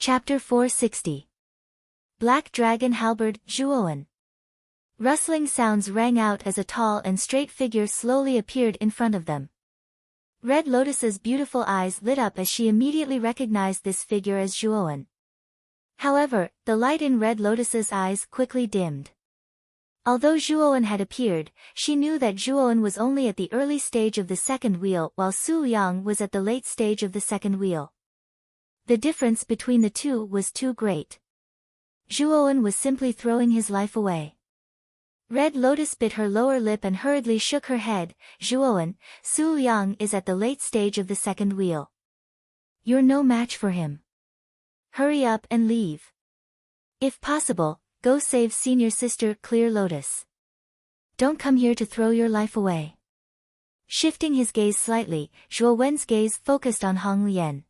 Chapter 460. Black Dragon Halberd, Zhuowen. Rustling sounds rang out as a tall and straight figure slowly appeared in front of them. Red Lotus's beautiful eyes lit up as she immediately recognized this figure as Zhuowen. However, the light in Red Lotus's eyes quickly dimmed. Although Zhuowen had appeared, she knew that Zhuowen was only at the early stage of the second wheel while Su Yang was at the late stage of the second wheel. The difference between the two was too great. Zhuowen was simply throwing his life away. Red Lotus bit her lower lip and hurriedly shook her head. Zhuowen, Su Yang is at the late stage of the second wheel. You're no match for him. Hurry up and leave. If possible, go save senior sister Clear Lotus. Don't come here to throw your life away. Shifting his gaze slightly, Zhuowen's gaze focused on Hong Lian.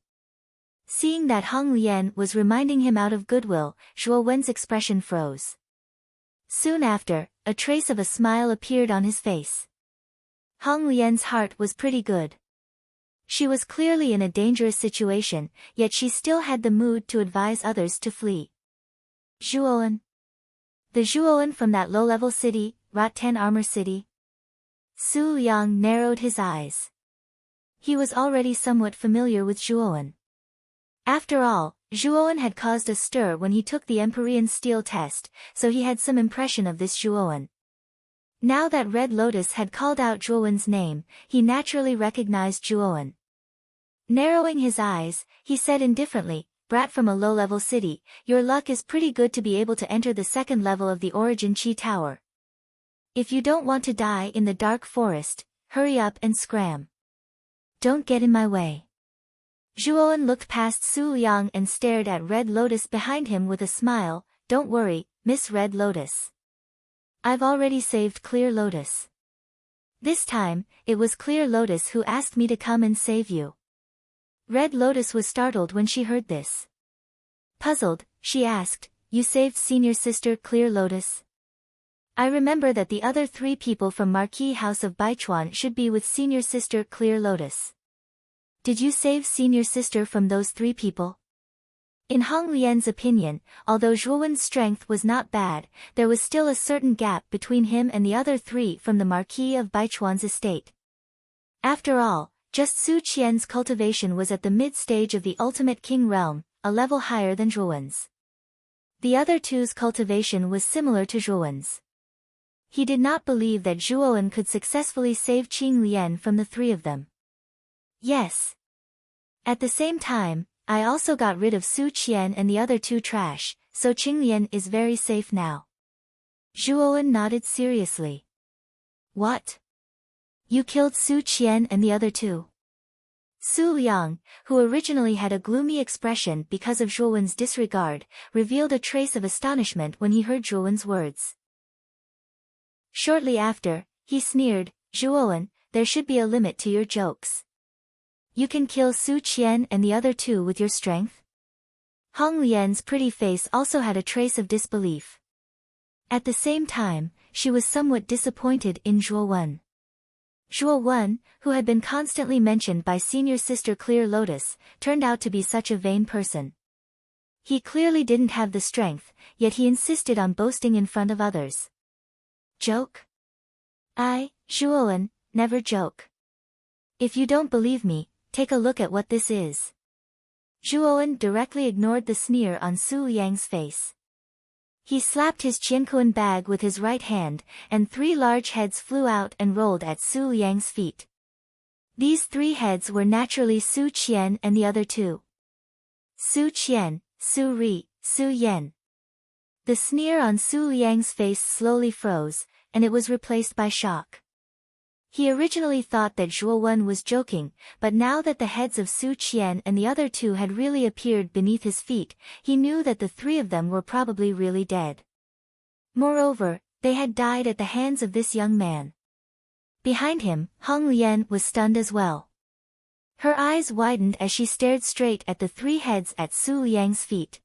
Seeing that Hong Lian was reminding him out of goodwill, Zhuowen's expression froze. Soon after, a trace of a smile appeared on his face. Hong Lian's heart was pretty good. She was clearly in a dangerous situation, yet she still had the mood to advise others to flee. Zhuowen. The Zhuowen from that low-level city, Rat-Ten Armor City. Su Yang narrowed his eyes. He was already somewhat familiar with Zhuowen. After all, Zhuowen had caused a stir when he took the Empyrean Steel test, so he had some impression of this Zhuowen. Now that Red Lotus had called out Zhuowen's name, he naturally recognized Zhuowen. Narrowing his eyes, he said indifferently, "Brat from a low-level city, your luck is pretty good to be able to enter the second level of the Origin Chi Tower. If you don't want to die in the dark forest, hurry up and scram. Don't get in my way." Zhuowen looked past Su Yang and stared at Red Lotus behind him with a smile. "Don't worry, Miss Red Lotus. I've already saved Clear Lotus. This time, it was Clear Lotus who asked me to come and save you." Red Lotus was startled when she heard this. Puzzled, she asked, "You saved senior sister Clear Lotus? I remember that the other 3 people from Marquis House of Baichuan should be with senior sister Clear Lotus. Did you save senior sister from those 3 people?" In Hong Lian's opinion, although Zhuowen's strength was not bad, there was still a certain gap between him and the other 3 from the Marquis of Baichuan's estate. After all, just Su Qian's cultivation was at the mid-stage of the Ultimate King realm, a level higher than Zhuowen's. The other 2's cultivation was similar to Zhuowen's. He did not believe that Zhuowen could successfully save Qing Lian from the 3 of them. "Yes. At the same time, I also got rid of Su Qian and the other 2 trash, so Qinglian is very safe now." Zhuowen nodded seriously. "What? You killed Su Qian and the other 2? Su Yang, who originally had a gloomy expression because of Zhuowen's disregard, revealed a trace of astonishment when he heard Zhuowen's words. Shortly after, he sneered, "Zhuowen, there should be a limit to your jokes. You can kill Su Qian and the other 2 with your strength?" Hong Lian's pretty face also had a trace of disbelief. At the same time, she was somewhat disappointed in Zhuowen. Zhuowen, who had been constantly mentioned by senior sister Clear Lotus, turned out to be such a vain person. He clearly didn't have the strength, yet he insisted on boasting in front of others. Joke? I, Zhuowen, never joke. If you don't believe me, take a look at what this is. Zhuowen directly ignored the sneer on Su Yang's face. He slapped his Qiankuan bag with his right hand, and 3 large heads flew out and rolled at Su Yang's feet. These 3 heads were naturally Su Qian and the other 2. Su Qian, Su Ri, Su Yan. The sneer on Su Yang's face slowly froze, and it was replaced by shock. He originally thought that Zhuowen was joking, but now that the heads of Su Qian and the other 2 had really appeared beneath his feet, he knew that the 3 of them were probably really dead. Moreover, they had died at the hands of this young man. Behind him, Hong Lian was stunned as well. Her eyes widened as she stared straight at the 3 heads at Su Yang's feet.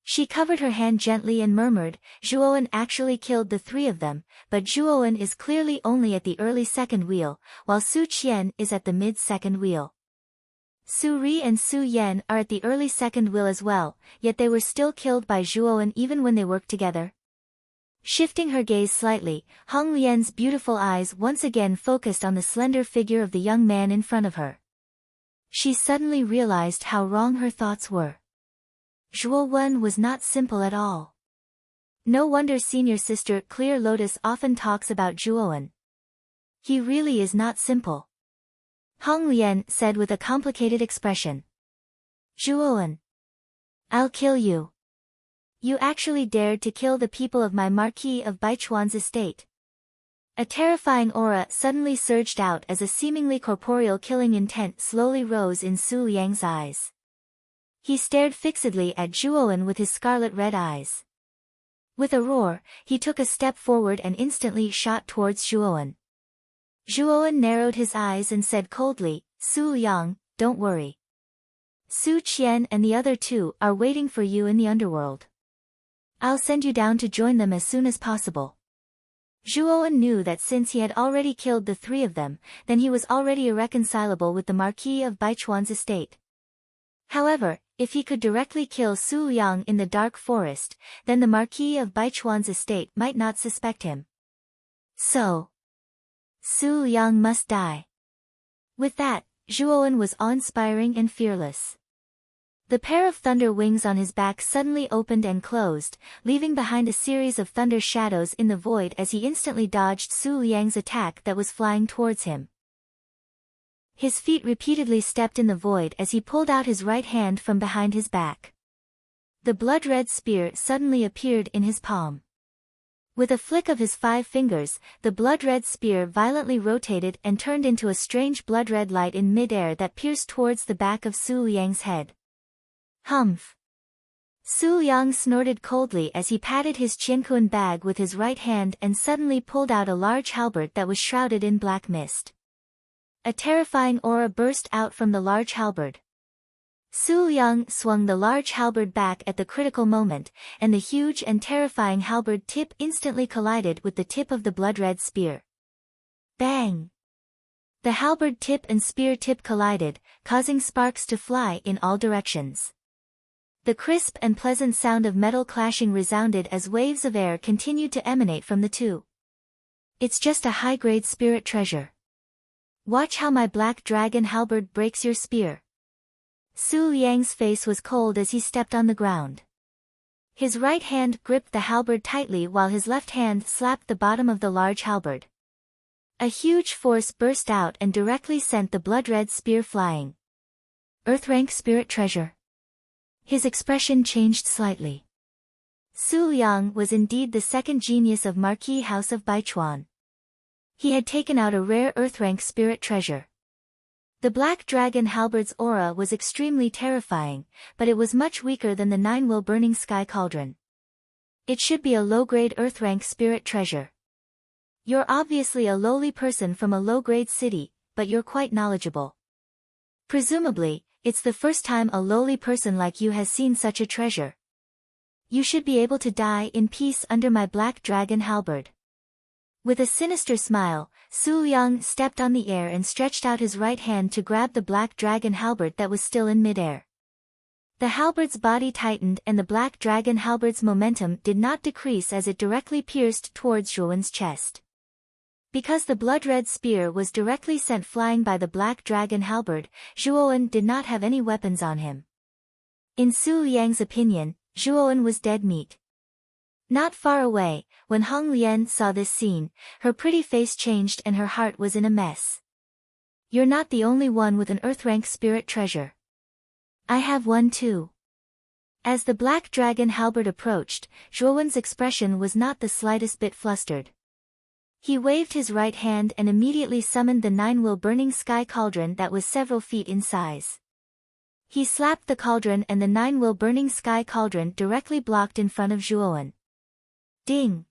She covered her hand gently and murmured, "Zhuowen actually killed the 3 of them, but Zhuowen is clearly only at the early second wheel, while Su Qian is at the mid-second wheel." Su Ri and Su Yan are at the early second will as well, yet they were still killed by Zhuowen even when they worked together. Shifting her gaze slightly, Hong Lian's beautiful eyes once again focused on the slender figure of the young man in front of her. She suddenly realized how wrong her thoughts were. Zhuowen was not simple at all. No wonder senior sister Clear Lotus often talks about Zhuowen. He really is not simple. Hong Lian said with a complicated expression. Zhuowen. I'll kill you. You actually dared to kill the people of my Marquis of Baichuan's estate. A terrifying aura suddenly surged out as a seemingly corporeal killing intent slowly rose in Su Liang's eyes. He stared fixedly at Zhuowen with his scarlet-red eyes. With a roar, he took a step forward and instantly shot towards Zhuowen. Zhuowen narrowed his eyes and said coldly, Su Liang, don't worry. Su Qian and the other two are waiting for you in the underworld. I'll send you down to join them as soon as possible. Zhuowen knew that since he had already killed the three of them, then he was already irreconcilable with the Marquis of Baichuan's estate. However, if he could directly kill Su Liang in the dark forest, then the Marquis of Baichuan's estate might not suspect him. So, Su Liang must die. With that, Zhuowen was awe-inspiring and fearless. The pair of thunder wings on his back suddenly opened and closed, leaving behind a series of thunder shadows in the void as he instantly dodged Su Liang's attack that was flying towards him. His feet repeatedly stepped in the void as he pulled out his right hand from behind his back. The blood-red spear suddenly appeared in his palm. With a flick of his 5 fingers, the blood-red spear violently rotated and turned into a strange blood-red light in mid-air that pierced towards the back of Su Liang's head. Humph! Su Liang snorted coldly as he patted his Qianquan bag with his right hand and suddenly pulled out a large halberd that was shrouded in black mist. A terrifying aura burst out from the large halberd. Su Liang swung the large halberd back at the critical moment, and the huge and terrifying halberd tip instantly collided with the tip of the blood-red spear. Bang! The halberd tip and spear tip collided, causing sparks to fly in all directions. The crisp and pleasant sound of metal clashing resounded as waves of air continued to emanate from the two. It's just a high-grade spirit treasure. Watch how my black dragon halberd breaks your spear. Su Liang's face was cold as he stepped on the ground. His right hand gripped the halberd tightly while his left hand slapped the bottom of the large halberd. A huge force burst out and directly sent the blood-red spear flying. Earth-rank spirit treasure. His expression changed slightly. Su Liang was indeed the second genius of Marquis House of Baichuan. He had taken out a rare earth-rank spirit treasure. The black dragon halberd's aura was extremely terrifying, but it was much weaker than the 9-will burning sky cauldron. It should be a low-grade earth-rank spirit treasure. You're obviously a lowly person from a low-grade city, but you're quite knowledgeable. Presumably, it's the first time a lowly person like you has seen such a treasure. You should be able to die in peace under my black dragon halberd. With a sinister smile, Su Liang stepped on the air and stretched out his right hand to grab the black dragon halberd that was still in midair. The halberd's body tightened and the black dragon halberd's momentum did not decrease as it directly pierced towards Zhuowen's chest. Because the blood-red spear was directly sent flying by the black dragon halberd, Zhuowen did not have any weapons on him. In Su Liang's opinion, Zhuowen was dead meat. Not far away, when Hong Lian saw this scene, her pretty face changed and her heart was in a mess. You're not the only one with an earth-rank spirit treasure. I have one too. As the black dragon halberd approached, Zhuowen's expression was not the slightest bit flustered. He waved his right hand and immediately summoned the 9-will burning sky cauldron that was several feet in size. He slapped the cauldron and the 9-will burning sky cauldron directly blocked in front of Zhuowen. Ding!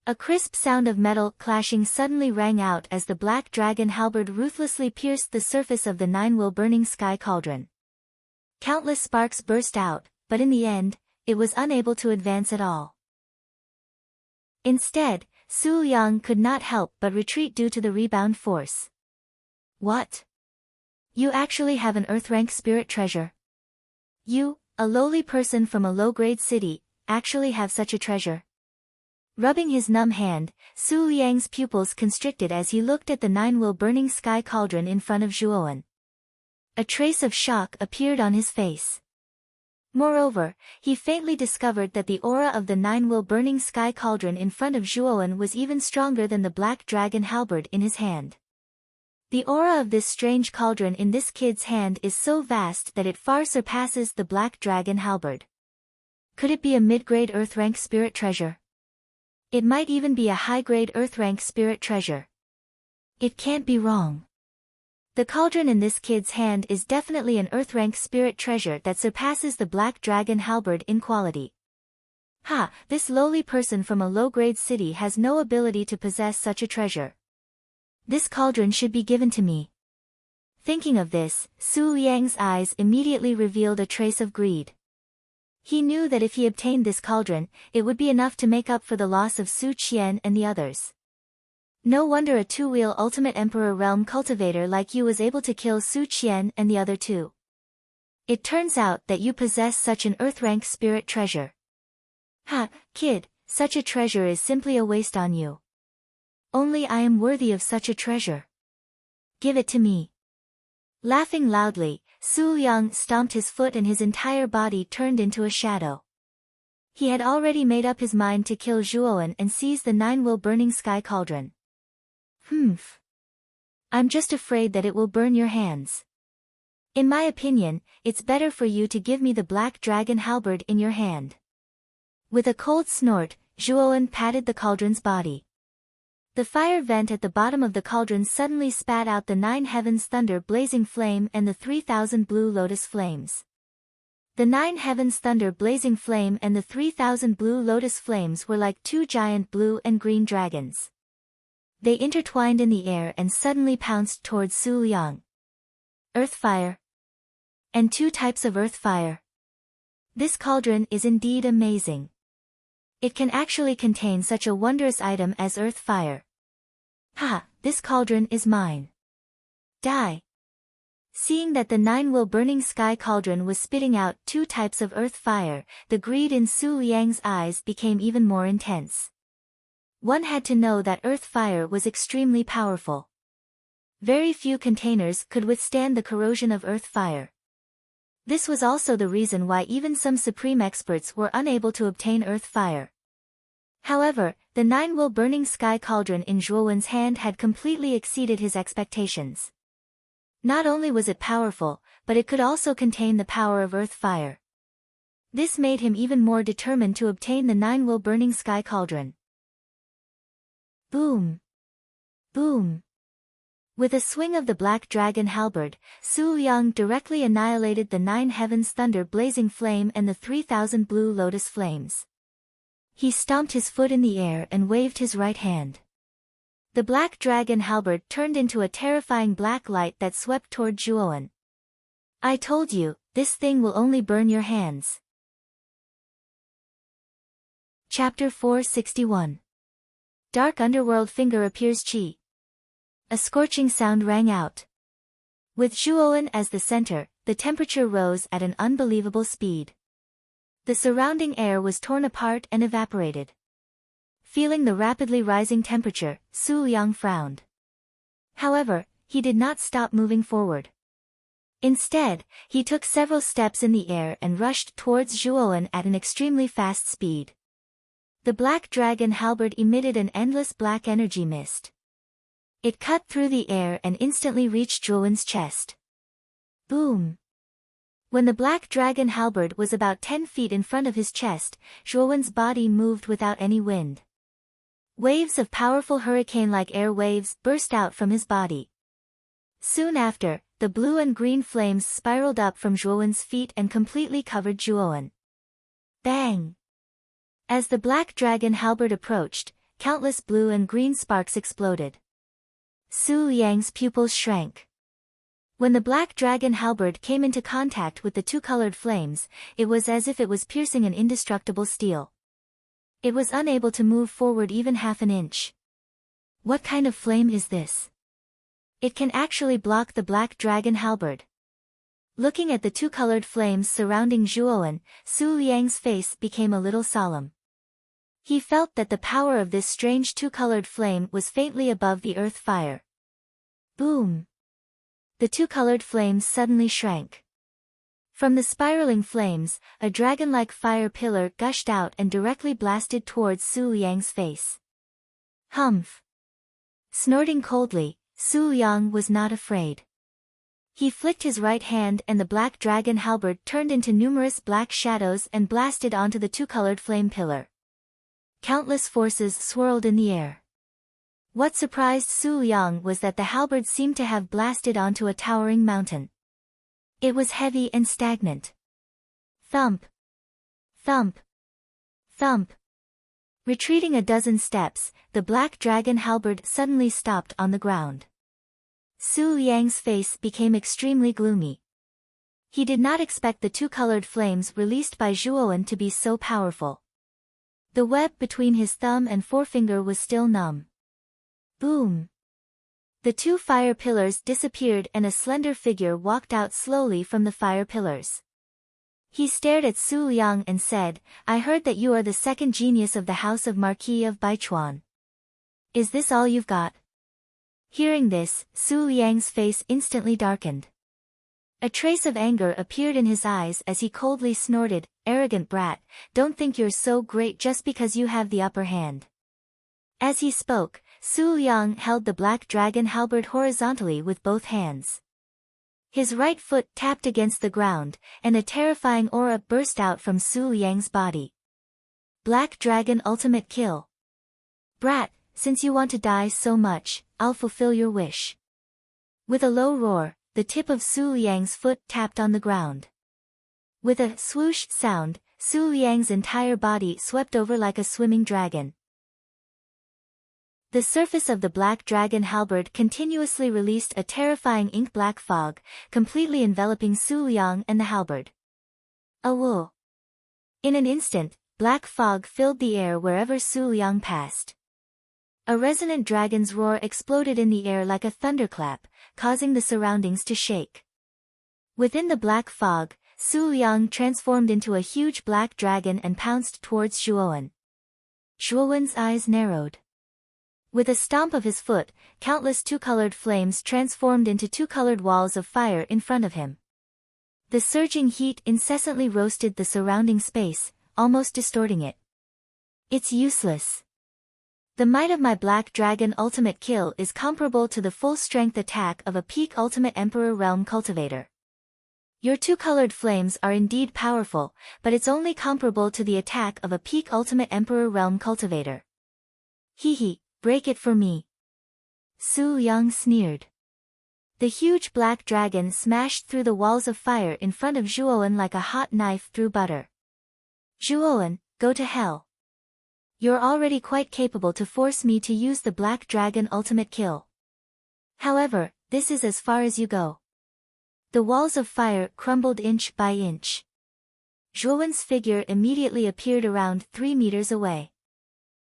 A crisp sound of metal clashing suddenly rang out as the black dragon halberd ruthlessly pierced the surface of the 9-will burning sky cauldron. Countless sparks burst out, but in the end, it was unable to advance at all. Instead, Su Liang could not help but retreat due to the rebound force. What? You actually have an Earth-rank spirit treasure. You, a lowly person from a low-grade city, actually have such a treasure. Rubbing his numb hand, Su Liang's pupils constricted as he looked at the 9-wheel burning sky cauldron in front of Zhuowen. A trace of shock appeared on his face. Moreover, he faintly discovered that the aura of the 9-wheel burning sky cauldron in front of Zhuowen was even stronger than the black dragon halberd in his hand. The aura of this strange cauldron in this kid's hand is so vast that it far surpasses the black dragon halberd. Could it be a mid-grade Earth-rank spirit treasure? It might even be a high-grade Earth-rank spirit treasure. It can't be wrong. The cauldron in this kid's hand is definitely an Earth-rank spirit treasure that surpasses the black dragon halberd in quality. Ha, this lowly person from a low-grade city has no ability to possess such a treasure. This cauldron should be given to me. Thinking of this, Su Liang's eyes immediately revealed a trace of greed. He knew that if he obtained this cauldron, it would be enough to make up for the loss of Su Qian and the others. No wonder a two-wheel ultimate emperor realm cultivator like you was able to kill Su Qian and the other two. It turns out that you possess such an Earth-rank spirit treasure. Ha, kid, such a treasure is simply a waste on you. Only I am worthy of such a treasure. Give it to me. Laughing loudly, Su Liang stomped his foot and his entire body turned into a shadow. He had already made up his mind to kill Zhuowen and seize the 9-wheel burning sky cauldron. I'm just afraid that it will burn your hands. In my opinion, it's better for you to give me the black dragon halberd in your hand. With a cold snort, Zhuowen patted the cauldron's body. The fire vent at the bottom of the cauldron suddenly spat out the 9 heavens thunder blazing flame and the 3,000 blue lotus flames. The 9 heavens thunder blazing flame and the 3,000 blue lotus flames were like 2 giant blue and green dragons. They intertwined in the air and suddenly pounced towards Su Liang. Earth fire. And 2 types of earth fire. This cauldron is indeed amazing. It can actually contain such a wondrous item as earth fire. Ha, this cauldron is mine. Die. Seeing that the 9-wheel burning sky cauldron was spitting out 2 types of earth fire, the greed in Su Liang's eyes became even more intense. One had to know that earth fire was extremely powerful. Very few containers could withstand the corrosion of earth fire. This was also the reason why even some supreme experts were unable to obtain earth fire. However, the 9-wheel burning sky cauldron in Zhuowen's hand had completely exceeded his expectations. Not only was it powerful, but it could also contain the power of earth fire. This made him even more determined to obtain the 9-wheel burning sky cauldron. Boom! Boom! With a swing of the black dragon halberd, Su Liang directly annihilated the 9 heavens thunder blazing flame and the 3,000 blue lotus flames. He stomped his foot in the air and waved his right hand. The black dragon halberd turned into a terrifying black light that swept toward Zhuowen. I told you, this thing will only burn your hands. Chapter 461. Dark underworld finger appears chi. A scorching sound rang out. With Zhuowen as the center, the temperature rose at an unbelievable speed. The surrounding air was torn apart and evaporated. Feeling the rapidly rising temperature, Su Liang frowned. However, he did not stop moving forward. Instead, he took several steps in the air and rushed towards Zhuowen at an extremely fast speed. The black dragon halberd emitted an endless black energy mist. It cut through the air and instantly reached Zhuowen's chest. Boom! When the black dragon halberd was about 10 feet in front of his chest, Zhuowen's body moved without any wind. Waves of powerful hurricane-like air waves burst out from his body. Soon after, the blue and green flames spiraled up from Zhuowen's feet and completely covered Zhuowen. Bang! As the black dragon halberd approached, countless blue and green sparks exploded. Su Liang's pupils shrank. When the black dragon halberd came into contact with the 2 colored flames, it was as if it was piercing an indestructible steel. It was unable to move forward even half an inch. What kind of flame is this? It can actually block the black dragon halberd. Looking at the two-colored flames surrounding Zhuowen, Su Liang's face became a little solemn. He felt that the power of this strange two-colored flame was faintly above the earth fire. Boom! The two-colored flames suddenly shrank. From the spiraling flames, a dragon-like fire pillar gushed out and directly blasted towards Su Liang's face. Humph! Snorting coldly, Su Liang was not afraid. He flicked his right hand and the black dragon halberd turned into numerous black shadows and blasted onto the two-colored flame pillar. Countless forces swirled in the air. What surprised Su Liang was that the halberd seemed to have blasted onto a towering mountain. It was heavy and stagnant. Thump! Thump! Thump! Retreating a dozen steps, the black dragon halberd suddenly stopped on the ground. Su Liang's face became extremely gloomy. He did not expect the two-colored flames released by Zhuowen to be so powerful. The web between his thumb and forefinger was still numb. Boom! The two fire pillars disappeared and a slender figure walked out slowly from the fire pillars. He stared at Su Liang and said, "I heard that you are the second genius of the House of Marquis of Baichuan. Is this all you've got?" Hearing this, Su Liang's face instantly darkened. A trace of anger appeared in his eyes as he coldly snorted, "Arrogant brat, don't think you're so great just because you have the upper hand." As he spoke, Su Liang held the black dragon halberd horizontally with both hands. His right foot tapped against the ground, and a terrifying aura burst out from Su Liang's body. Black Dragon Ultimate Kill. Brat, since you want to die so much, I'll fulfill your wish. With a low roar, the tip of Su Liang's foot tapped on the ground. With a swoosh sound, Su Liang's entire body swept over like a swimming dragon. The surface of the black dragon halberd continuously released a terrifying ink-black fog, completely enveloping Su Liang and the halberd. Awoo! In an instant, black fog filled the air wherever Su Liang passed. A resonant dragon's roar exploded in the air like a thunderclap, causing the surroundings to shake. Within the black fog, Su Liang transformed into a huge black dragon and pounced towards Zhuowen. Zhuowen's eyes narrowed. With a stomp of his foot, countless two-colored flames transformed into two-colored walls of fire in front of him. The surging heat incessantly roasted the surrounding space, almost distorting it. It's useless. The might of my Black Dragon Ultimate Kill is comparable to the full-strength attack of a peak Ultimate Emperor Realm Cultivator. Your two-colored flames are indeed powerful, but it's only comparable to the attack of a peak Ultimate Emperor Realm Cultivator. Hee. Break it for me. Su Liang sneered. The huge black dragon smashed through the walls of fire in front of Zhuowen like a hot knife through butter. Zhuowen, go to hell. You're already quite capable to force me to use the Black Dragon Ultimate Kill. However, this is as far as you go. The walls of fire crumbled inch by inch. Zhuowen's figure immediately appeared around 3 meters away.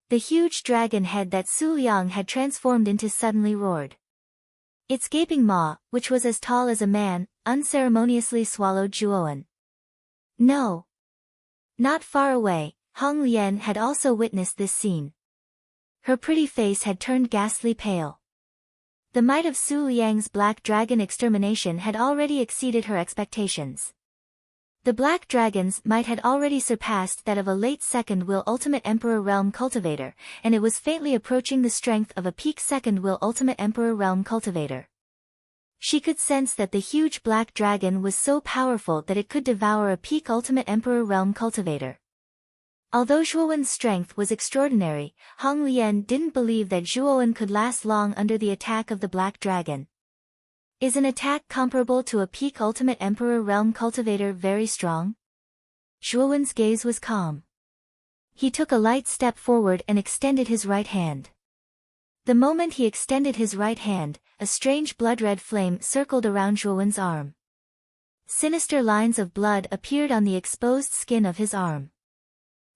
The huge dragon head that Su Liang had transformed into suddenly roared. Its gaping maw, which was as tall as a man, unceremoniously swallowed Zhuowen. No! Not far away, Hong Lian had also witnessed this scene. Her pretty face had turned ghastly pale. The might of Su Liang's black dragon extermination had already exceeded her expectations. The Black Dragon's might had already surpassed that of a late Second Will Ultimate Emperor Realm Cultivator, and it was faintly approaching the strength of a peak Second Will Ultimate Emperor Realm Cultivator. She could sense that the huge Black Dragon was so powerful that it could devour a peak Ultimate Emperor Realm Cultivator. Although Zhuowen's strength was extraordinary, Hong Lian didn't believe that Zhuowen could last long under the attack of the Black Dragon. Is an attack comparable to a peak Ultimate Emperor Realm Cultivator very strong? Zhuowen's gaze was calm. He took a light step forward and extended his right hand. The moment he extended his right hand, a strange blood-red flame circled around Zhuowen's arm. Sinister lines of blood appeared on the exposed skin of his arm.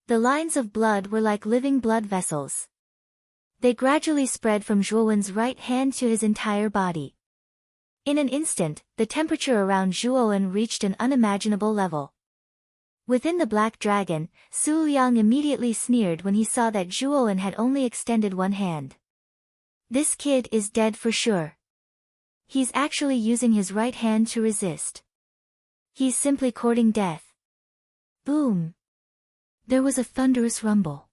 The lines of blood were like living blood vessels. They gradually spread from Zhuowen's right hand to his entire body. In an instant, the temperature around Zhuowen reached an unimaginable level. Within the Black Dragon, Su Liang immediately sneered when he saw that Zhuowen had only extended one hand. This kid is dead for sure. He's actually using his right hand to resist. He's simply courting death. Boom! There was a thunderous rumble.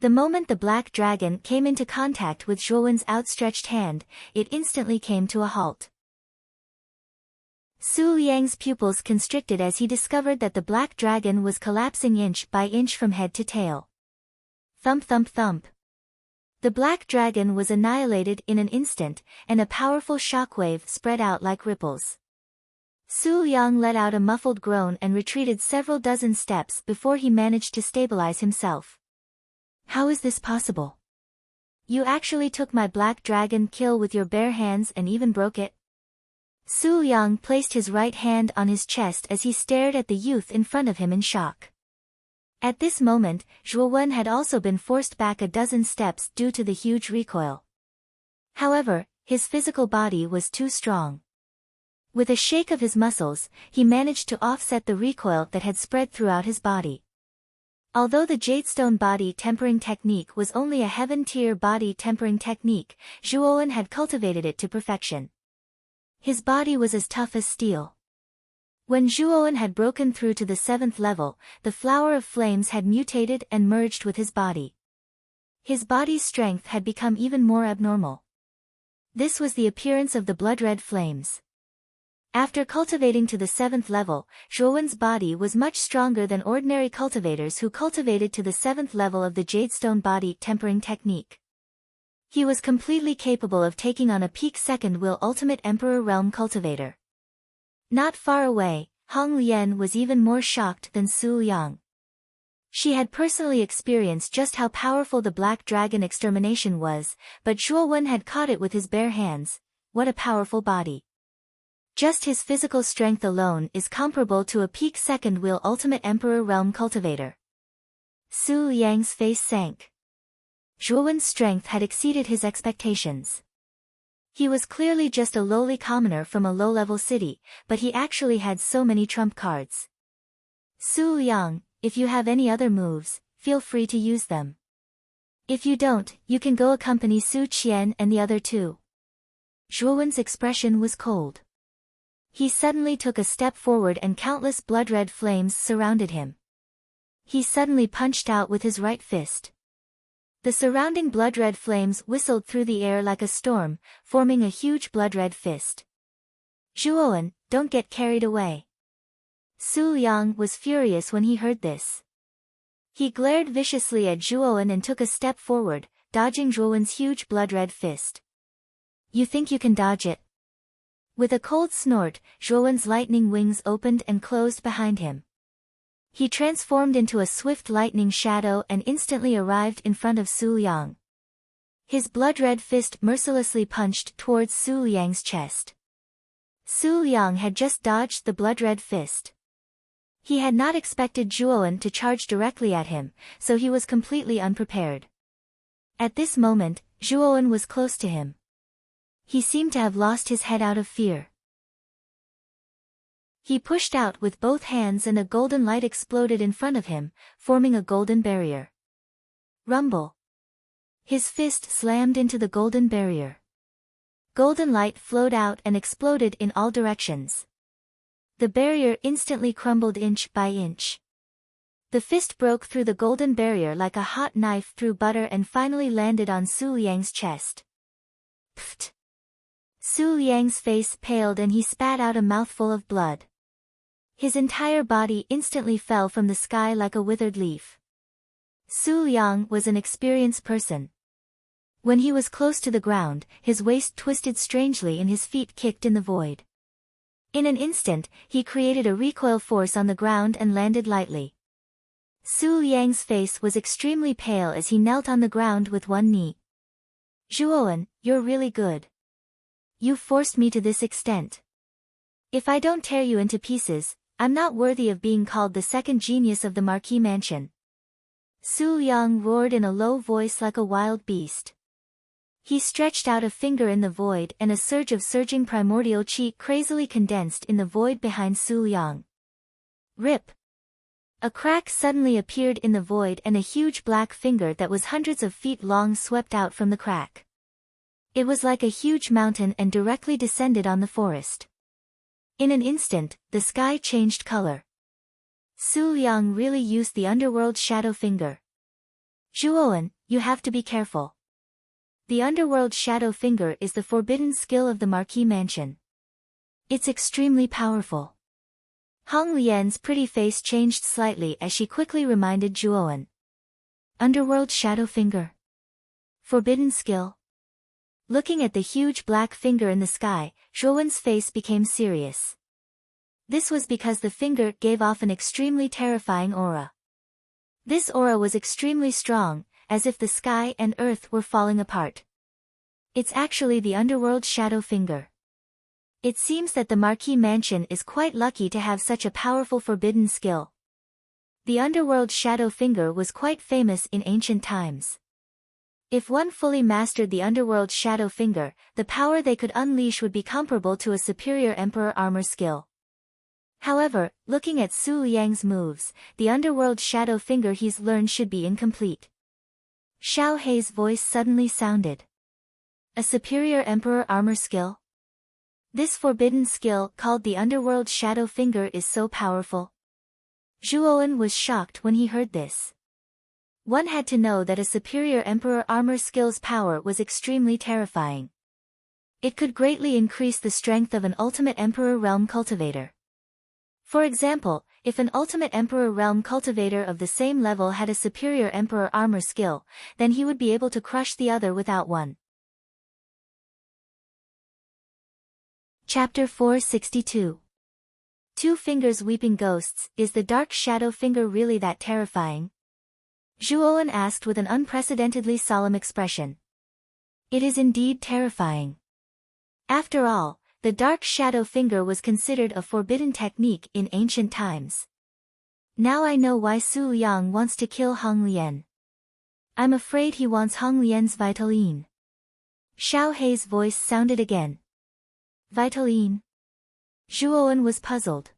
The moment the Black Dragon came into contact with Zhuowen's outstretched hand, it instantly came to a halt. Su Liang's pupils constricted as he discovered that the Black Dragon was collapsing inch by inch from head to tail. Thump thump thump. The Black Dragon was annihilated in an instant, and a powerful shockwave spread out like ripples. Su Liang let out a muffled groan and retreated several dozen steps before he managed to stabilize himself. How is this possible? You actually took my Black Dragon kill with your bare hands and even broke it? Su Liang placed his right hand on his chest as he stared at the youth in front of him in shock. At this moment, Zhuowen had also been forced back a dozen steps due to the huge recoil. However, his physical body was too strong. With a shake of his muscles, he managed to offset the recoil that had spread throughout his body. Although the Jadestone body tempering technique was only a heaven-tier body tempering technique, Zhuowen had cultivated it to perfection. His body was as tough as steel. When Zhuowen had broken through to the 7th level, the Flower of Flames had mutated and merged with his body. His body's strength had become even more abnormal. This was the appearance of the blood-red flames. After cultivating to the 7th level, Zhuowen's body was much stronger than ordinary cultivators who cultivated to the 7th level of the Jadestone body tempering technique. He was completely capable of taking on a peak second will Ultimate Emperor Realm cultivator. Not far away, Hong Lian was even more shocked than Su Liang. She had personally experienced just how powerful the Black Dragon extermination was, but Zhuowen had caught it with his bare hands. What a powerful body. Just his physical strength alone is comparable to a peak second will Ultimate Emperor Realm cultivator. Su Liang's face sank. Zhuowen's strength had exceeded his expectations. He was clearly just a lowly commoner from a low-level city, but he actually had so many trump cards. Su Liang, if you have any other moves, feel free to use them. If you don't, you can go accompany Su Qian and the other two. Zhuowen's expression was cold. He suddenly took a step forward and countless blood-red flames surrounded him. He suddenly punched out with his right fist. The surrounding blood-red flames whistled through the air like a storm, forming a huge blood-red fist. Zhuowen, don't get carried away. Su Liang was furious when he heard this. He glared viciously at Zhuowen and took a step forward, dodging Zhuowen's huge blood-red fist. You think you can dodge it? With a cold snort, Zhuowen's lightning wings opened and closed behind him. He transformed into a swift lightning shadow and instantly arrived in front of Su Liang. His blood-red fist mercilessly punched towards Su Liang's chest. Su Liang had just dodged the blood-red fist. He had not expected Zhuowen to charge directly at him, so he was completely unprepared. At this moment, Zhuowen was close to him. He seemed to have lost his head out of fear. He pushed out with both hands and a golden light exploded in front of him, forming a golden barrier. Rumble. His fist slammed into the golden barrier. Golden light flowed out and exploded in all directions. The barrier instantly crumbled inch by inch. The fist broke through the golden barrier like a hot knife through butter and finally landed on Su Liang's chest. Pfft. Su Liang's face paled and he spat out a mouthful of blood. His entire body instantly fell from the sky like a withered leaf. Su Liang was an experienced person. When he was close to the ground, his waist twisted strangely and his feet kicked in the void. In an instant, he created a recoil force on the ground and landed lightly. Su Liang's face was extremely pale as he knelt on the ground with one knee. Zhuowen, you're really good. You forced me to this extent. If I don't tear you into pieces, I'm not worthy of being called the second genius of the Marquis Mansion. Su Liang roared in a low voice like a wild beast. He stretched out a finger in the void and a surge of surging primordial chi crazily condensed in the void behind Su Liang. Rip! A crack suddenly appeared in the void and a huge black finger that was hundreds of feet long swept out from the crack. It was like a huge mountain and directly descended on the forest. In an instant, the sky changed color. Su Liang really used the underworld shadow finger. Zhuowen, you have to be careful. The underworld shadow finger is the forbidden skill of the Marquis Mansion. It's extremely powerful. Hong Lian's pretty face changed slightly as she quickly reminded Zhuowen. Underworld shadow finger. Forbidden skill. Looking at the huge black finger in the sky, Zhuowen's face became serious. This was because the finger gave off an extremely terrifying aura. This aura was extremely strong, as if the sky and earth were falling apart. It's actually the underworld shadow finger. It seems that the Marquis Mansion is quite lucky to have such a powerful forbidden skill. The underworld shadow finger was quite famous in ancient times. If one fully mastered the underworld shadow finger, the power they could unleash would be comparable to a superior emperor armor skill. However, looking at Su Liang's moves, the underworld shadow finger he's learned should be incomplete. Xiao Hei's voice suddenly sounded. A superior emperor armor skill? This forbidden skill called the underworld shadow finger is so powerful. Zhuowen was shocked when he heard this. One had to know that a superior emperor armor skill's power was extremely terrifying. It could greatly increase the strength of an ultimate emperor realm cultivator. For example, if an ultimate emperor realm cultivator of the same level had a superior emperor armor skill, then he would be able to crush the other without one. Chapter 462. Two Fingers Weeping Ghosts. Is the dark shadow finger really that terrifying? Zhuowen asked with an unprecedentedly solemn expression. It is indeed terrifying. After all, the dark shadow finger was considered a forbidden technique in ancient times. Now I know why Su Liang wants to kill Hong Lian. I'm afraid he wants Hong Lian's Vitaline. Xiao Hei's voice sounded again. Vitaline? Zhuowen was puzzled.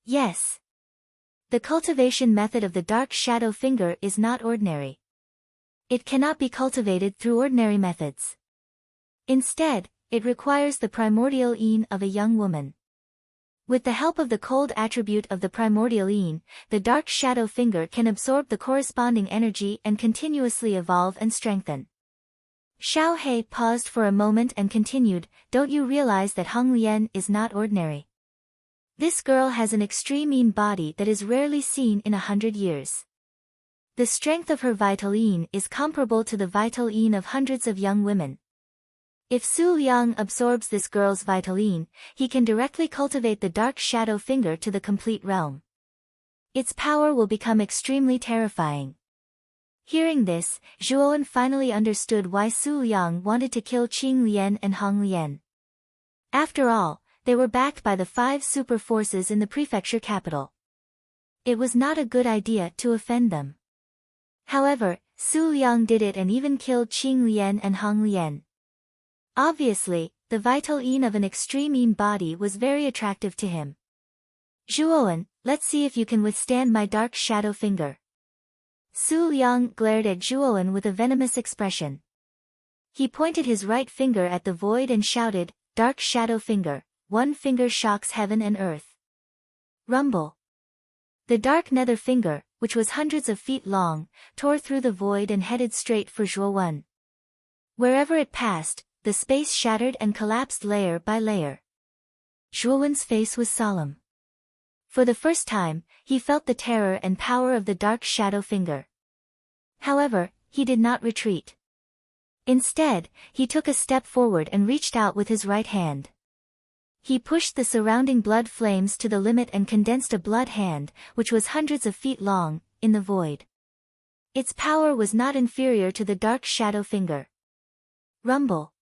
Yes. The cultivation method of the dark shadow finger is not ordinary. It cannot be cultivated through ordinary methods. Instead, it requires the primordial yin of a young woman. With the help of the cold attribute of the primordial yin, the dark shadow finger can absorb the corresponding energy and continuously evolve and strengthen. Xiao Hei paused for a moment and continued, don't you realize that Hong Lian is not ordinary? This girl has an extreme yin body that is rarely seen in 100 years. The strength of her vital yin is comparable to the vital yin of hundreds of young women. If Su Liang absorbs this girl's vital yin, he can directly cultivate the dark shadow finger to the complete realm. Its power will become extremely terrifying. Hearing this, Zhuowen finally understood why Su Liang wanted to kill Qing Lian and Hong Lian. After all, they were backed by the 5 super forces in the prefecture capital. It was not a good idea to offend them. However, Su Liang did it and even killed Qing Lian and Hong Lian. Obviously, the vital yin of an extreme yin body was very attractive to him. Zhuowen, let's see if you can withstand my dark shadow finger. Su Liang glared at Zhuowen with a venomous expression. He pointed his right finger at the void and shouted, Dark shadow finger, one finger shocks heaven and earth. Rumble. The dark nether finger, which was hundreds of feet long, tore through the void and headed straight for Zhuowen. Wherever it passed, the space shattered and collapsed layer by layer. Zhuowen's face was solemn. For the first time, he felt the terror and power of the dark shadow finger. However, he did not retreat. Instead, he took a step forward and reached out with his right hand. He pushed the surrounding blood flames to the limit and condensed a blood hand, which was hundreds of feet long, in the void. Its power was not inferior to the dark shadow finger. Rumble.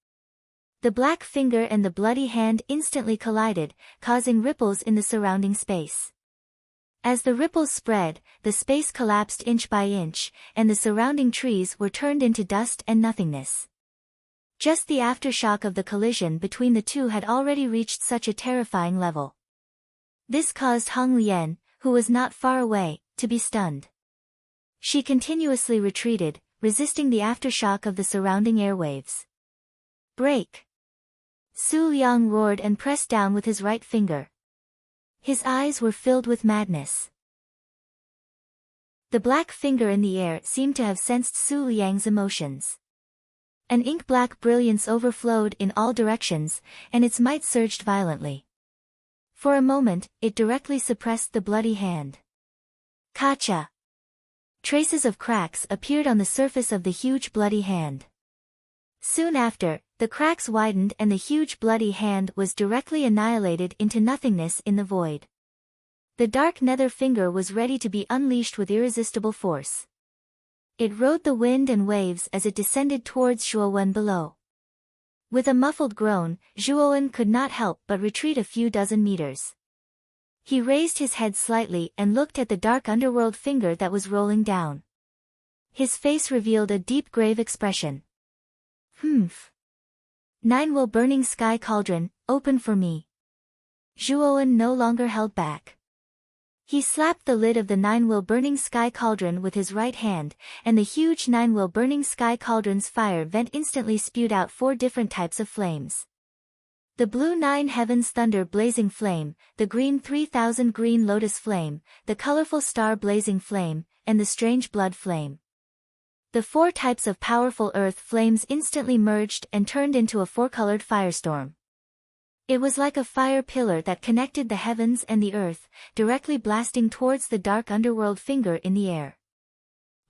The black finger and the bloody hand instantly collided, causing ripples in the surrounding space. As the ripples spread, the space collapsed inch by inch, and the surrounding trees were turned into dust and nothingness. Just the aftershock of the collision between the two had already reached such a terrifying level. This caused Hong Lian, who was not far away, to be stunned. She continuously retreated, resisting the aftershock of the surrounding airwaves. Break! Su Liang roared and pressed down with his right finger. His eyes were filled with madness. The black finger in the air seemed to have sensed Su Liang's emotions. An ink-black brilliance overflowed in all directions, and its might surged violently. For a moment, it directly suppressed the bloody hand. Kacha! Traces of cracks appeared on the surface of the huge bloody hand. Soon after, the cracks widened and the huge bloody hand was directly annihilated into nothingness in the void. The dark nether finger was ready to be unleashed with irresistible force. It rode the wind and waves as it descended towards Zhuowen below. With a muffled groan, Zhuowen could not help but retreat a few dozen meters. He raised his head slightly and looked at the dark underworld finger that was rolling down. His face revealed a deep grave expression. Humph. 9 will burning sky cauldron, open for me. Zhuowen no longer held back. He slapped the lid of the 9 will burning sky cauldron with his right hand, and the huge 9 will burning sky cauldron's fire vent instantly spewed out 4 different types of flames. The blue 9 heavens thunder blazing flame, the green 3000 green lotus flame, the colorful star blazing flame, and the strange blood flame. The 4 types of powerful earth flames instantly merged and turned into a 4-colored firestorm. It was like a fire pillar that connected the heavens and the earth, directly blasting towards the dark underworld finger in the air.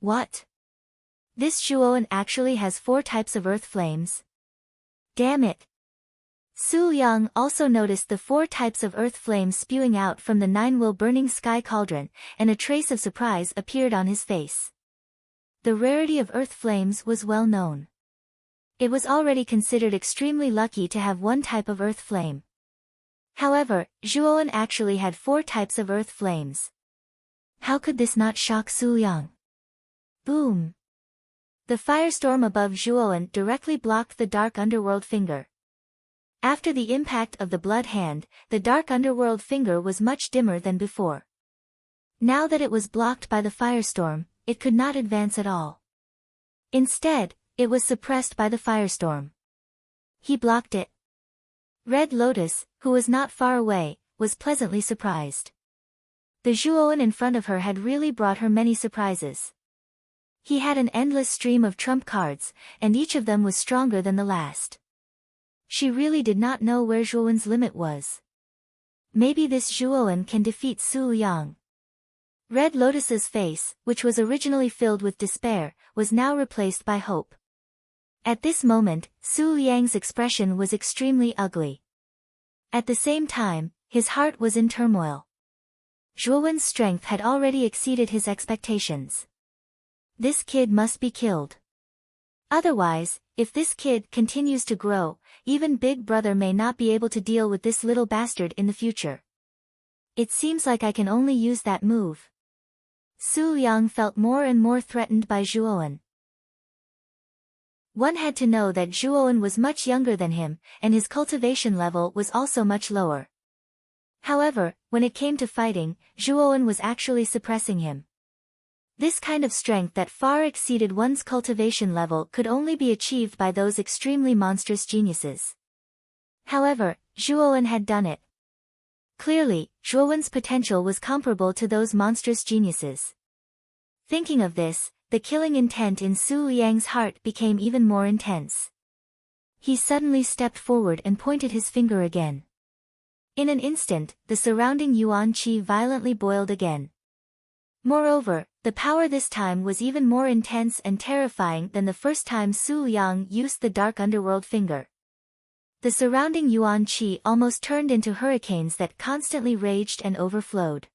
What? This Zhuowen actually has 4 types of earth flames? Damn it! Su Liang also noticed the 4 types of earth flames spewing out from the 9 will burning sky cauldron, and a trace of surprise appeared on his face. The rarity of earth flames was well known. It was already considered extremely lucky to have 1 type of earth flame. However, Zhuowen actually had 4 types of earth flames. How could this not shock Su Liang? Boom! The firestorm above Zhuowen directly blocked the dark underworld finger. After the impact of the blood hand, the dark underworld finger was much dimmer than before. Now that it was blocked by the firestorm, it could not advance at all. Instead, it was suppressed by the firestorm. He blocked it. Red Lotus, who was not far away, was pleasantly surprised. The Zhuowen in front of her had really brought her many surprises. He had an endless stream of trump cards, and each of them was stronger than the last. She really did not know where Zhuowen's limit was. Maybe this Zhuowen can defeat Su Liang. Red Lotus's face, which was originally filled with despair, was now replaced by hope. At this moment, Su Liang's expression was extremely ugly. At the same time, his heart was in turmoil. Zhuowen's strength had already exceeded his expectations. This kid must be killed. Otherwise, if this kid continues to grow, even Big Brother may not be able to deal with this little bastard in the future. It seems like I can only use that move. Su Liang felt more and more threatened by Zhuowen. One had to know that Zhuowen was much younger than him, and his cultivation level was also much lower. However, when it came to fighting, Zhuowen was actually suppressing him. This kind of strength that far exceeded one's cultivation level could only be achieved by those extremely monstrous geniuses. However, Zhuowen had done it. Clearly, Zhuowen's potential was comparable to those monstrous geniuses. Thinking of this, the killing intent in Su Liang's heart became even more intense. He suddenly stepped forward and pointed his finger again. In an instant, the surrounding yuan qi violently boiled again. Moreover, the power this time was even more intense and terrifying than the first time Su Liang used the dark underworld finger. The surrounding yuan qi almost turned into hurricanes that constantly raged and overflowed.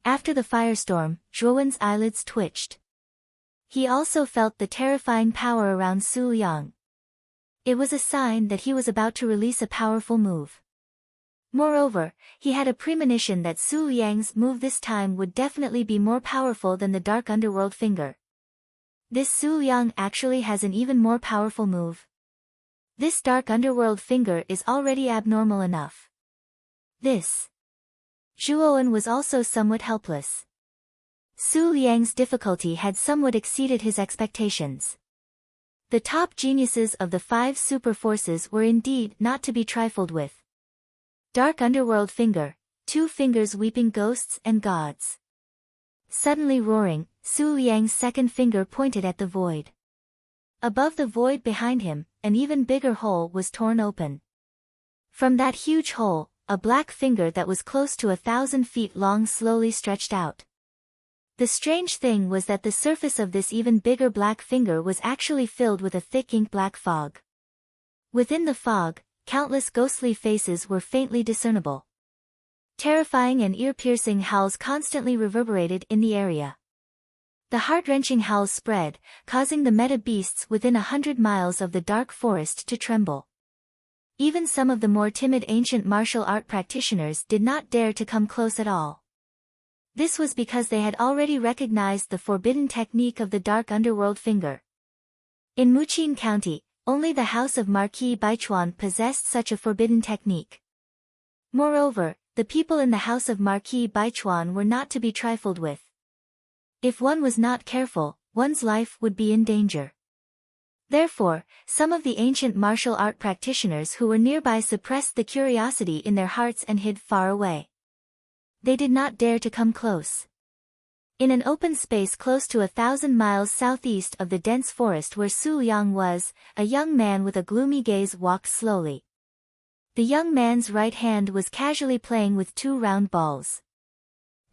After the firestorm, Zhuowen's eyelids twitched. He also felt the terrifying power around Su Liang. It was a sign that he was about to release a powerful move. Moreover, he had a premonition that Su Liang's move this time would definitely be more powerful than the dark underworld finger. This Su Liang actually has an even more powerful move. This dark underworld finger is already abnormal enough. This. Zhuowen was also somewhat helpless. Su Liang's difficulty had somewhat exceeded his expectations. The top geniuses of the 5 super forces were indeed not to be trifled with. Dark underworld finger, 2 fingers weeping ghosts and gods. Suddenly roaring, Su Liang's second finger pointed at the void. Above the void behind him, an even bigger hole was torn open. From that huge hole, a black finger that was close to 1,000 feet long slowly stretched out. The strange thing was that the surface of this even bigger black finger was actually filled with a thick ink-black fog. Within the fog, countless ghostly faces were faintly discernible. Terrifying and ear-piercing howls constantly reverberated in the area. The heart-wrenching howls spread, causing the meta beasts within 100 miles of the dark forest to tremble. Even some of the more timid ancient martial art practitioners did not dare to come close at all. This was because they had already recognized the forbidden technique of the dark underworld finger. In Muqin County, only the house of Marquis Baichuan possessed such a forbidden technique. Moreover, the people in the house of Marquis Baichuan were not to be trifled with. If one was not careful, one's life would be in danger. Therefore, some of the ancient martial art practitioners who were nearby suppressed the curiosity in their hearts and hid far away. They did not dare to come close. In an open space close to 1,000 miles southeast of the dense forest where Su Liang was, a young man with a gloomy gaze walked slowly. The young man's right hand was casually playing with 2 round balls.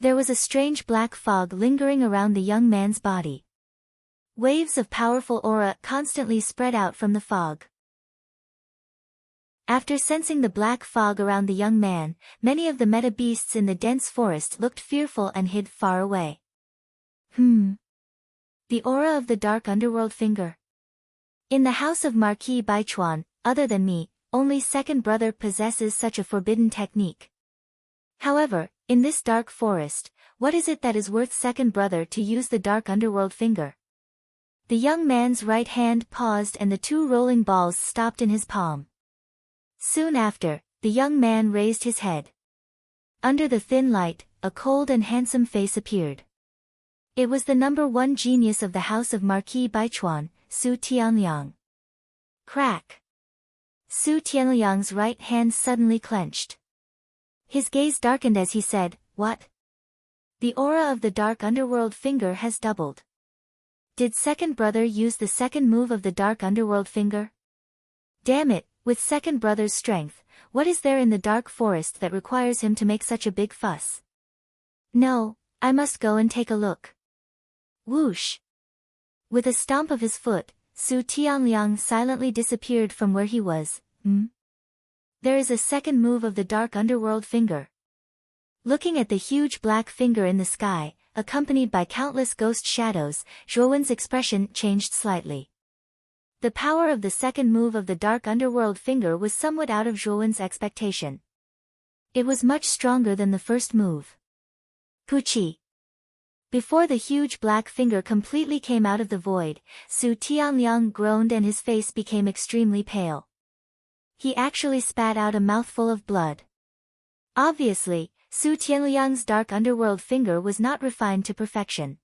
There was a strange black fog lingering around the young man's body. Waves of powerful aura constantly spread out from the fog. After sensing the black fog around the young man, many of the meta beasts in the dense forest looked fearful and hid far away. The aura of the dark underworld finger. In the house of Marquis Baichuan, other than me, only second brother possesses such a forbidden technique. However, in this dark forest, what is it that is worth second brother to use the dark underworld finger? The young man's right hand paused and the 2 rolling balls stopped in his palm. Soon after, the young man raised his head. Under the thin light, a cold and handsome face appeared. It was the number 1 genius of the house of Marquis Baichuan, Su Tianliang. Crack! Su Tianliang's right hand suddenly clenched. His gaze darkened as he said, "What? The aura of the dark underworld finger has doubled. Did second brother use the second move of the dark underworld finger? Damn it, with second brother's strength, what is there in the dark forest that requires him to make such a big fuss? No, I must go and take a look." Whoosh! With a stomp of his foot, Su Tianliang silently disappeared from where he was. There is a second move of the dark underworld finger. Looking at the huge black finger in the sky, accompanied by countless ghost shadows, Zhuowen's expression changed slightly. The power of the second move of the dark underworld finger was somewhat out of Zhuowen's expectation. It was much stronger than the first move. Puchi! Before the huge black finger completely came out of the void, Su Tianliang groaned and his face became extremely pale. He actually spat out a mouthful of blood. Obviously, Su Tianliang's dark underworld finger was not refined to perfection.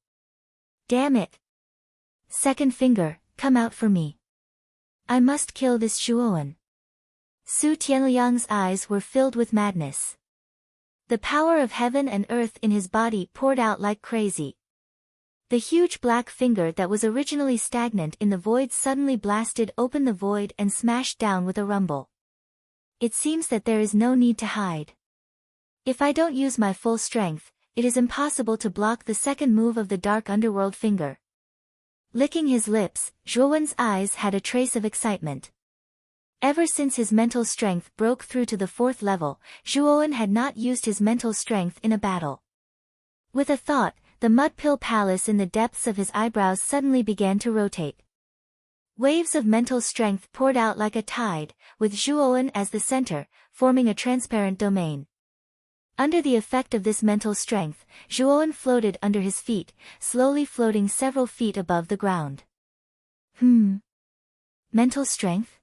Damn it! Second finger, come out for me. I must kill this Zhuowen. Su Tianliang's eyes were filled with madness. The power of heaven and earth in his body poured out like crazy. The huge black finger that was originally stagnant in the void suddenly blasted open the void and smashed down with a rumble. It seems that there is no need to hide. If I don't use my full strength, it is impossible to block the second move of the dark underworld finger. Licking his lips, Zhuowen's eyes had a trace of excitement. Ever since his mental strength broke through to the 4th level, Zhuowen had not used his mental strength in a battle. With a thought, the mud-pill palace in the depths of his eyebrows suddenly began to rotate. Waves of mental strength poured out like a tide, with Zhuowen as the center, forming a transparent domain. Under the effect of this mental strength, Zhuowen floated under his feet, slowly floating several feet above the ground. Mental strength?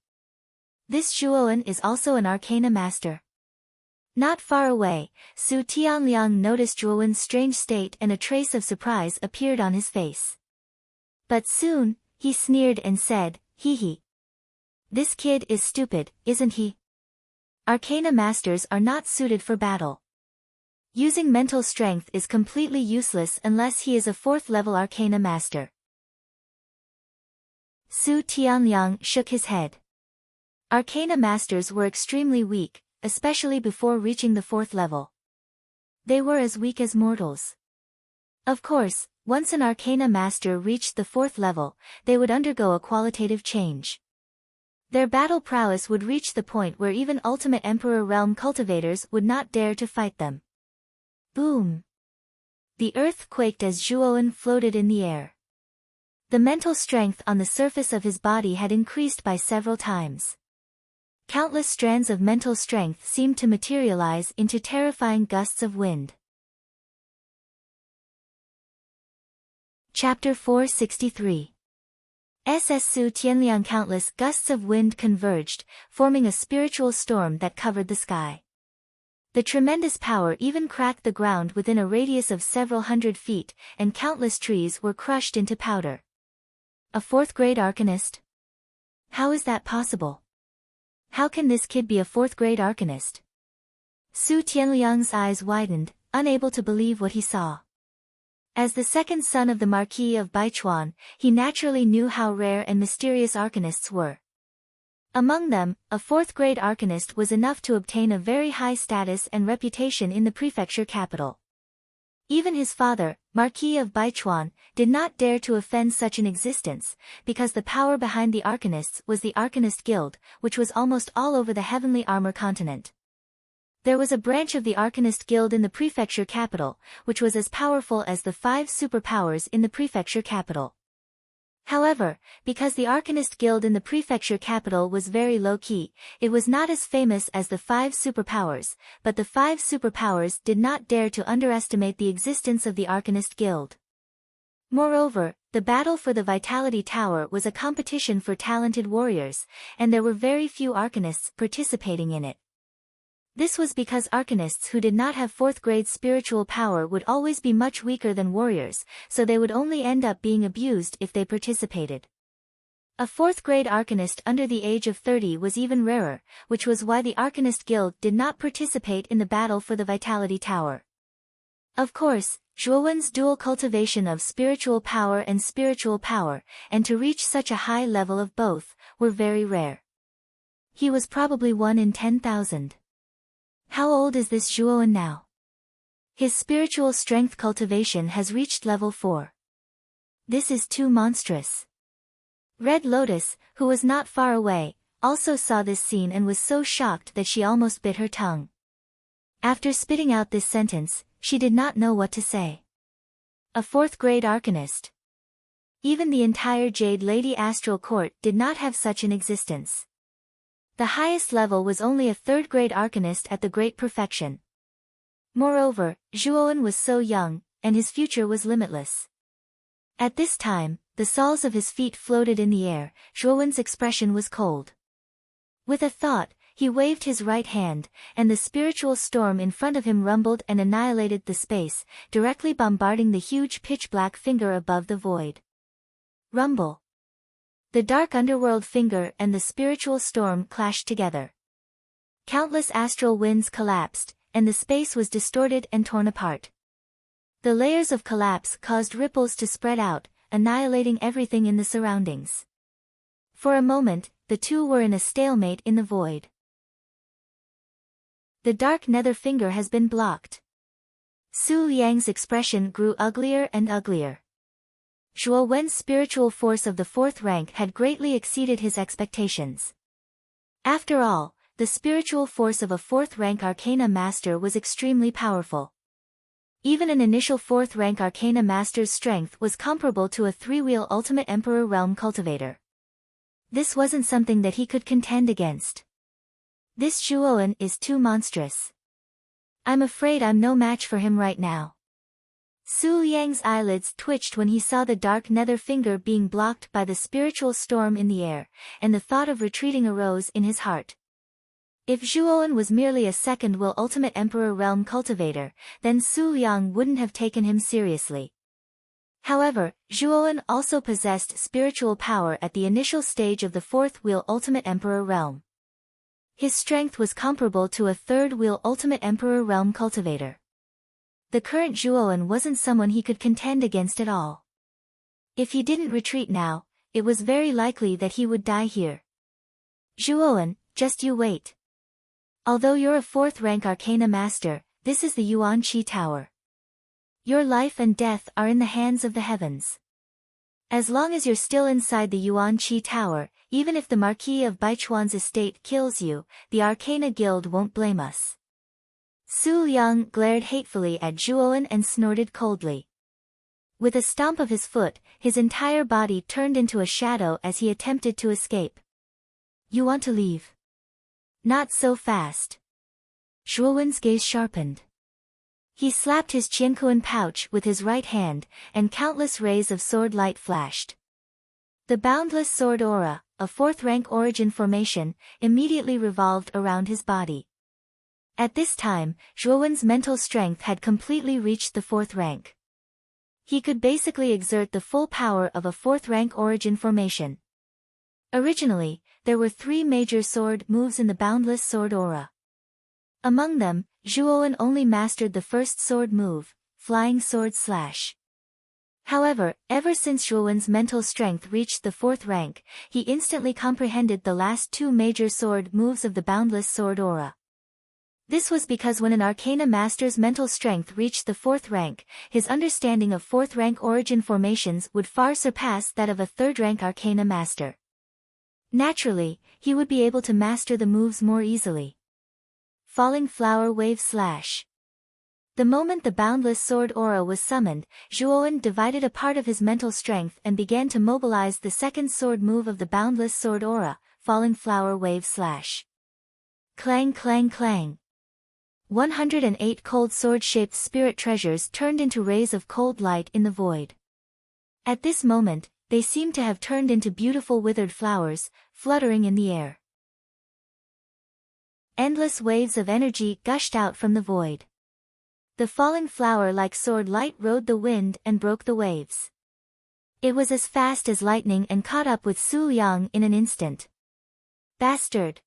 This Zhuowen is also an Arcana master. Not far away, Su Tianliang noticed Zhuowen's strange state and a trace of surprise appeared on his face. But soon, he sneered and said, "Hee hee. This kid is stupid, isn't he? Arcana masters are not suited for battle. Using mental strength is completely useless unless he is a 4th-level Arcana master." Su Tianliang shook his head. Arcana masters were extremely weak, especially before reaching the 4th level. They were as weak as mortals. Of course, once an Arcana master reached the 4th level, they would undergo a qualitative change. Their battle prowess would reach the point where even Ultimate Emperor Realm cultivators would not dare to fight them. Boom! The earth quaked as Zhuowen floated in the air. The mental strength on the surface of his body had increased by several times. Countless strands of mental strength seemed to materialize into terrifying gusts of wind. Chapter 463. SS Su Tianliang. Countless gusts of wind converged, forming a spiritual storm that covered the sky. The tremendous power even cracked the ground within a radius of several hundred feet, and countless trees were crushed into powder. A 4th-grade Arcanist? How is that possible? How can this kid be a 4th-grade Arcanist? Su Tianliang's eyes widened, unable to believe what he saw. As the second son of the Marquis of Baichuan, he naturally knew how rare and mysterious Arcanists were. Among them, a 4th-grade Arcanist was enough to obtain a very high status and reputation in the prefecture capital. Even his father, Marquis of Baichuan, did not dare to offend such an existence, because the power behind the Arcanists was the Arcanist Guild, which was almost all over the Heavenly Armor continent. There was a branch of the Arcanist Guild in the prefecture capital, which was as powerful as the 5 superpowers in the prefecture capital. However, because the Arcanist Guild in the prefecture capital was very low-key, it was not as famous as the 5 superpowers, but the 5 superpowers did not dare to underestimate the existence of the Arcanist Guild. Moreover, the battle for the Vitality Tower was a competition for talented warriors, and there were very few Arcanists participating in it. This was because Arcanists who did not have 4th-grade spiritual power would always be much weaker than warriors, so they would only end up being abused if they participated. A 4th-grade Arcanist under the age of 30 was even rarer, which was why the Arcanist Guild did not participate in the battle for the Vitality Tower. Of course, Zhuowen's dual cultivation of spiritual power and to reach such a high level of both, were very rare. He was probably 1 in 10,000. How old is this Zhuowen now? His spiritual strength cultivation has reached level 4. This is too monstrous. Red Lotus, who was not far away, also saw this scene and was so shocked that she almost bit her tongue. After spitting out this sentence, she did not know what to say. A 4th-grade Arcanist. Even the entire Jade Lady Astral Court did not have such an existence. The highest level was only a 3rd-grade Arcanist at the Great Perfection. Moreover, Zhuowen was so young, and his future was limitless. At this time, the soles of his feet floated in the air. Zhuowen's expression was cold. With a thought, he waved his right hand, and the spiritual storm in front of him rumbled and annihilated the space, directly bombarding the huge pitch-black finger above the void. Rumble. The dark underworld finger and the spiritual storm clashed together. Countless astral winds collapsed, and the space was distorted and torn apart. The layers of collapse caused ripples to spread out, annihilating everything in the surroundings. For a moment, the two were in a stalemate in the void. The dark nether finger has been blocked. Su Liang's expression grew uglier and uglier. Zhuowen's spiritual force of the 4th rank had greatly exceeded his expectations. After all, the spiritual force of a 4th rank Arcana Master was extremely powerful. Even an initial 4th rank Arcana Master's strength was comparable to a 3-wheel Ultimate Emperor Realm cultivator. This wasn't something that he could contend against. This Zhuowen is too monstrous. I'm afraid I'm no match for him right now. Su Yang's eyelids twitched when he saw the dark nether finger being blocked by the spiritual storm in the air, and the thought of retreating arose in his heart. If Zhuowen was merely a second will ultimate emperor realm cultivator, then Su Yang wouldn't have taken him seriously. However, Zhuowen also possessed spiritual power at the initial stage of the fourth wheel ultimate emperor realm. His strength was comparable to a third wheel ultimate emperor realm cultivator. The current Zhuowen wasn't someone he could contend against at all. If he didn't retreat now, it was very likely that he would die here. Zhuowen, just you wait. Although you're a 4th rank Arcana Master, this is the Yuan Qi Tower. Your life and death are in the hands of the heavens. As long as you're still inside the Yuan Qi Tower, even if the Marquis of Baichuan's estate kills you, the Arcana Guild won't blame us. Su Yang glared hatefully at Zhuowen and snorted coldly. With a stomp of his foot, his entire body turned into a shadow as he attempted to escape. You want to leave? Not so fast. Zhuowen's gaze sharpened. He slapped his Qiankuan pouch with his right hand, and countless rays of sword light flashed. The boundless sword aura, a 4th rank origin formation, immediately revolved around his body. At this time, Zhuowen's mental strength had completely reached the 4th rank. He could basically exert the full power of a 4th rank origin formation. Originally, there were 3 major sword moves in the boundless sword aura. Among them, Zhuowen only mastered the first sword move, Flying Sword Slash. However, ever since Zhuowen's mental strength reached the 4th rank, he instantly comprehended the last 2 major sword moves of the boundless sword aura. This was because when an Arcana Master's mental strength reached the 4th rank, his understanding of 4th rank origin formations would far surpass that of a 3rd rank Arcana Master. Naturally, he would be able to master the moves more easily. Falling Flower Wave Slash. The moment the boundless sword aura was summoned, Zhuowen divided a part of his mental strength and began to mobilize the second sword move of the boundless sword aura, Falling Flower Wave Slash. Clang clang clang. 108 cold sword-shaped spirit treasures turned into rays of cold light in the void. At this moment, they seemed to have turned into beautiful withered flowers, fluttering in the air. Endless waves of energy gushed out from the void. The falling flower-like sword light rode the wind and broke the waves. It was as fast as lightning and caught up with Su Yang in an instant. Bastard!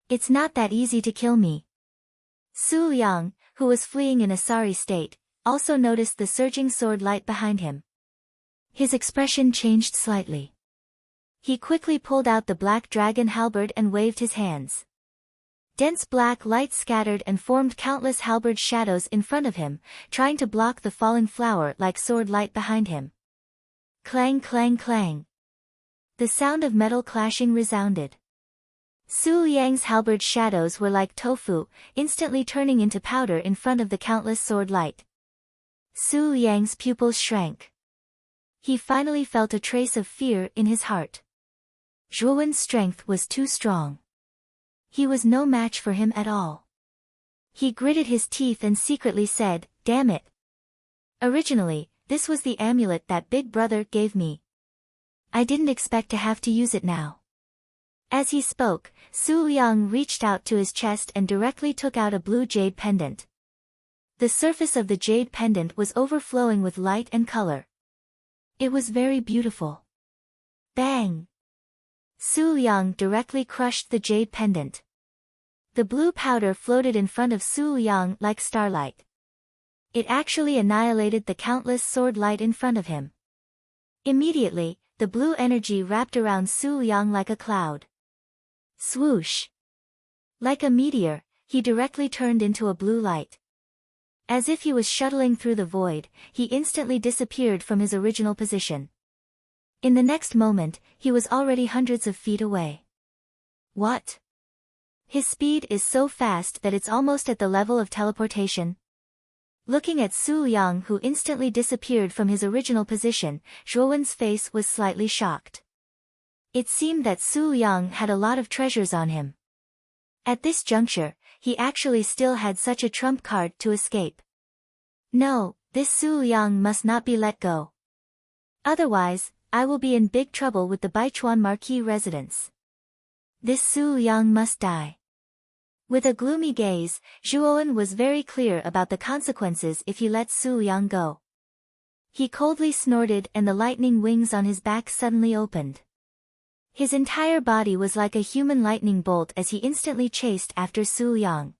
It's not that easy to kill me. Su Yang, who was fleeing in a sorry state, also noticed the surging sword light behind him. His expression changed slightly. He quickly pulled out the black dragon halberd and waved his hands. Dense black light scattered and formed countless halberd shadows in front of him, trying to block the falling flower-like sword light behind him. Clang clang clang. The sound of metal clashing resounded. Su Yang's halberd shadows were like tofu, instantly turning into powder in front of the countless sword light. Su Yang's pupils shrank. He finally felt a trace of fear in his heart. Zhuowen's strength was too strong. He was no match for him at all. He gritted his teeth and secretly said, "Damn it. Originally, this was the amulet that Big Brother gave me. I didn't expect to have to use it now." As he spoke, Su Yang reached out to his chest and directly took out a blue jade pendant. The surface of the jade pendant was overflowing with light and color. It was very beautiful. Bang! Su Yang directly crushed the jade pendant. The blue powder floated in front of Su Yang like starlight. It actually annihilated the countless sword light in front of him. Immediately, the blue energy wrapped around Su Yang like a cloud. Swoosh! Like a meteor, he directly turned into a blue light. As if he was shuttling through the void, he instantly disappeared from his original position. In the next moment, he was already hundreds of feet away. What? His speed is so fast that it's almost at the level of teleportation. Looking at Su Yang, who instantly disappeared from his original position, Zhuowen's face was slightly shocked. It seemed that Su Yang had a lot of treasures on him. At this juncture, he actually still had such a trump card to escape. No, This Su Liang must not be let go. Otherwise, I will be in big trouble with the Baichuan Marquis residence. This Su Liang must die. With a gloomy gaze, Zhuowen was very clear about the consequences if he let Su Liang go. He coldly snorted and the lightning wings on his back suddenly opened. His entire body was like a human lightning bolt as he instantly chased after Su Liang.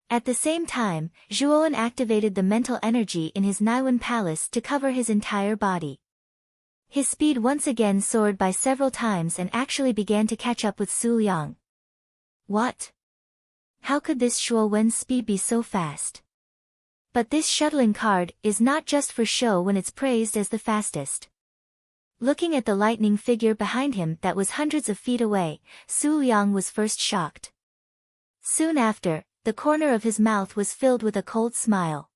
At the same time, Zhuowen activated the mental energy in his Naiwen palace to cover his entire body. His speed once again soared by several times and actually began to catch up with Su Liang. What? How could this Zhuowen's speed be so fast? But this shuttling card is not just for show when it's praised as the fastest. Looking at the lightning figure behind him that was hundreds of feet away, Su Liang was first shocked. Soon after, the corner of his mouth was filled with a cold smile.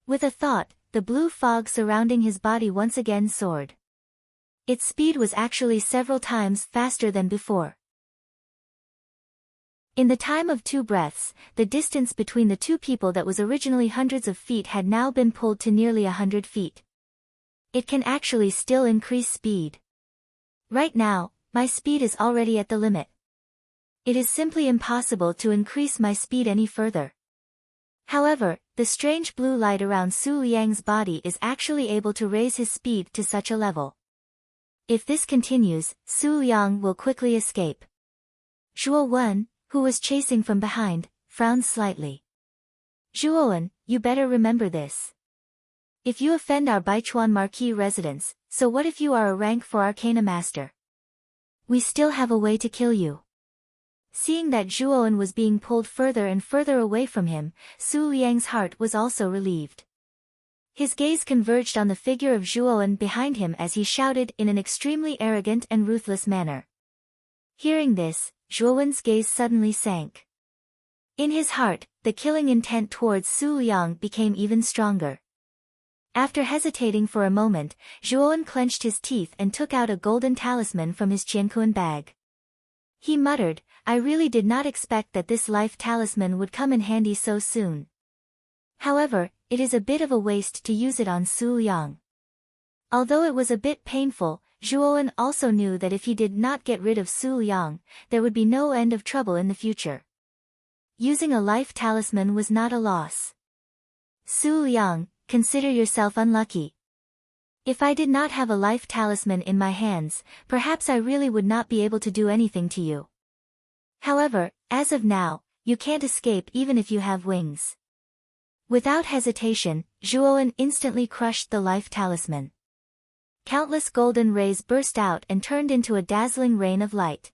With a thought, the blue fog surrounding his body once again soared. Its speed was actually several times faster than before. In the time of 2 breaths, the distance between the two people that was originally hundreds of feet had now been pulled to nearly 100 feet. It can actually still increase speed. Right now, my speed is already at the limit. It is simply impossible to increase my speed any further. However, the strange blue light around Su Liang's body is actually able to raise his speed to such a level. If this continues, Su Liang will quickly escape. Zhuowen, who was chasing from behind, frowned slightly. Zhuowen, you better remember this. If you offend our Baichuan Marquis residence, so what if you are a rank 4 Arcana Master? We still have a way to kill you. Seeing that Zhuowen was being pulled further and further away from him, Su Liang's heart was also relieved. His gaze converged on the figure of Zhuowen behind him as he shouted in an extremely arrogant and ruthless manner. Hearing this, Zhuowen's gaze suddenly sank. In his heart, the killing intent towards Su Liang became even stronger. After hesitating for a moment, Zhuowen clenched his teeth and took out a golden talisman from his Qiankuan bag. He muttered, I really did not expect that this life talisman would come in handy so soon. However, it is a bit of a waste to use it on Su Liang. Although it was a bit painful, Zhuowen also knew that if he did not get rid of Su Liang, there would be no end of trouble in the future. Using a life talisman was not a loss. Su Liang, consider yourself unlucky. If I did not have a life talisman in my hands, perhaps I really would not be able to do anything to you. However, as of now, you can't escape even if you have wings. Without hesitation, Zhuowen instantly crushed the life talisman. Countless golden rays burst out and turned into a dazzling rain of light.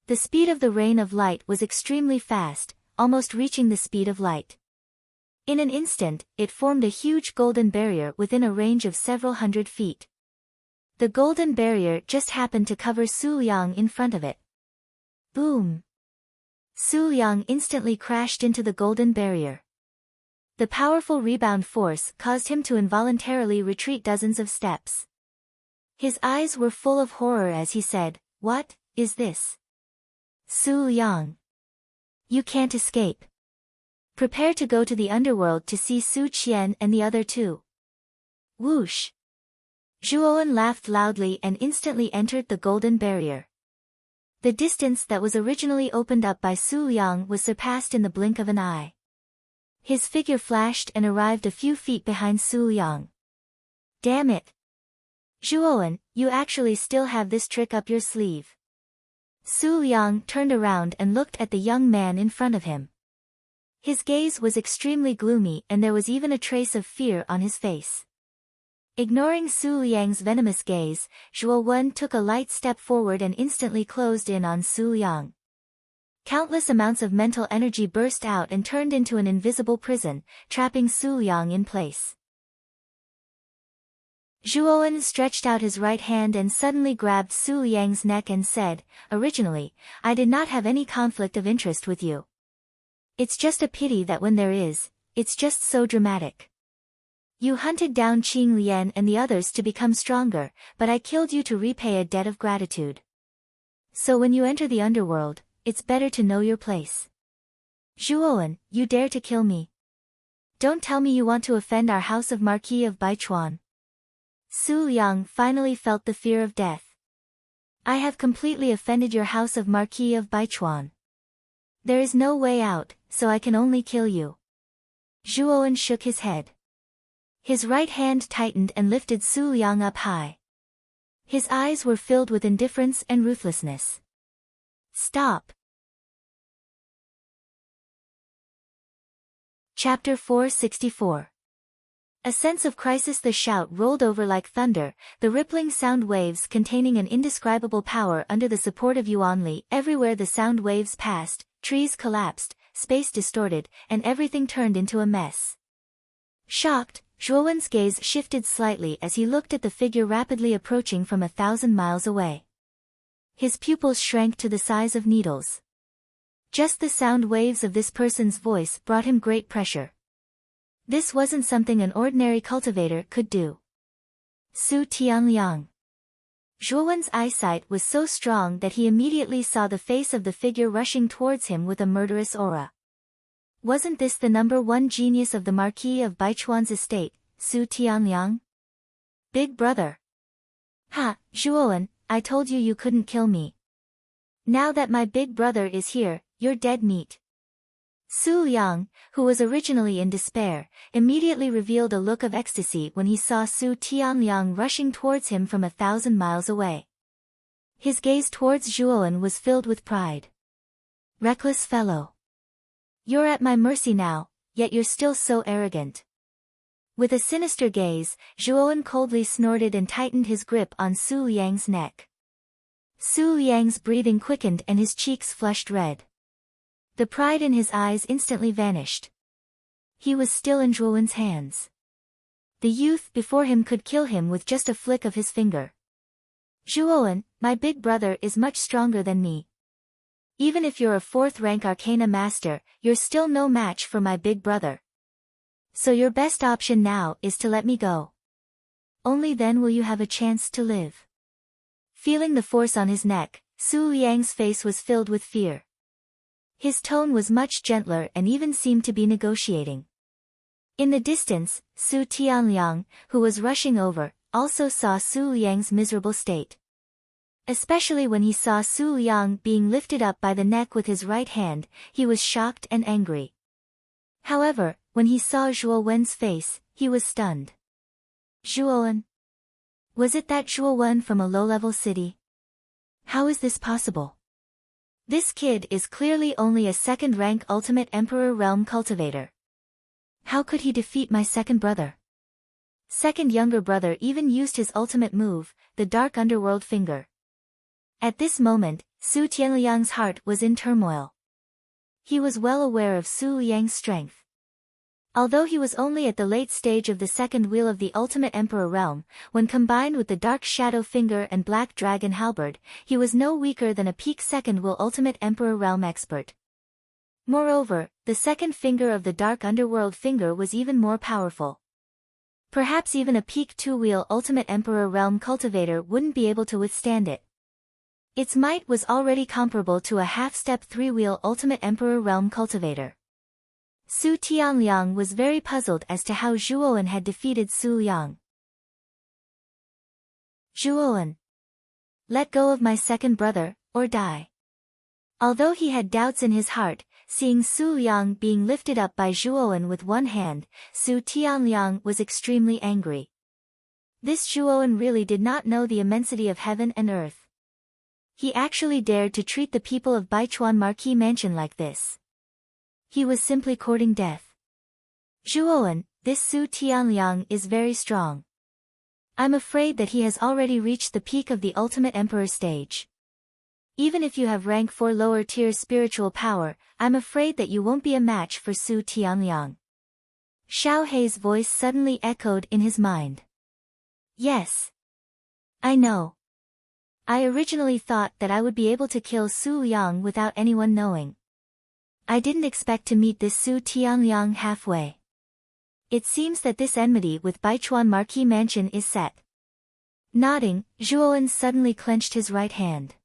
The speed of the rain of light was extremely fast, almost reaching the speed of light. In an instant, it formed a huge golden barrier within a range of several hundred feet. The golden barrier just happened to cover Su Liang in front of it. Boom! Su Liang instantly crashed into the golden barrier. The powerful rebound force caused him to involuntarily retreat dozens of steps. His eyes were full of horror as he said, What is this? Su Liang. You can't escape. Prepare to go to the underworld to see Su Qian and the other two. Whoosh! Zhuowen laughed loudly and instantly entered the golden barrier. The distance that was originally opened up by Su Liang was surpassed in the blink of an eye. His figure flashed and arrived a few feet behind Su Liang. Damn it! Zhuowen, you actually still have this trick up your sleeve. Su Liang turned around and looked at the young man in front of him. His gaze was extremely gloomy and there was even a trace of fear on his face. Ignoring Su Liang's venomous gaze, Zhuowen took a light step forward and instantly closed in on Su Liang. Countless amounts of mental energy burst out and turned into an invisible prison, trapping Su Liang in place. Zhuowen stretched out his right hand and suddenly grabbed Su Liang's neck and said, Originally, I did not have any conflict of interest with you. It's just a pity that when there is, it's just so dramatic. You hunted down Qing Lian and the others to become stronger, but I killed you to repay a debt of gratitude. So when you enter the underworld, it's better to know your place. Zhuowen, you dare to kill me. Don't tell me you want to offend our house of Marquis of Baichuan. Su Liang finally felt the fear of death. I have completely offended your house of Marquis of Baichuan. There is no way out, so I can only kill you. Zhuowen shook his head. His right hand tightened and lifted Su Liang up high. His eyes were filled with indifference and ruthlessness. Stop. Chapter 464. A sense of crisis. The shout rolled over like thunder, the rippling sound waves containing an indescribable power under the support of Yuanli. Everywhere the sound waves passed, trees collapsed, space distorted, and everything turned into a mess. Shocked, Zhuowen's gaze shifted slightly as he looked at the figure rapidly approaching from 1,000 miles away. His pupils shrank to the size of needles. Just the sound waves of this person's voice brought him great pressure. This wasn't something an ordinary cultivator could do. Su Tianliang. Zhuowen's eyesight was so strong that he immediately saw the face of the figure rushing towards him with a murderous aura. Wasn't this the #1 genius of the Marquis of Baichuan's estate, Su Tianliang? Big brother. Ha, Zhuowen, I told you you couldn't kill me. Now that my big brother is here, you're dead meat. Su Liang, who was originally in despair, immediately revealed a look of ecstasy when he saw Su Tianliang rushing towards him from 1,000 miles away. His gaze towards Zhuowen was filled with pride. Reckless fellow. You're at my mercy now, yet you're still so arrogant. With a sinister gaze, Zhuowen coldly snorted and tightened his grip on Su Liang's neck. Su Liang's breathing quickened and his cheeks flushed red. The pride in his eyes instantly vanished. He was still in Zhuowen's hands. The youth before him could kill him with just a flick of his finger. Zhuowen, my big brother is much stronger than me. Even if you're a 4th-rank Arcana master, you're still no match for my big brother. So your best option now is to let me go. Only then will you have a chance to live. Feeling the force on his neck, Su Liang's face was filled with fear. His tone was much gentler and even seemed to be negotiating. In the distance, Su Tianliang, who was rushing over, also saw Su Liang's miserable state. Especially when he saw Su Liang being lifted up by the neck with his right hand, he was shocked and angry. However, when he saw Zhuowen's face, he was stunned. Zhuowen? Was it that Zhuowen from a low-level city? How is this possible? This kid is clearly only a 2nd-rank Ultimate Emperor Realm cultivator. How could he defeat my second brother? Second younger brother even used his ultimate move, the Dark Underworld Finger. At this moment, Su Tianliang's heart was in turmoil. He was well aware of Su Liang's strength. Although he was only at the late stage of the 2nd wheel of the Ultimate Emperor Realm, when combined with the Dark Shadow Finger and Black Dragon Halberd, he was no weaker than a peak 2nd wheel Ultimate Emperor Realm expert. Moreover, the 2nd finger of the Dark Underworld Finger was even more powerful. Perhaps even a peak 2-wheel Ultimate Emperor Realm cultivator wouldn't be able to withstand it. Its might was already comparable to a half-step 3-wheel Ultimate Emperor Realm cultivator. Su Tianliang was very puzzled as to how Zhuowen had defeated Su Liang. Zhuowen. Let go of my second brother, or die. Although he had doubts in his heart, seeing Su Liang being lifted up by Zhuowen with one hand, Su Tianliang was extremely angry. This Zhuowen really did not know the immensity of heaven and earth. He actually dared to treat the people of Baichuan Marquis Mansion like this. He was simply courting death. Zhuowen, this Su Tianliang is very strong. I'm afraid that he has already reached the peak of the Ultimate Emperor stage. Even if you have rank 4 lower tier spiritual power, I'm afraid that you won't be a match for Su Tianliang. Xiao Hei's voice suddenly echoed in his mind. Yes. I know. I originally thought that I would be able to kill Su Liang without anyone knowing. I didn't expect to meet this Su Tianliang halfway. It seems that this enmity with Baichuan Marquis Mansion is set. Nodding, Zhuowen suddenly clenched his right hand.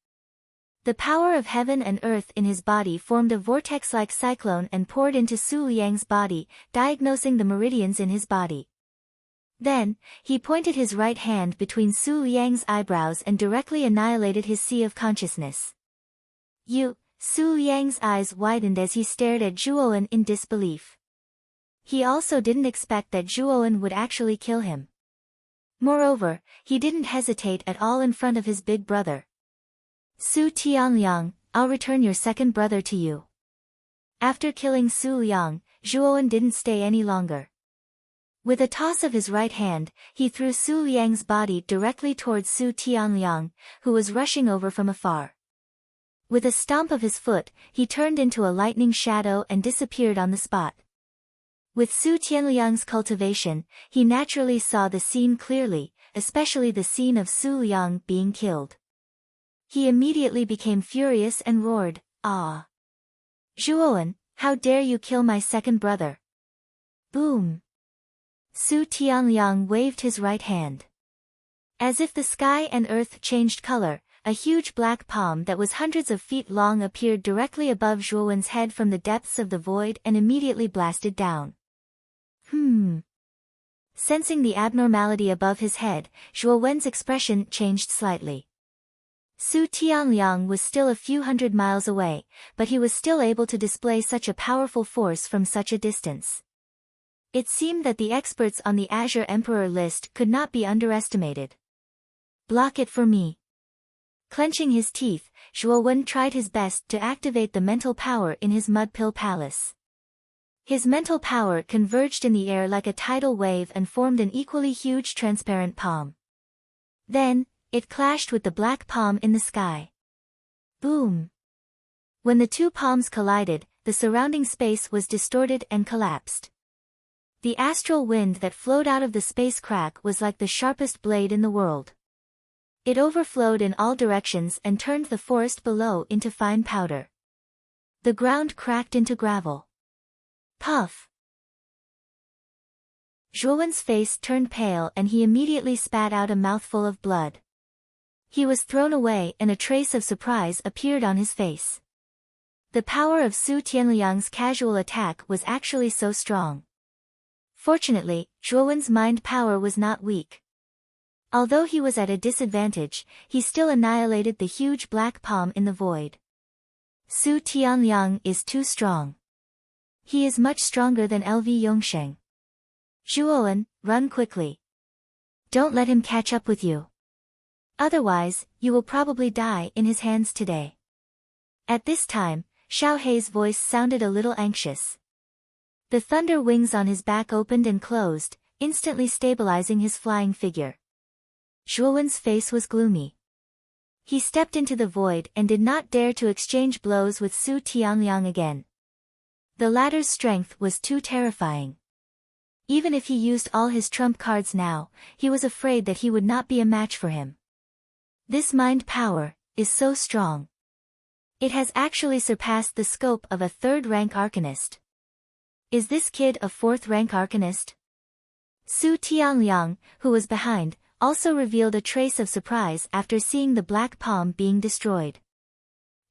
The power of heaven and earth in his body formed a vortex-like cyclone and poured into Su Liang's body, diagnosing the meridians in his body. Then, he pointed his right hand between Su Liang's eyebrows and directly annihilated his sea of consciousness. Su Liang's eyes widened as he stared at Zhuowen in disbelief. He also didn't expect that Zhuowen would actually kill him. Moreover, he didn't hesitate at all in front of his big brother. Su Tianliang, I'll return your second brother to you. After killing Su Liang, Zhuowen didn't stay any longer. With a toss of his right hand, he threw Su Liang's body directly towards Su Tianliang, who was rushing over from afar. With a stomp of his foot, he turned into a lightning shadow and disappeared on the spot. With Su Tianliang's cultivation, he naturally saw the scene clearly, especially the scene of Su Liang being killed. He immediately became furious and roared, "Ah! Zhuowen, how dare you kill my second brother!" Boom! Su Tianliang waved his right hand. As if the sky and earth changed color, a huge black palm that was hundreds of feet long appeared directly above Zhuowen's head from the depths of the void and immediately blasted down. Sensing the abnormality above his head, Zhuowen's expression changed slightly. Su Tianliang was still a few hundred miles away, but he was still able to display such a powerful force from such a distance. It seemed that the experts on the Azure Emperor list could not be underestimated. Block it for me. Clenching his teeth, Zhuowen tried his best to activate the mental power in his mud pill palace. His mental power converged in the air like a tidal wave and formed an equally huge transparent palm. Then, it clashed with the black palm in the sky. Boom! When the two palms collided, the surrounding space was distorted and collapsed. The astral wind that flowed out of the space crack was like the sharpest blade in the world. It overflowed in all directions and turned the forest below into fine powder. The ground cracked into gravel. Puff! Zhuowen's face turned pale and he immediately spat out a mouthful of blood. He was thrown away and a trace of surprise appeared on his face. The power of Su Tianliang's casual attack was actually so strong. Fortunately, Zhuowen's mind power was not weak. Although he was at a disadvantage, he still annihilated the huge black palm in the void. Su Tianliang is too strong. He is much stronger than LV Yongsheng. Zhuowen, run quickly. Don't let him catch up with you. Otherwise, you will probably die in his hands today. At this time, Xiao Hei's voice sounded a little anxious. The thunder wings on his back opened and closed, instantly stabilizing his flying figure. Zhuowen's face was gloomy. He stepped into the void and did not dare to exchange blows with Su Tianliang again. The latter's strength was too terrifying. Even if he used all his trump cards now, he was afraid that he would not be a match for him. This mind power is so strong. It has actually surpassed the scope of a third-rank arcanist. Is this kid a fourth-rank arcanist? Su Tianliang, who was behind, also revealed a trace of surprise after seeing the black palm being destroyed.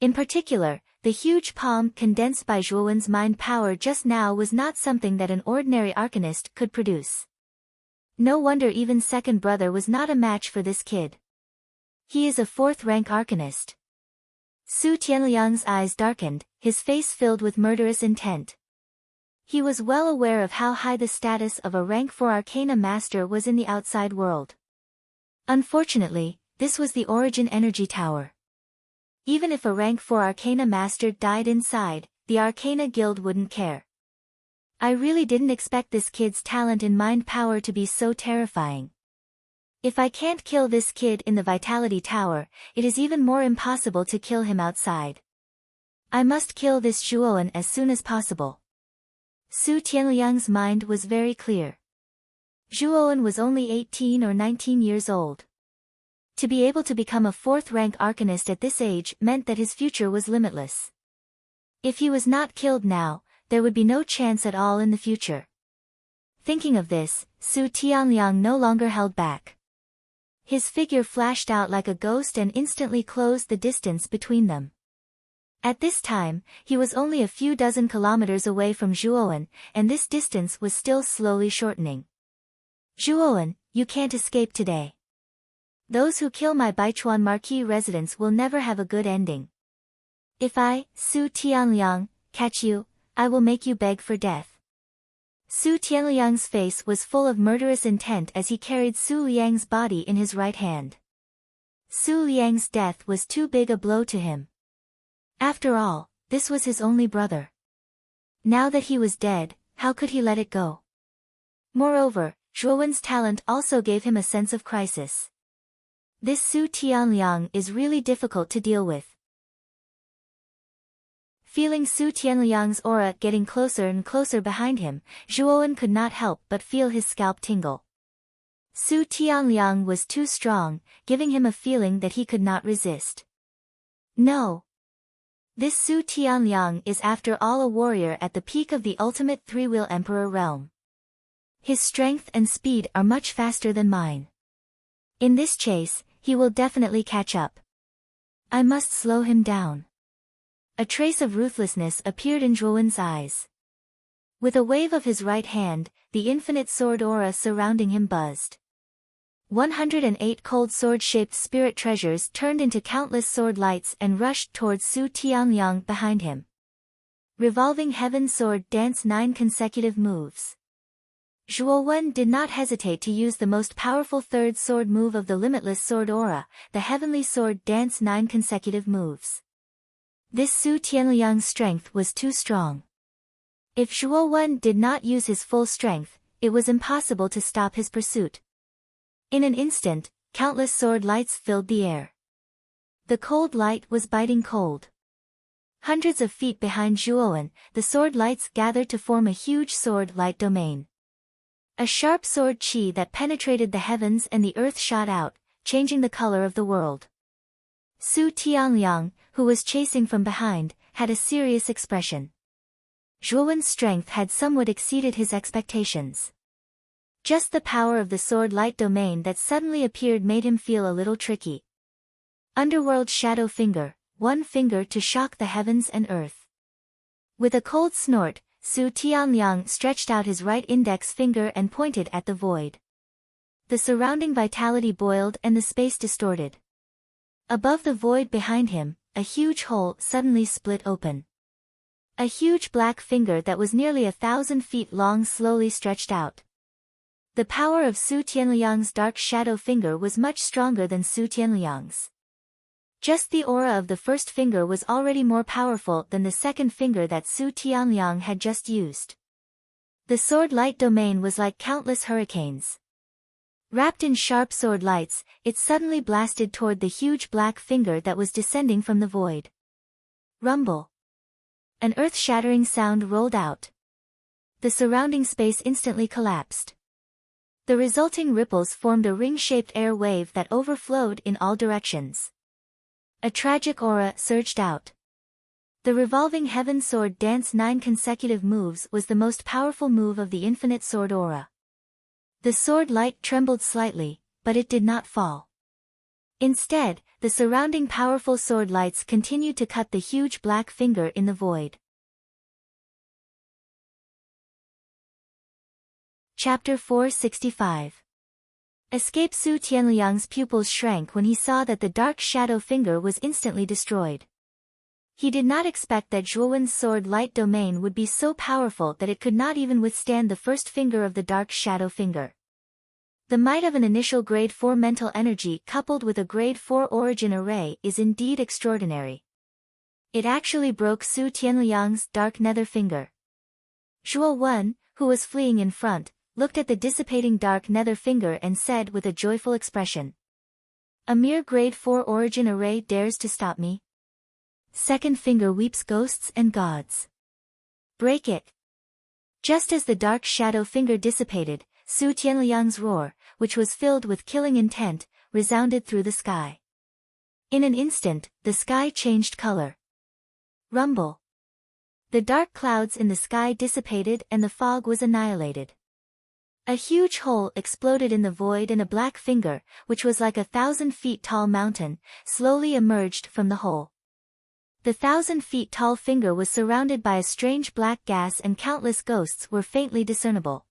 In particular, the huge palm condensed by Zhuowen's mind power just now was not something that an ordinary arcanist could produce. No wonder even second brother was not a match for this kid. He is a fourth-rank arcanist. Su Tianliang's eyes darkened, his face filled with murderous intent. He was well aware of how high the status of a rank 4 Arcana Master was in the outside world. Unfortunately, this was the Origin Energy Tower. Even if a rank 4 Arcana Master died inside, the Arcana Guild wouldn't care. I really didn't expect this kid's talent in mind power to be so terrifying. If I can't kill this kid in the Vitality Tower, it is even more impossible to kill him outside. I must kill this Zhuowen as soon as possible. Su Tianliang's mind was very clear. Zhuowen was only 18 or 19 years old. To be able to become a fourth-rank arcanist at this age meant that his future was limitless. If he was not killed now, there would be no chance at all in the future. Thinking of this, Su Tianliang no longer held back. His figure flashed out like a ghost and instantly closed the distance between them. At this time, he was only a few dozen kilometers away from Zhuowen, and this distance was still slowly shortening. Zhuowen, you can't escape today. Those who kill my Baichuan Marquis residents will never have a good ending. If I, Su Tianliang, catch you, I will make you beg for death. Su Tianliang's face was full of murderous intent as he carried Su Liang's body in his right hand. Su Liang's death was too big a blow to him. After all, this was his only brother. Now that he was dead, how could he let it go? Moreover, Zhuowen's talent also gave him a sense of crisis. This Su Tianliang is really difficult to deal with. Feeling Su Tianliang's aura getting closer and closer behind him, Zhuowen could not help but feel his scalp tingle. Su Tianliang was too strong, giving him a feeling that he could not resist. No. This Su Tianliang is after all a warrior at the peak of the ultimate three-wheel emperor realm. His strength and speed are much faster than mine. In this chase, he will definitely catch up. I must slow him down. A trace of ruthlessness appeared in Zhuowen's eyes. With a wave of his right hand, the infinite sword aura surrounding him buzzed. 108 cold sword-shaped spirit treasures turned into countless sword lights and rushed towards Su Tianliang behind him. Revolving Heaven Sword danced 9 consecutive moves. Zhuowen did not hesitate to use the most powerful third sword move of the limitless sword aura, the Heavenly Sword danced 9 consecutive moves. This Su Tianliang's strength was too strong. If Zhuowen did not use his full strength, it was impossible to stop his pursuit. In an instant, countless sword lights filled the air. The cold light was biting cold. Hundreds of feet behind Zhuowen, the sword lights gathered to form a huge sword light domain. A sharp sword qi that penetrated the heavens and the earth shot out, changing the color of the world. Su Tianliang, who was chasing from behind, had a serious expression. Zhuowen's strength had somewhat exceeded his expectations. Just the power of the sword light domain that suddenly appeared made him feel a little tricky. Underworld Shadow Finger, one finger to shock the heavens and earth. With a cold snort, Su Tianliang stretched out his right index finger and pointed at the void. The surrounding vitality boiled and the space distorted. Above the void behind him, a huge hole suddenly split open. A huge black finger that was nearly 1,000 feet long slowly stretched out. The power of Su Tianliang's dark shadow finger was much stronger than Su Tianliang's. Just the aura of the first finger was already more powerful than the second finger that Su Tianliang had just used. The sword light domain was like countless hurricanes. Wrapped in sharp sword lights, it suddenly blasted toward the huge black finger that was descending from the void. Rumble. An earth-shattering sound rolled out. The surrounding space instantly collapsed. The resulting ripples formed a ring-shaped air wave that overflowed in all directions. A tragic aura surged out. The revolving heaven sword dance 9 consecutive moves was the most powerful move of the infinite sword aura. The sword light trembled slightly, but it did not fall. Instead, the surrounding powerful sword lights continued to cut the huge black finger in the void. Chapter 465. Escape. Su Tianliang's pupils shrank when he saw that the dark shadow finger was instantly destroyed. He did not expect that Zhuowen's sword light domain would be so powerful that it could not even withstand the first finger of the dark shadow finger. The might of an initial grade 4 mental energy coupled with a grade 4 origin array is indeed extraordinary. It actually broke Su Tianliang's dark nether finger. Zhuowen, who was fleeing in front, looked at the dissipating dark nether finger and said with a joyful expression, "A mere grade 4 origin array dares to stop me? Second finger weeps ghosts and gods. Break it." Just as the dark shadow finger dissipated, Su Tianliang's roar, which was filled with killing intent, resounded through the sky. In an instant, the sky changed color. Rumble. The dark clouds in the sky dissipated and the fog was annihilated. A huge hole exploded in the void and a black finger, which was like a 1,000-feet-tall mountain, slowly emerged from the hole. The 1,000-feet-tall finger was surrounded by a strange black gas and countless ghosts were faintly discernible.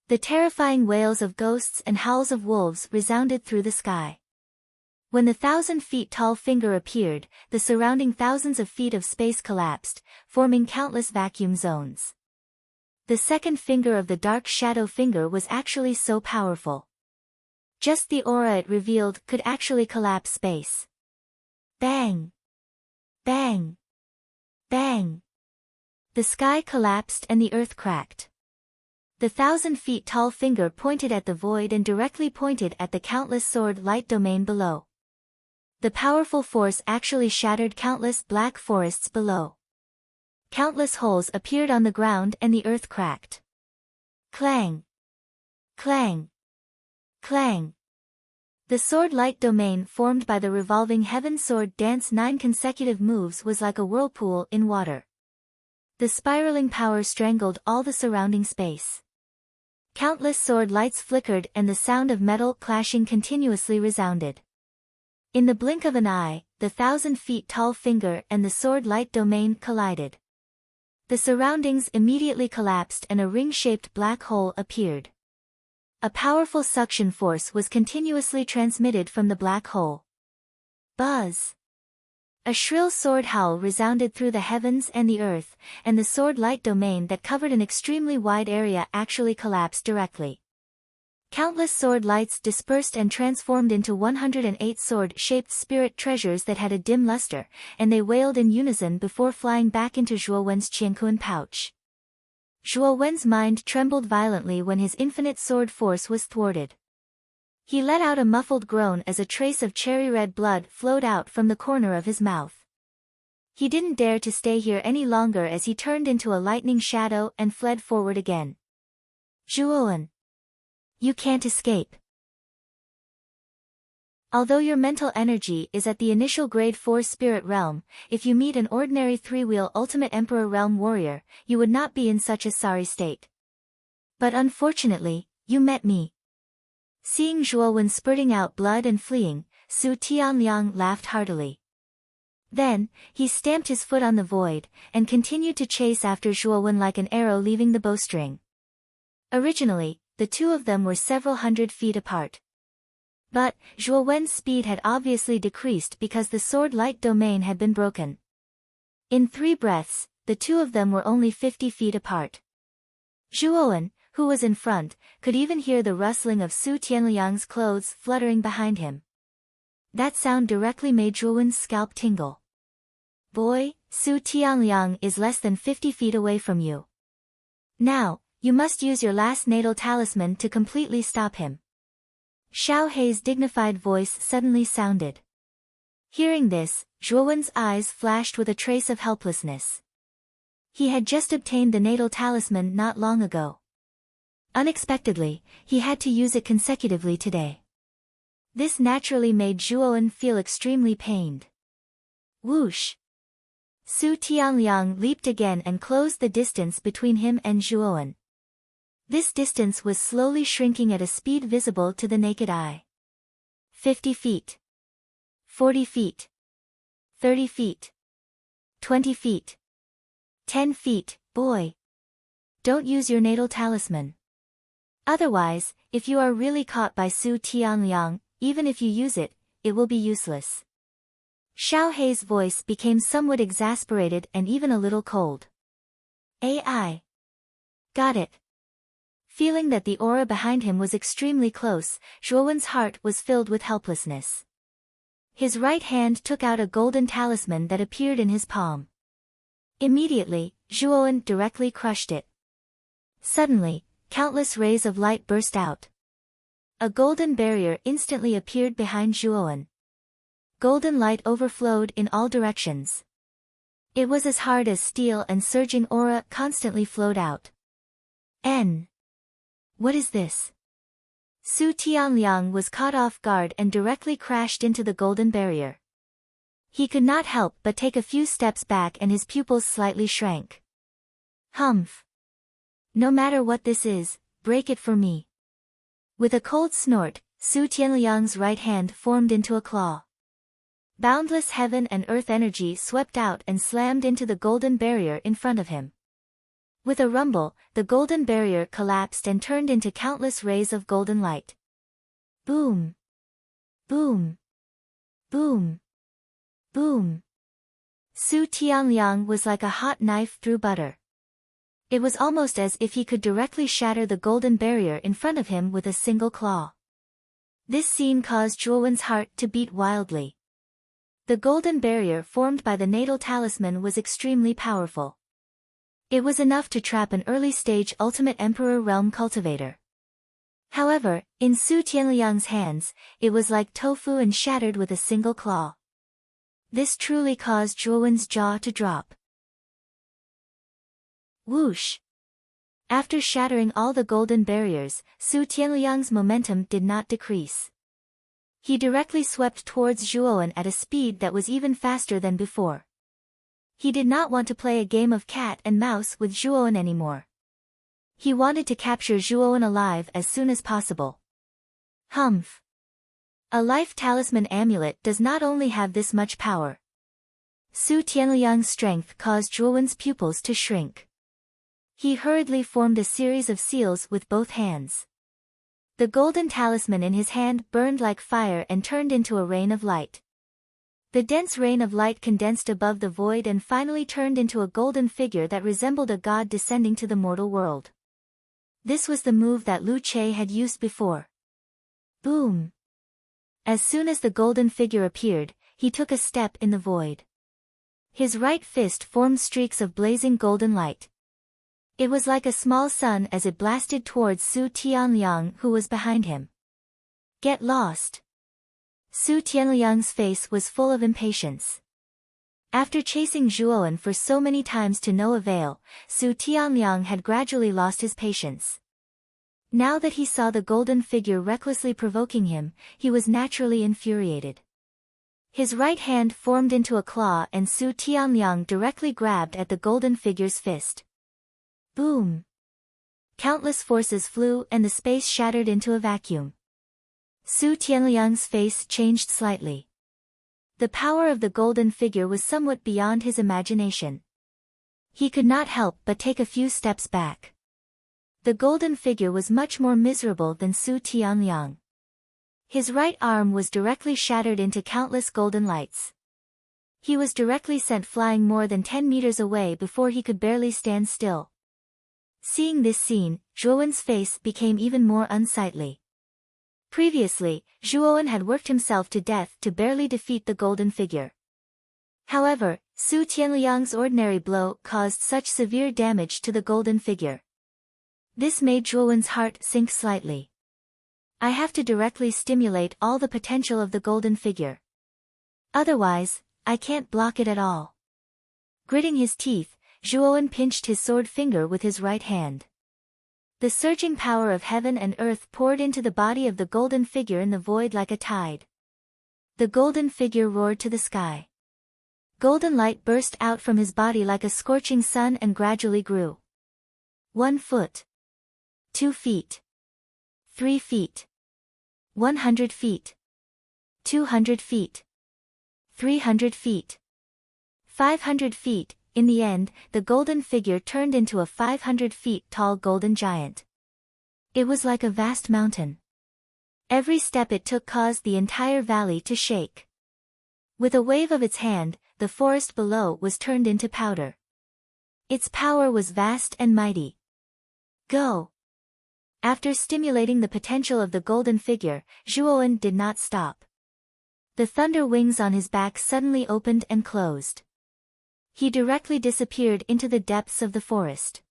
The terrifying wails of ghosts and howls of wolves resounded through the sky. When the 1,000-feet-tall finger appeared, the surrounding thousands of feet of space collapsed, forming countless vacuum zones. The second finger of the dark shadow finger was actually so powerful. Just the aura it revealed could actually collapse space. Bang! Bang! Bang! The sky collapsed and the earth cracked. The 1,000-feet-tall finger pointed at the void and directly pointed at the countless sword light domain below. The powerful force actually shattered countless black forests below. Countless holes appeared on the ground and the earth cracked. Clang! Clang! Clang! The sword light domain formed by the revolving heaven sword dance 9 consecutive moves was like a whirlpool in water. The spiraling power strangled all the surrounding space. Countless sword lights flickered and the sound of metal clashing continuously resounded. In the blink of an eye, the 1,000-feet-tall finger and the sword light domain collided. The surroundings immediately collapsed and a ring-shaped black hole appeared. A powerful suction force was continuously transmitted from the black hole. Buzz! A shrill sword howl resounded through the heavens and the earth, and the sword light domain that covered an extremely wide area actually collapsed directly. Countless sword lights dispersed and transformed into 108 sword-shaped spirit treasures that had a dim luster, and they wailed in unison before flying back into Zhuo Wen's Qiankuan pouch. Zhuo Wen's mind trembled violently when his infinite sword force was thwarted. He let out a muffled groan as a trace of cherry-red blood flowed out from the corner of his mouth. He didn't dare to stay here any longer as he turned into a lightning shadow and fled forward again. Zhuowen! You can't escape. Although your mental energy is at the initial grade 4 spirit realm, if you meet an ordinary 3-wheel ultimate emperor realm warrior, you would not be in such a sorry state. But unfortunately, you met me. Seeing Zhuowen spurting out blood and fleeing, Su Tianliang laughed heartily. Then, he stamped his foot on the void, and continued to chase after Zhuowen like an arrow leaving the bowstring. Originally, the two of them were several hundred feet apart. But, Zhuo Wen's speed had obviously decreased because the sword light domain had been broken. In 3 breaths, the two of them were only 50 feet apart. Zhuowen, who was in front, could even hear the rustling of Su Tianliang's clothes fluttering behind him. That sound directly made Zhuowen's scalp tingle. Boy, Su Tianliang is less than 50 feet away from you. Now, you must use your last natal talisman to completely stop him. Xiao Hei's dignified voice suddenly sounded. Hearing this, Zhuowen's eyes flashed with a trace of helplessness. He had just obtained the natal talisman not long ago. Unexpectedly, he had to use it consecutively today. This naturally made Zhuowen feel extremely pained. Whoosh! Su Tianliang leaped again and closed the distance between him and Zhuowen. This distance was slowly shrinking at a speed visible to the naked eye. 50 feet. 40 feet. 30 feet. 20 feet. 10 feet, boy. Don't use your natal talisman. Otherwise, if you are really caught by Su Tianliang, even if you use it, it will be useless. Xiao Hei's voice became somewhat exasperated and even a little cold. AI. Got it. Feeling that the aura behind him was extremely close, Zhuowen's heart was filled with helplessness. His right hand took out a golden talisman that appeared in his palm. Immediately, Zhuowen directly crushed it. Suddenly, countless rays of light burst out. A golden barrier instantly appeared behind Zhuowen. Golden light overflowed in all directions. It was as hard as steel and surging aura constantly flowed out. What is this? Su Tianliang was caught off guard and directly crashed into the golden barrier. He could not help but take a few steps back and his pupils slightly shrank. Humph! No matter what this is, break it for me. With a cold snort, Su Tianliang's right hand formed into a claw. Boundless heaven and earth energy swept out and slammed into the golden barrier in front of him. With a rumble, the golden barrier collapsed and turned into countless rays of golden light. Boom! Boom! Boom! Boom! Su Tianliang was like a hot knife through butter. It was almost as if he could directly shatter the golden barrier in front of him with a single claw. This scene caused Zhuowen's heart to beat wildly. The golden barrier formed by the natal talisman was extremely powerful. It was enough to trap an early-stage Ultimate Emperor realm cultivator. However, in Su Tianliang's hands, it was like tofu and shattered with a single claw. This truly caused Zhuowen's jaw to drop. Whoosh! After shattering all the golden barriers, Su Tianliang's momentum did not decrease. He directly swept towards Zhuowen at a speed that was even faster than before. He did not want to play a game of cat and mouse with Zhuowen anymore. He wanted to capture Zhuowen alive as soon as possible. Humph! A life talisman amulet does not only have this much power. Su Tianliang's strength caused Zhuowen's pupils to shrink. He hurriedly formed a series of seals with both hands. The golden talisman in his hand burned like fire and turned into a rain of light. The dense rain of light condensed above the void and finally turned into a golden figure that resembled a god descending to the mortal world. This was the move that Lu Che had used before. Boom! As soon as the golden figure appeared, he took a step in the void. His right fist formed streaks of blazing golden light. It was like a small sun as it blasted towards Su Tianliang, who was behind him. Get lost! Su Tianliang's face was full of impatience. After chasing Zhuowen for so many times to no avail, Su Tianliang had gradually lost his patience. Now that he saw the golden figure recklessly provoking him, he was naturally infuriated. His right hand formed into a claw and Su Tianliang directly grabbed at the golden figure's fist. Boom! Countless forces flew and the space shattered into a vacuum. Su Tianliang's face changed slightly. The power of the golden figure was somewhat beyond his imagination. He could not help but take a few steps back. The golden figure was much more miserable than Su Tianliang. His right arm was directly shattered into countless golden lights. He was directly sent flying more than 10 meters away before he could barely stand still. Seeing this scene, Zhuowen's face became even more unsightly. Previously, Zhuowen had worked himself to death to barely defeat the golden figure. However, Su Tianliang's ordinary blow caused such severe damage to the golden figure. This made Zhuowen's heart sink slightly. I have to directly stimulate all the potential of the golden figure. Otherwise, I can't block it at all. Gritting his teeth, Zhuowen pinched his sword finger with his right hand. The surging power of heaven and earth poured into the body of the golden figure in the void like a tide. The golden figure roared to the sky. Golden light burst out from his body like a scorching sun and gradually grew. 1 foot. 2 feet. 3 feet. 100 feet. 200 feet. 300 feet. 500 feet. In the end, the golden figure turned into a 500 feet tall golden giant. It was like a vast mountain. Every step it took caused the entire valley to shake. With a wave of its hand, the forest below was turned into powder. Its power was vast and mighty. Go! After stimulating the potential of the golden figure, Zhuowen did not stop. The thunder wings on his back suddenly opened and closed. He directly disappeared into the depths of the forest.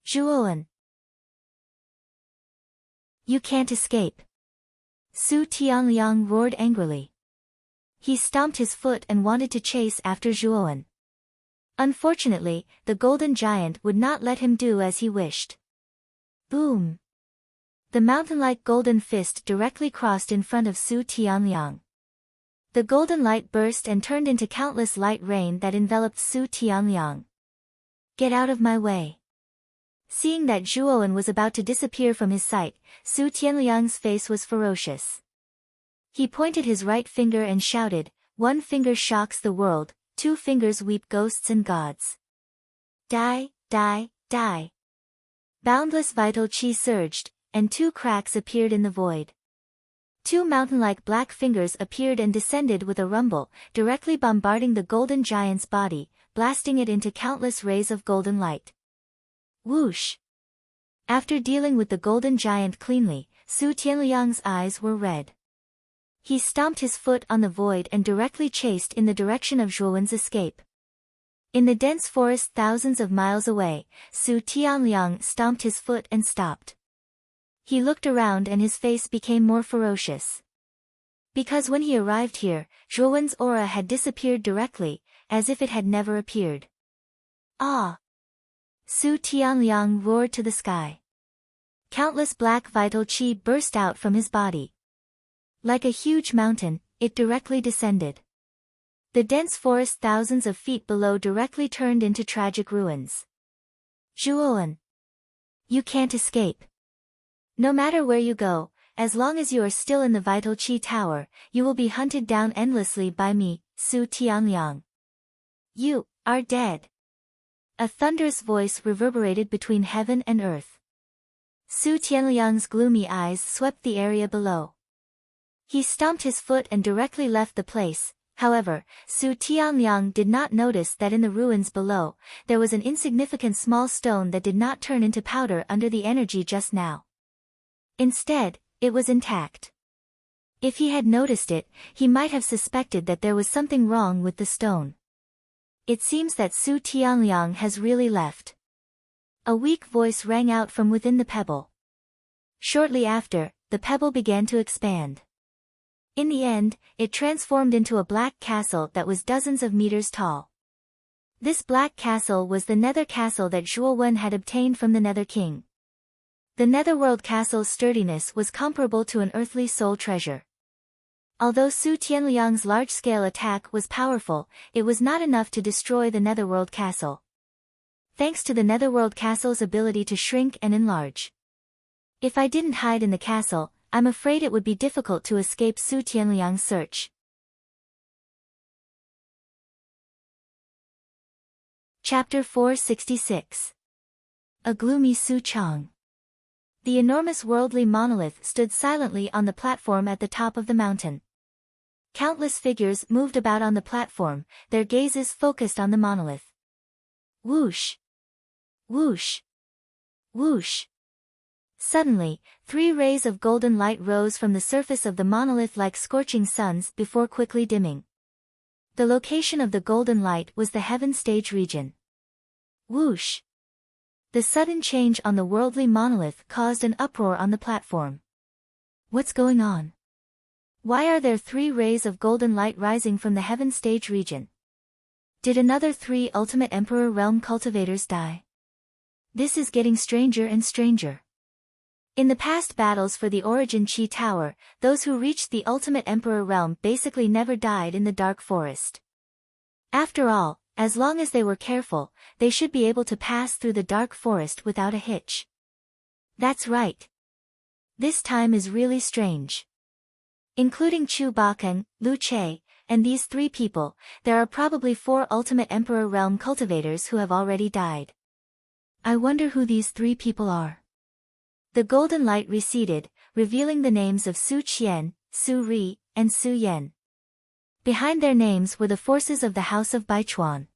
Zhuowen! You can't escape! Su Tianliang roared angrily. He stomped his foot and wanted to chase after Zhuowen. Unfortunately, the golden giant would not let him do as he wished. Boom! The mountain-like golden fist directly crossed in front of Su Tianliang. The golden light burst and turned into countless light rain that enveloped Su Tianliang. Get out of my way! Seeing that Zhuowen was about to disappear from his sight, Su Tianliang's face was ferocious. He pointed his right finger and shouted, "One finger shocks the world, two fingers weep ghosts and gods. Die, die, die." Boundless vital chi surged, and two cracks appeared in the void. Two mountain-like black fingers appeared and descended with a rumble, directly bombarding the golden giant's body, blasting it into countless rays of golden light. Whoosh! After dealing with the golden giant cleanly, Su Tianliang's eyes were red. He stomped his foot on the void and directly chased in the direction of Zhuowen's escape. In the dense forest thousands of miles away, Su Tianliang stomped his foot and stopped. He looked around and his face became more ferocious. Because when he arrived here, Zhuowen's aura had disappeared directly, as if it had never appeared. Ah! Su Tianliang roared to the sky. Countless black vital chi burst out from his body. Like a huge mountain, it directly descended. The dense forest thousands of feet below directly turned into tragic ruins. Zhuowen! You can't escape. No matter where you go, as long as you are still in the vital chi tower, you will be hunted down endlessly by me, Su Tianliang. You are dead. A thunderous voice reverberated between heaven and earth. Su Tianliang's gloomy eyes swept the area below. He stomped his foot and directly left the place. However, Su Tianliang did not notice that in the ruins below, there was an insignificant small stone that did not turn into powder under the energy just now. Instead, it was intact. If he had noticed it, he might have suspected that there was something wrong with the stone. It seems that Su Tianliang has really left. A weak voice rang out from within the pebble. Shortly after, the pebble began to expand. In the end, it transformed into a black castle that was dozens of meters tall. This black castle was the Nether Castle that Zhuowen had obtained from the Nether King. The Netherworld Castle's sturdiness was comparable to an earthly soul treasure. Although Su Tianliang's large-scale attack was powerful, it was not enough to destroy the Netherworld Castle. Thanks to the Netherworld Castle's ability to shrink and enlarge. If I didn't hide in the castle, I'm afraid it would be difficult to escape Su Tianliang's search. Chapter 466. A gloomy Su Chang. The enormous worldly monolith stood silently on the platform at the top of the mountain. Countless figures moved about on the platform, their gazes focused on the monolith. Whoosh! Whoosh! Whoosh! Suddenly, 3 rays of golden light rose from the surface of the monolith like scorching suns before quickly dimming. The location of the golden light was the heaven stage region. Whoosh! The sudden change on the worldly monolith caused an uproar on the platform. What's going on? Why are there 3 rays of golden light rising from the heaven stage region? Did another 3 Ultimate Emperor Realm cultivators die? This is getting stranger and stranger. In the past battles for the Origin Chi Tower, those who reached the Ultimate Emperor Realm basically never died in the Dark Forest. After all, as long as they were careful, they should be able to pass through the Dark Forest without a hitch. That's right. This time is really strange. Including Chu Bakeng, Lu Che, and these 3 people, there are probably 4 Ultimate Emperor Realm cultivators who have already died. I wonder who these 3 people are. The golden light receded, revealing the names of Su Qian, Su Ri, and Su Yan. Behind their names were the forces of the House of Baichuan.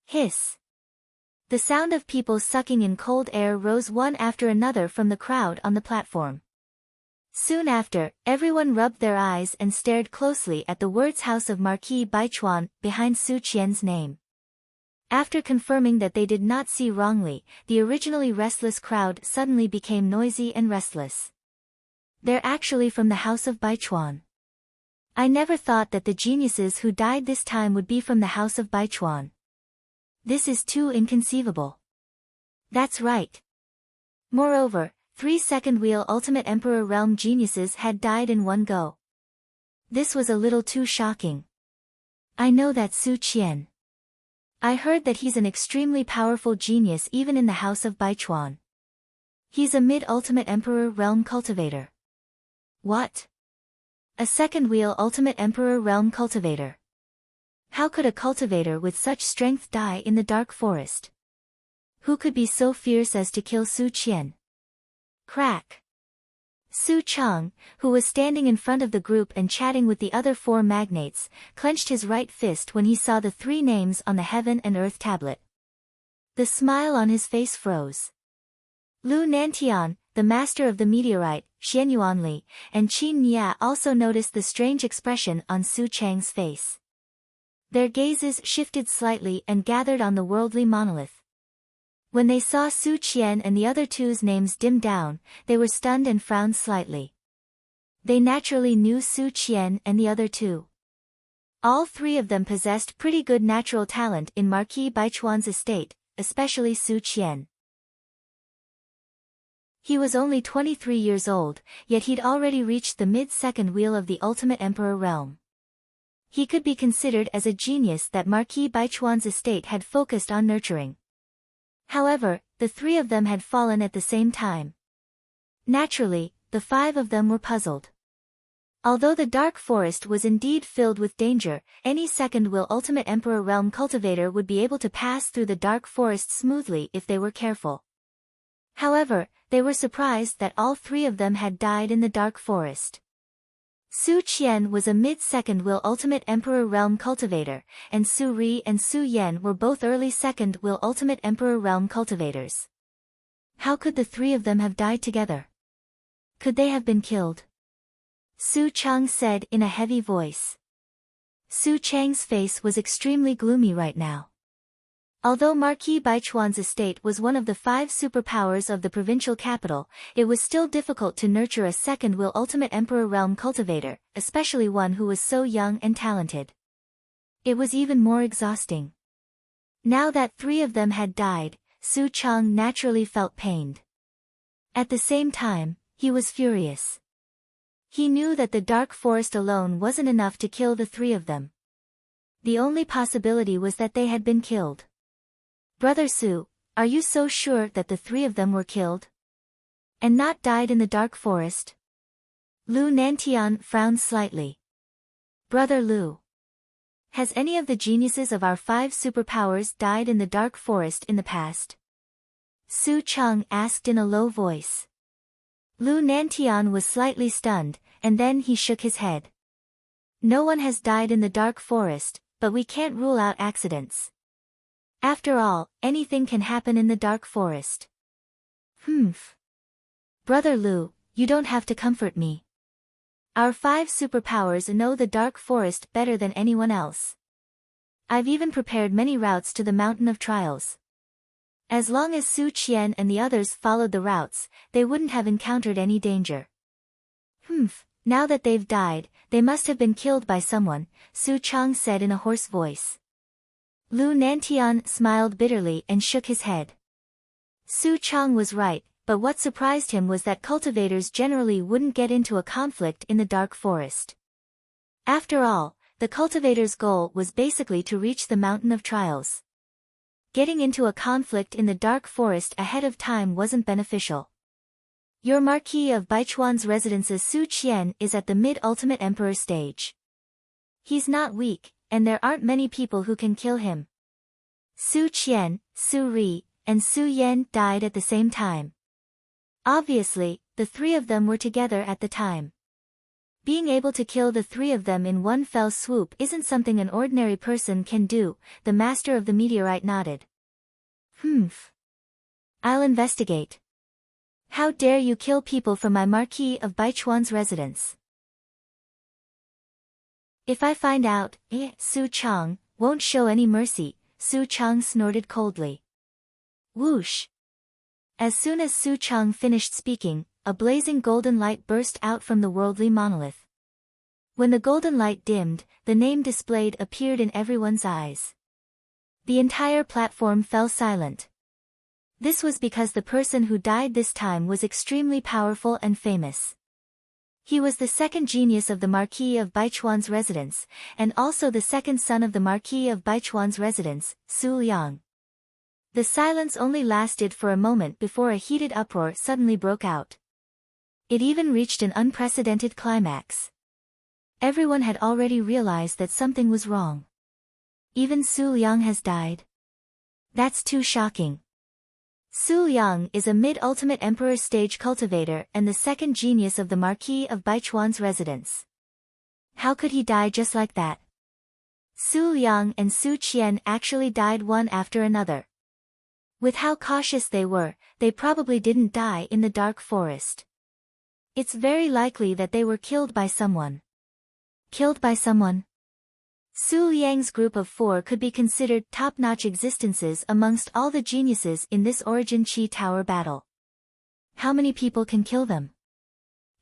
Hiss! The sound of people sucking in cold air rose one after another from the crowd on the platform. Soon after, everyone rubbed their eyes and stared closely at the words House of Marquis Baichuan behind Su Qian's name. After confirming that they did not see wrongly, the originally restless crowd suddenly became noisy and restless. They're actually from the House of Baichuan. I never thought that the geniuses who died this time would be from the House of Baichuan. This is too inconceivable. That's right. Moreover, 3 second-wheel Ultimate Emperor Realm geniuses had died in one go. This was a little too shocking. I know that Su Qian. I heard that he's an extremely powerful genius even in the house of Baichuan. He's a mid-ultimate emperor realm cultivator. What? A second wheel ultimate emperor realm cultivator. How could a cultivator with such strength die in the dark forest? Who could be so fierce as to kill Su Qian? Crack. Su Chang, who was standing in front of the group and chatting with the other four magnates, clenched his right fist when he saw the three names on the heaven and earth tablet. The smile on his face froze. Lu Nantian, the master of the meteorite, Xian Yuanli, and Qin Nia also noticed the strange expression on Su Chang's face. Their gazes shifted slightly and gathered on the worldly monolith. When they saw Su Qian and the other two's names dim down, they were stunned and frowned slightly. They naturally knew Su Qian and the other two. All three of them possessed pretty good natural talent in Marquis Baichuan's estate, especially Su Qian. He was only 23 years old, yet he'd already reached the mid-second wheel of the ultimate emperor realm. He could be considered as a genius that Marquis Baichuan's estate had focused on nurturing. However, the three of them had fallen at the same time. Naturally, the five of them were puzzled. Although the dark forest was indeed filled with danger, any second-will ultimate emperor realm cultivator would be able to pass through the dark forest smoothly if they were careful. However, they were surprised that all three of them had died in the dark forest. Su Qian was a mid-second-will ultimate emperor realm cultivator, and Su Ri and Su Yan were both early second-will ultimate emperor realm cultivators. How could the three of them have died together? Could they have been killed? Su Chang said in a heavy voice. Su Chang's face was extremely gloomy right now. Although Marquis Baichuan's estate was one of the 5 superpowers of the provincial capital, it was still difficult to nurture a second-will ultimate emperor realm cultivator, especially one who was so young and talented. It was even more exhausting. Now that 3 of them had died, Su Chang naturally felt pained. At the same time, he was furious. He knew that the dark forest alone wasn't enough to kill the 3 of them. The only possibility was that they had been killed. Brother Su, are you so sure that the 3 of them were killed? And not died in the dark forest? Lu Nantian frowned slightly. Brother Lu. Has any of the geniuses of our 5 superpowers died in the dark forest in the past? Su Chang asked in a low voice. Lu Nantian was slightly stunned, and then he shook his head. No one has died in the dark forest, but we can't rule out accidents. After all, anything can happen in the dark forest. Brother Lu, you don't have to comfort me. Our 5 superpowers know the dark forest better than anyone else. I've even prepared many routes to the Mountain of Trials. As long as Su Qian and the others followed the routes, they wouldn't have encountered any danger. Now that they've died, they must have been killed by someone, Su Chang said in a hoarse voice. Lu Nantian smiled bitterly and shook his head. Su Chang was right, but what surprised him was that cultivators generally wouldn't get into a conflict in the dark forest. After all, the cultivator's goal was basically to reach the Mountain of Trials. Getting into a conflict in the dark forest ahead of time wasn't beneficial. Your Marquis of Baichuan's residence's Su Qian is at the mid-ultimate emperor stage. He's not weak, and there aren't many people who can kill him. Su Qian, Su Ri, and Su Yan died at the same time. Obviously, the 3 of them were together at the time. Being able to kill the 3 of them in one fell swoop isn't something an ordinary person can do, the master of the meteorite nodded. I'll investigate. How dare you kill people from my Marquis of Baichuan's residence? If I find out, Su Chang won't show any mercy, Su Chang snorted coldly. Whoosh! As soon as Su Chang finished speaking, a blazing golden light burst out from the worldly monolith. When the golden light dimmed, the name displayed appeared in everyone's eyes. The entire platform fell silent. This was because the person who died this time was extremely powerful and famous. He was the second genius of the Marquis of Baichuan's residence, and also the second son of the Marquis of Baichuan's residence, Su Liang. The silence only lasted for a moment before a heated uproar suddenly broke out. It even reached an unprecedented climax. Everyone had already realized that something was wrong. Even Su Liang has died? That's too shocking. Su Liang is a mid-ultimate emperor stage cultivator and the second genius of the Marquis of Baichuan's residence. How could he die just like that? Su Liang and Su Qian actually died one after another. With how cautious they were, they probably didn't die in the dark forest. It's very likely that they were killed by someone. Killed by someone? Su Liang's group of 4 could be considered top-notch existences amongst all the geniuses in this Origin Qi Tower battle. How many people can kill them?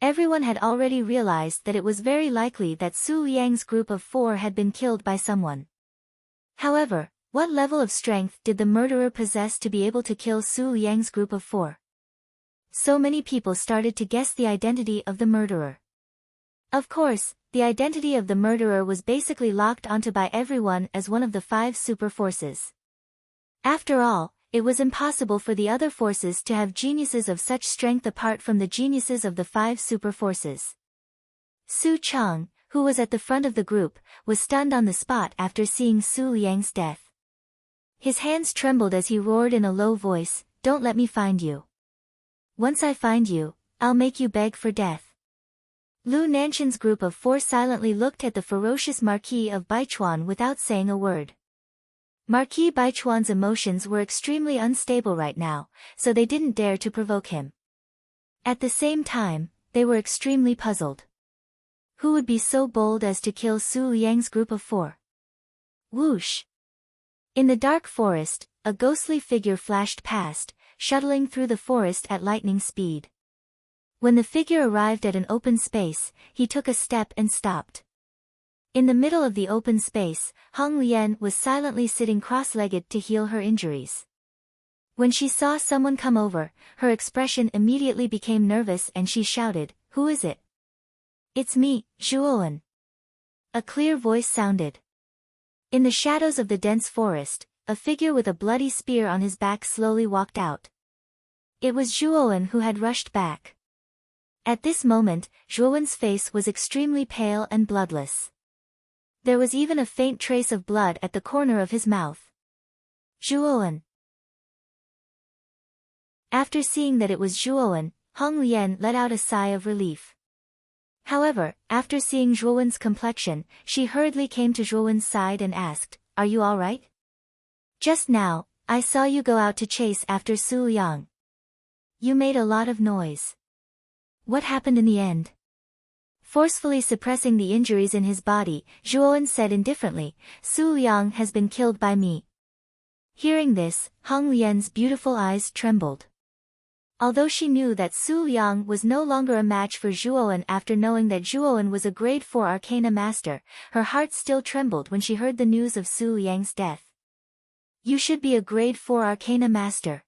Everyone had already realized that it was very likely that Su Liang's group of 4 had been killed by someone. However, what level of strength did the murderer possess to be able to kill Su Liang's group of 4? So many people started to guess the identity of the murderer. Of course, the identity of the murderer was basically locked onto by everyone as one of the 5 super forces. After all, it was impossible for the other forces to have geniuses of such strength apart from the geniuses of the 5 super forces. Su Chang, who was at the front of the group, was stunned on the spot after seeing Su Liang's death. His hands trembled as he roared in a low voice, "Don't let me find you. Once I find you, I'll make you beg for death." Lu Nanshan's group of 4 silently looked at the ferocious Marquis of Baichuan without saying a word. Marquis Baichuan's emotions were extremely unstable right now, so they didn't dare to provoke him. At the same time, they were extremely puzzled. Who would be so bold as to kill Su Liang's group of 4? Whoosh! In the dark forest, a ghostly figure flashed past, shuttling through the forest at lightning speed. When the figure arrived at an open space, he took a step and stopped. In the middle of the open space, Hong Lian was silently sitting cross-legged to heal her injuries. When she saw someone come over, her expression immediately became nervous and she shouted, "Who is it?" "It's me, Zhuowen." A clear voice sounded. In the shadows of the dense forest, a figure with a bloody spear on his back slowly walked out. It was Zhuowen who had rushed back. At this moment, Zhuowen's face was extremely pale and bloodless. There was even a faint trace of blood at the corner of his mouth. Zhuowen. After seeing that it was Zhuowen, Hong Lian let out a sigh of relief. However, after seeing Zhuowen's complexion, she hurriedly came to Zhuowen's side and asked, "Are you all right? Just now, I saw you go out to chase after Su Liang. You made a lot of noise. What happened in the end?" Forcefully suppressing the injuries in his body, Zhuowen said indifferently, "Su Liang has been killed by me." Hearing this, Hong Lian's beautiful eyes trembled. Although she knew that Su Liang was no longer a match for Zhuowen after knowing that Zhuowen was a grade 4 arcana master, her heart still trembled when she heard the news of Su Liang's death. You should be a grade 4 arcana master.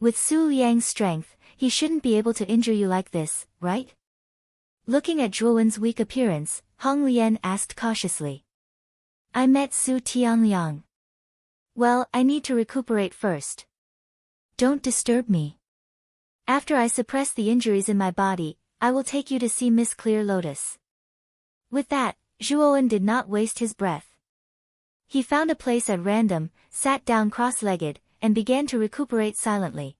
With Su Liang's strength, he shouldn't be able to injure you like this, right? Looking at Zhuowen's weak appearance, Hong Lian asked cautiously. I met Su Tianliang. Well, I need to recuperate first. Don't disturb me. After I suppress the injuries in my body, I will take you to see Miss Clear Lotus. With that, Zhuowen did not waste his breath. He found a place at random, sat down cross-legged, and began to recuperate silently.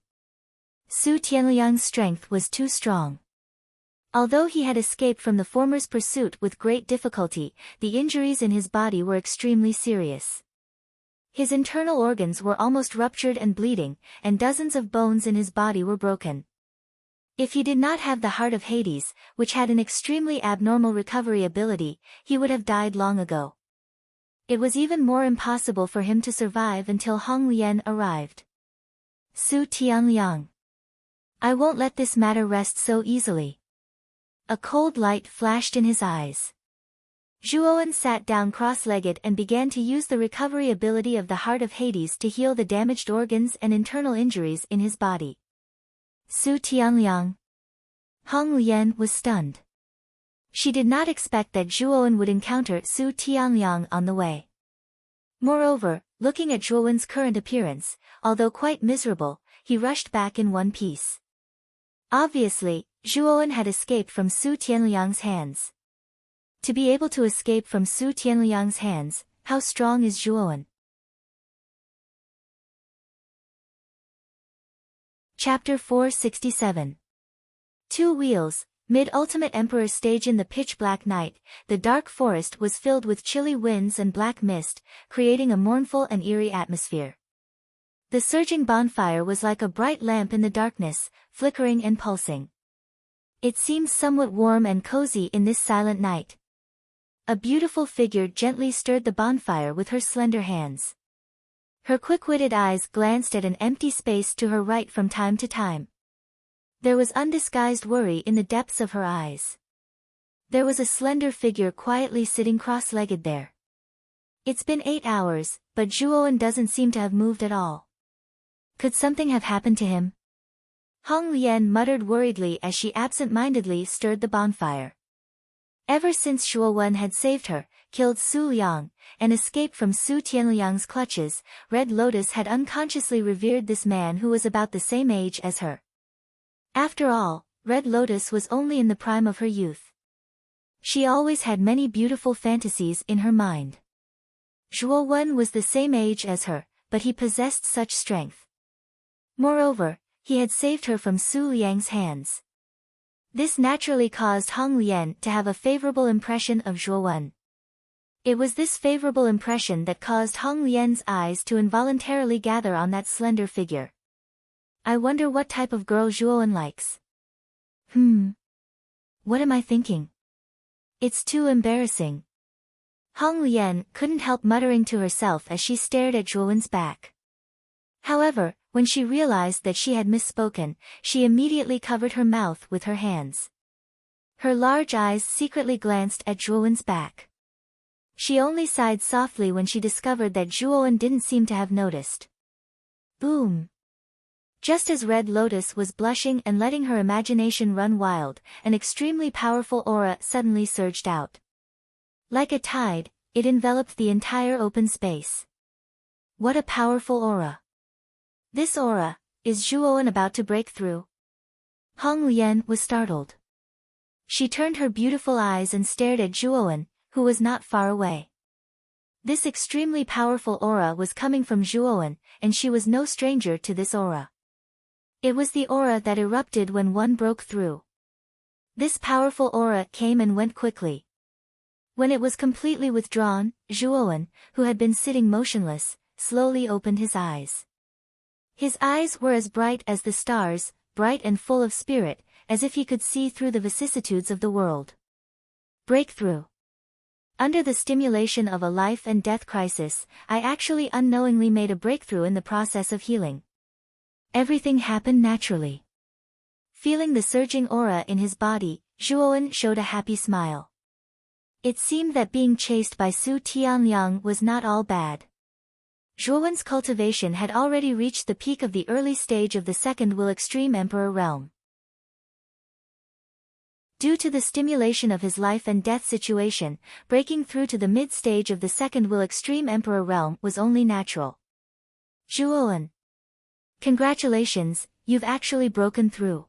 Su Tianliang's strength was too strong. Although he had escaped from the former's pursuit with great difficulty, the injuries in his body were extremely serious. His internal organs were almost ruptured and bleeding, and dozens of bones in his body were broken. If he did not have the Heart of Hades, which had an extremely abnormal recovery ability, he would have died long ago. It was even more impossible for him to survive until Hong Lian arrived. Su Tianliang. I won't let this matter rest so easily. A cold light flashed in his eyes. Zhuowen sat down cross-legged and began to use the recovery ability of the Heart of Hades to heal the damaged organs and internal injuries in his body. Su Tianliang. Hong Lian was stunned. She did not expect that Zhuowen would encounter Su Tianliang on the way. Moreover, looking at Zhuowen's current appearance, although quite miserable, he rushed back in one piece. Obviously, Zhuowen had escaped from Su Tianliang's hands. To be able to escape from Su Tianliang's hands, how strong is Zhuowen? Chapter 467. Two Wheels. Mid-Ultimate Emperor's stage. In the pitch-black night, the dark forest was filled with chilly winds and black mist, creating a mournful and eerie atmosphere. The surging bonfire was like a bright lamp in the darkness, flickering and pulsing. It seemed somewhat warm and cozy in this silent night. A beautiful figure gently stirred the bonfire with her slender hands. Her quick-witted eyes glanced at an empty space to her right from time to time. There was undisguised worry in the depths of her eyes. There was a slender figure quietly sitting cross-legged there. It's been 8 hours, but Zhuowen doesn't seem to have moved at all. Could something have happened to him? Hong Lian muttered worriedly as she absent-mindedly stirred the bonfire. Ever since Zhuowen had saved her, killed Su Liang, and escaped from Su Tianliang's clutches, Red Lotus had unconsciously revered this man who was about the same age as her. After all, Red Lotus was only in the prime of her youth. She always had many beautiful fantasies in her mind. Zhuowen was the same age as her, but he possessed such strength. Moreover, he had saved her from Su Liang's hands. This naturally caused Hong Lian to have a favorable impression of Zhuowen. It was this favorable impression that caused Hong Lian's eyes to involuntarily gather on that slender figure. I wonder what type of girl Zhuowen likes. What am I thinking? It's too embarrassing. Hong Lian couldn't help muttering to herself as she stared at Zhuowen's back. However, when she realized that she had misspoken, she immediately covered her mouth with her hands. Her large eyes secretly glanced at Zhuowen's back. She only sighed softly when she discovered that Zhuowen didn't seem to have noticed. Boom! Just as Red Lotus was blushing and letting her imagination run wild, an extremely powerful aura suddenly surged out. Like a tide, it enveloped the entire open space. What a powerful aura! This aura, is Zhuowen about to break through? Hong Lian was startled. She turned her beautiful eyes and stared at Zhuowen, who was not far away. This extremely powerful aura was coming from Zhuowen, and she was no stranger to this aura. It was the aura that erupted when one broke through. This powerful aura came and went quickly. When it was completely withdrawn, Zhuowen, who had been sitting motionless, slowly opened his eyes. His eyes were as bright as the stars, bright and full of spirit, as if he could see through the vicissitudes of the world. Breakthrough. Under the stimulation of a life and death crisis, I actually unknowingly made a breakthrough in the process of healing. Everything happened naturally. Feeling the surging aura in his body, Zhuowen showed a happy smile. It seemed that being chased by Su Tianliang was not all bad. Zhuowen's cultivation had already reached the peak of the early stage of the second will extreme emperor realm. Due to the stimulation of his life and death situation, breaking through to the mid-stage of the second will extreme emperor realm was only natural. Zhuowen. Congratulations, you've actually broken through.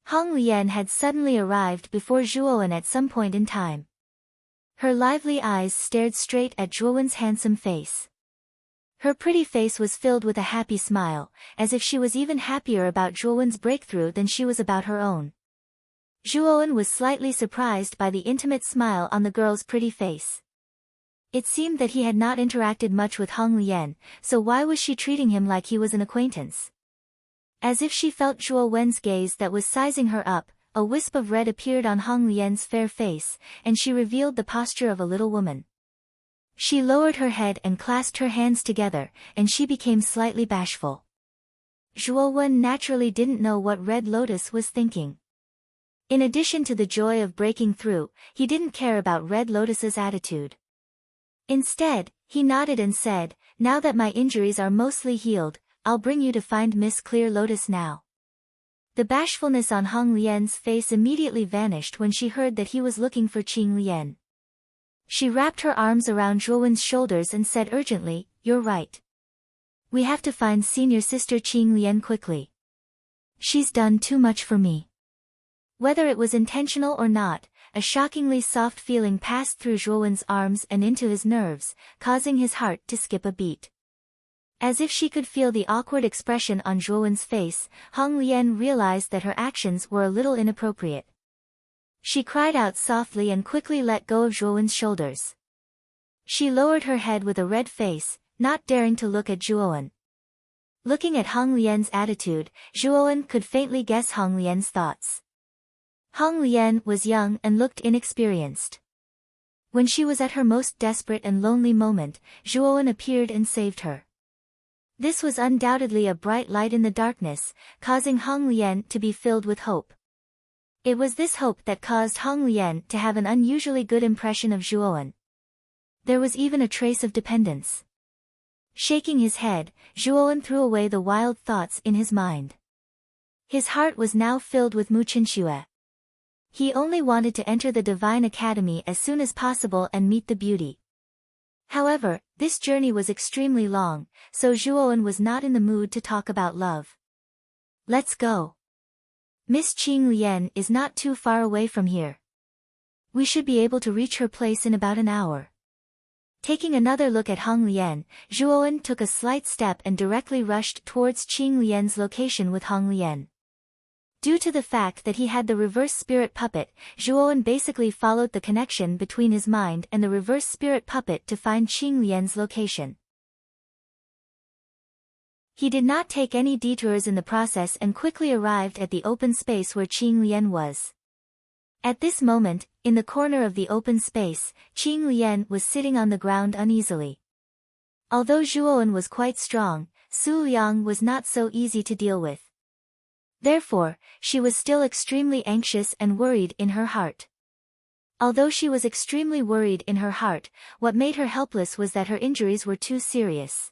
Hong Lian had suddenly arrived before Zhuowen at some point in time. Her lively eyes stared straight at Zhuowen's handsome face. Her pretty face was filled with a happy smile, as if she was even happier about Zhuowen's breakthrough than she was about her own. Zhuowen was slightly surprised by the intimate smile on the girl's pretty face. It seemed that he had not interacted much with Hong Lian, so why was she treating him like he was an acquaintance? As if she felt Zhuowen's gaze that was sizing her up, a wisp of red appeared on Hong Lian's fair face, and she revealed the posture of a little woman. She lowered her head and clasped her hands together, and she became slightly bashful. Zhuowen naturally didn't know what Red Lotus was thinking. In addition to the joy of breaking through, he didn't care about Red Lotus's attitude. Instead, he nodded and said, "Now that my injuries are mostly healed, I'll bring you to find Miss Clear Lotus now." The bashfulness on Hong Lian's face immediately vanished when she heard that he was looking for Qing Lian. She wrapped her arms around Zhuowen's shoulders and said urgently, "You're right. We have to find senior sister Qing Lian quickly. She's done too much for me." Whether it was intentional or not, a shockingly soft feeling passed through Zhuowen's arms and into his nerves, causing his heart to skip a beat. As if she could feel the awkward expression on Zhuowen's face, Hong Lian realized that her actions were a little inappropriate. She cried out softly and quickly let go of Zhuowen's shoulders. She lowered her head with a red face, not daring to look at Zhuowen. Looking at Hong Lian's attitude, Zhuowen could faintly guess Hong Lian's thoughts. Hong Lian was young and looked inexperienced. When she was at her most desperate and lonely moment, Zhuowen appeared and saved her. This was undoubtedly a bright light in the darkness, causing Hong Lian to be filled with hope. It was this hope that caused Hong Lian to have an unusually good impression of Zhuowen. There was even a trace of dependence. Shaking his head, Zhuowen threw away the wild thoughts in his mind. His heart was now filled with Muqinxue. He only wanted to enter the Divine Academy as soon as possible and meet the beauty. However, this journey was extremely long, so Zhuowen was not in the mood to talk about love. "Let's go. Miss Qing Lian is not too far away from here. We should be able to reach her place in about an hour." Taking another look at Hong Lian, Zhuowen took a slight step and directly rushed towards Qing Lian's location with Hong Lian. Due to the fact that he had the reverse spirit puppet, Zhuowen basically followed the connection between his mind and the reverse spirit puppet to find Qing Lian's location. He did not take any detours in the process and quickly arrived at the open space where Qing Lian was. At this moment, in the corner of the open space, Qing Lian was sitting on the ground uneasily. Although Zhuowen was quite strong, Su Liang was not so easy to deal with. Therefore, she was still extremely anxious and worried in her heart. Although she was extremely worried in her heart, what made her helpless was that her injuries were too serious.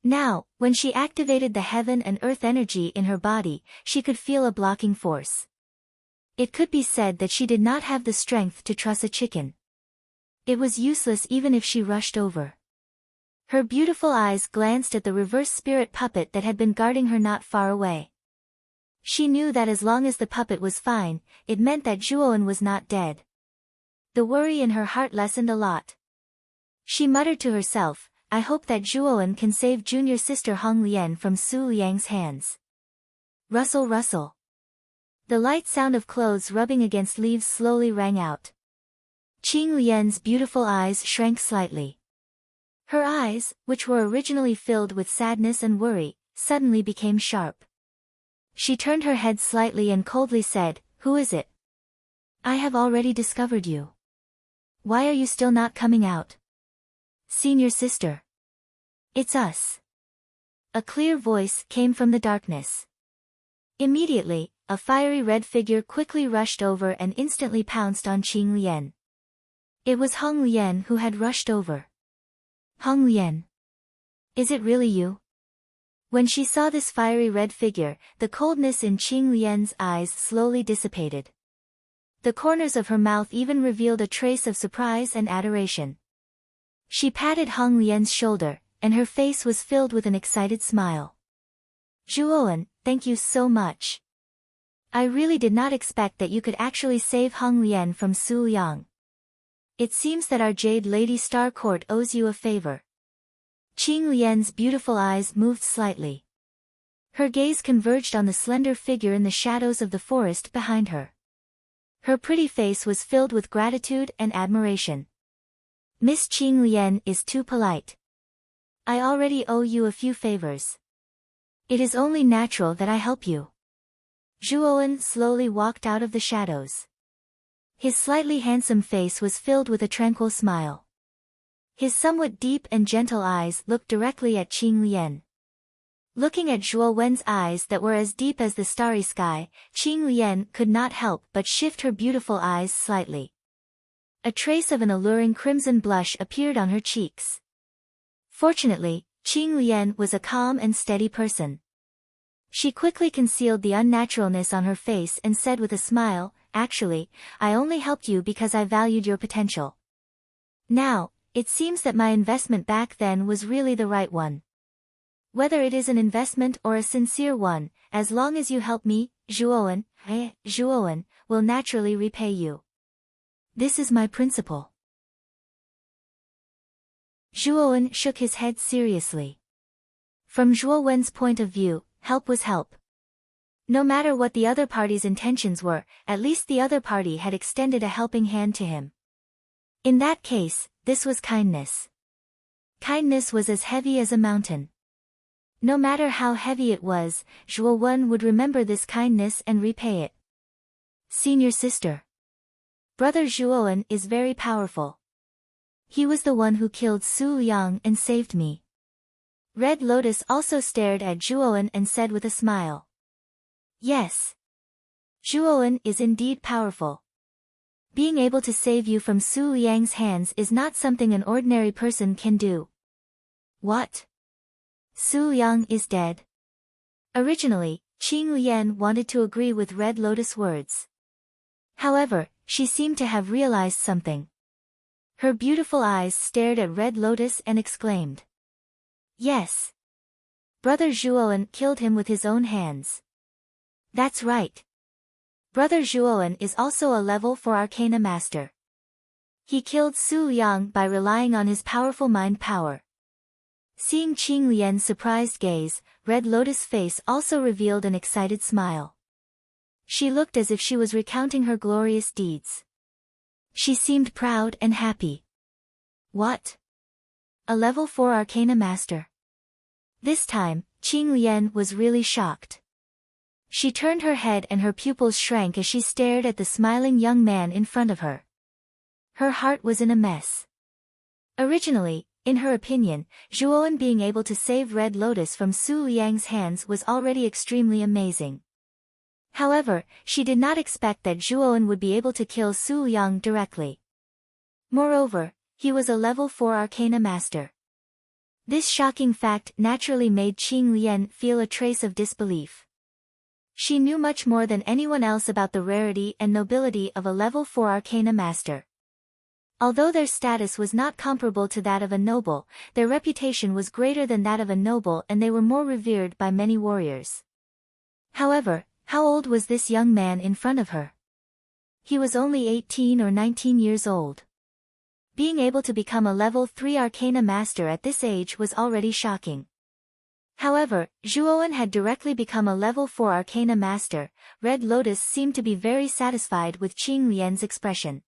Now, when she activated the heaven and earth energy in her body, she could feel a blocking force. It could be said that she did not have the strength to truss a chicken. It was useless even if she rushed over. Her beautiful eyes glanced at the reverse spirit puppet that had been guarding her not far away. She knew that as long as the puppet was fine, it meant that Zhuowen was not dead. The worry in her heart lessened a lot. She muttered to herself, "I hope that Zhuowen can save junior sister Hong Lian from Su Liang's hands." Rustle rustle. The light sound of clothes rubbing against leaves slowly rang out. Qing Lian's beautiful eyes shrank slightly. Her eyes, which were originally filled with sadness and worry, suddenly became sharp. She turned her head slightly and coldly said, "Who is it? I have already discovered you. Why are you still not coming out?" "Senior sister. It's us." A clear voice came from the darkness. Immediately, a fiery red figure quickly rushed over and instantly pounced on Qing Lian. It was Hong Lian who had rushed over. "Hong Lian. Is it really you?" When she saw this fiery red figure, the coldness in Qing Lian's eyes slowly dissipated. The corners of her mouth even revealed a trace of surprise and adoration. She patted Hong Lian's shoulder, and her face was filled with an excited smile. "Zhuowen, thank you so much. I really did not expect that you could actually save Hong Lian from Su Liang. It seems that our Jade Lady Star Court owes you a favor." Qing Lian's beautiful eyes moved slightly. Her gaze converged on the slender figure in the shadows of the forest behind her. Her pretty face was filled with gratitude and admiration. "Miss Qing Lian is too polite. I already owe you a few favors. It is only natural that I help you." Zhuowen slowly walked out of the shadows. His slightly handsome face was filled with a tranquil smile. His somewhat deep and gentle eyes looked directly at Qing Lian. Looking at Zhuowen's eyes that were as deep as the starry sky, Qing Lian could not help but shift her beautiful eyes slightly. A trace of an alluring crimson blush appeared on her cheeks. Fortunately, Qing Lian was a calm and steady person. She quickly concealed the unnaturalness on her face and said with a smile, "Actually, I only helped you because I valued your potential. Now, it seems that my investment back then was really the right one. Whether it is an investment or a sincere one, as long as you help me, Zhuowen will naturally repay you. This is my principle." Zhuowen shook his head seriously. From Zhuowen's point of view, help was help. No matter what the other party's intentions were, at least the other party had extended a helping hand to him. In that case, this was kindness. Kindness was as heavy as a mountain. No matter how heavy it was, Zhuowen would remember this kindness and repay it. Senior sister. Brother Zhuowen is very powerful. He was the one who killed Su Liang and saved me. Red Lotus also stared at Zhuowen and said with a smile. Yes. Zhuowen is indeed powerful. Being able to save you from Su Liang's hands is not something an ordinary person can do. What? Su Liang is dead. Originally, Qing Lian wanted to agree with Red Lotus' words. However, she seemed to have realized something. Her beautiful eyes stared at Red Lotus and exclaimed. Yes. Brother Zhuowen killed him with his own hands. That's right. Brother Zhuowen is also a level 4 Arcana Master. He killed Su Liang by relying on his powerful mind power. Seeing Qing Lian's surprised gaze, Red Lotus' face also revealed an excited smile. She looked as if she was recounting her glorious deeds. She seemed proud and happy. What? A level 4 Arcana Master? This time, Qing Lian was really shocked. She turned her head and her pupils shrank as she stared at the smiling young man in front of her. Her heart was in a mess. Originally, in her opinion, Zhuowen being able to save Red Lotus from Su Liang's hands was already extremely amazing. However, she did not expect that Zhuowen would be able to kill Su Liang directly. Moreover, he was a level 4 Arcana Master. This shocking fact naturally made Qing Lian feel a trace of disbelief. She knew much more than anyone else about the rarity and nobility of a level 4 Arcana Master. Although their status was not comparable to that of a noble, their reputation was greater than that of a noble and they were more revered by many warriors. However, how old was this young man in front of her? He was only 18 or 19 years old. Being able to become a level 3 Arcana Master at this age was already shocking. However, Zhuowen had directly become a level 4 Arcana Master. Red Lotus seemed to be very satisfied with Qing Lian's expression.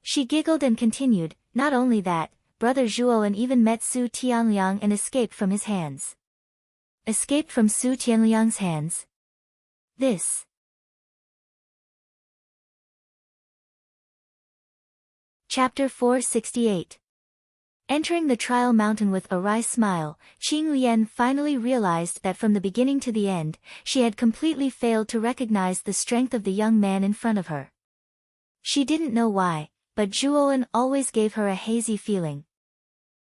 She giggled and continued, not only that, Brother Zhuowen even met Su Tianliang and escaped from his hands. Escaped from Su Tianliang's hands? This. Chapter 468. Entering the trial mountain with a wry smile, Qing Lian finally realized that from the beginning to the end, she had completely failed to recognize the strength of the young man in front of her. She didn't know why, but Zhuowen always gave her a hazy feeling.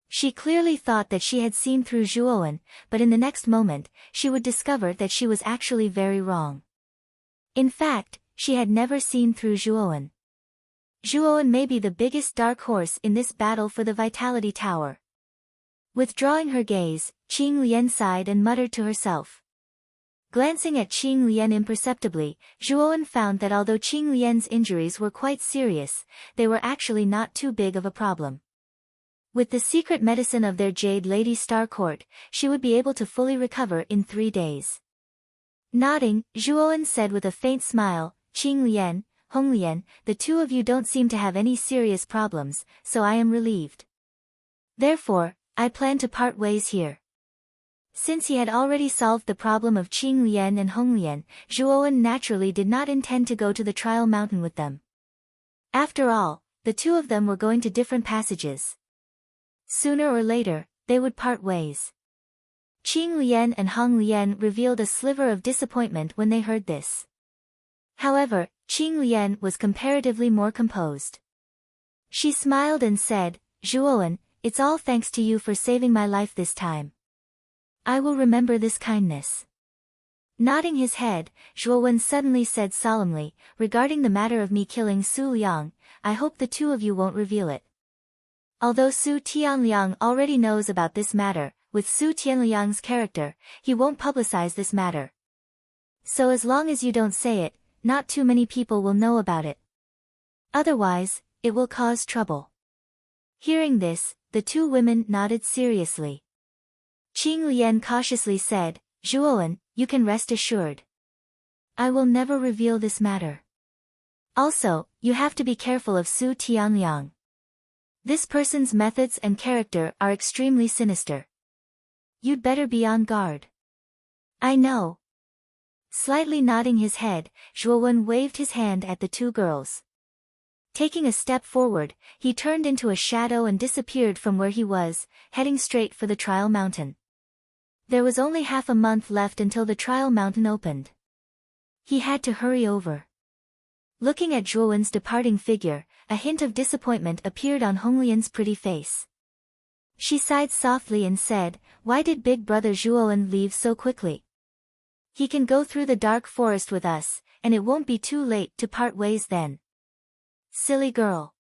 She clearly thought that she had seen through Zhuowen, but in the next moment, she would discover that she was actually very wrong. In fact, she had never seen through Zhuowen. Zhuowen may be the biggest dark horse in this battle for the Vitality Tower. Withdrawing her gaze, Qing Lian sighed and muttered to herself. Glancing at Qing Lian imperceptibly, Zhuowen found that although Qing Lian's injuries were quite serious, they were actually not too big of a problem. With the secret medicine of their Jade Lady Star Court, she would be able to fully recover in 3 days. Nodding, Zhuowen said with a faint smile, Qing Lian, Hong Lian, the two of you don't seem to have any serious problems, so I am relieved. Therefore, I plan to part ways here. Since he had already solved the problem of Qing Lian and Hong Lian, Zhuowen naturally did not intend to go to the trial mountain with them. After all, the two of them were going to different passages. Sooner or later, they would part ways. Qing Lian and Hong Lian revealed a sliver of disappointment when they heard this. However, Qing Lian was comparatively more composed. She smiled and said, Zhuowen, it's all thanks to you for saving my life this time. I will remember this kindness. Nodding his head, Zhuowen suddenly said solemnly, regarding the matter of me killing Su Liang, I hope the two of you won't reveal it. Although Su Tianliang already knows about this matter, with Su Tianliang's character, he won't publicize this matter. So as long as you don't say it, not too many people will know about it. Otherwise, it will cause trouble. Hearing this, the two women nodded seriously. Qing Lian cautiously said, Zhuowen, you can rest assured. I will never reveal this matter. Also, you have to be careful of Su Tianliang. This person's methods and character are extremely sinister. You'd better be on guard. I know. Slightly nodding his head, Zhuowen waved his hand at the two girls. Taking a step forward, he turned into a shadow and disappeared from where he was, heading straight for the trial mountain. There was only half a month left until the trial mountain opened. He had to hurry over. Looking at Zhuowen's departing figure, a hint of disappointment appeared on Honglian's pretty face. She sighed softly and said, Why did big brother Zhuowen leave so quickly? He can go through the dark forest with us, and it won't be too late to part ways then. Silly girl.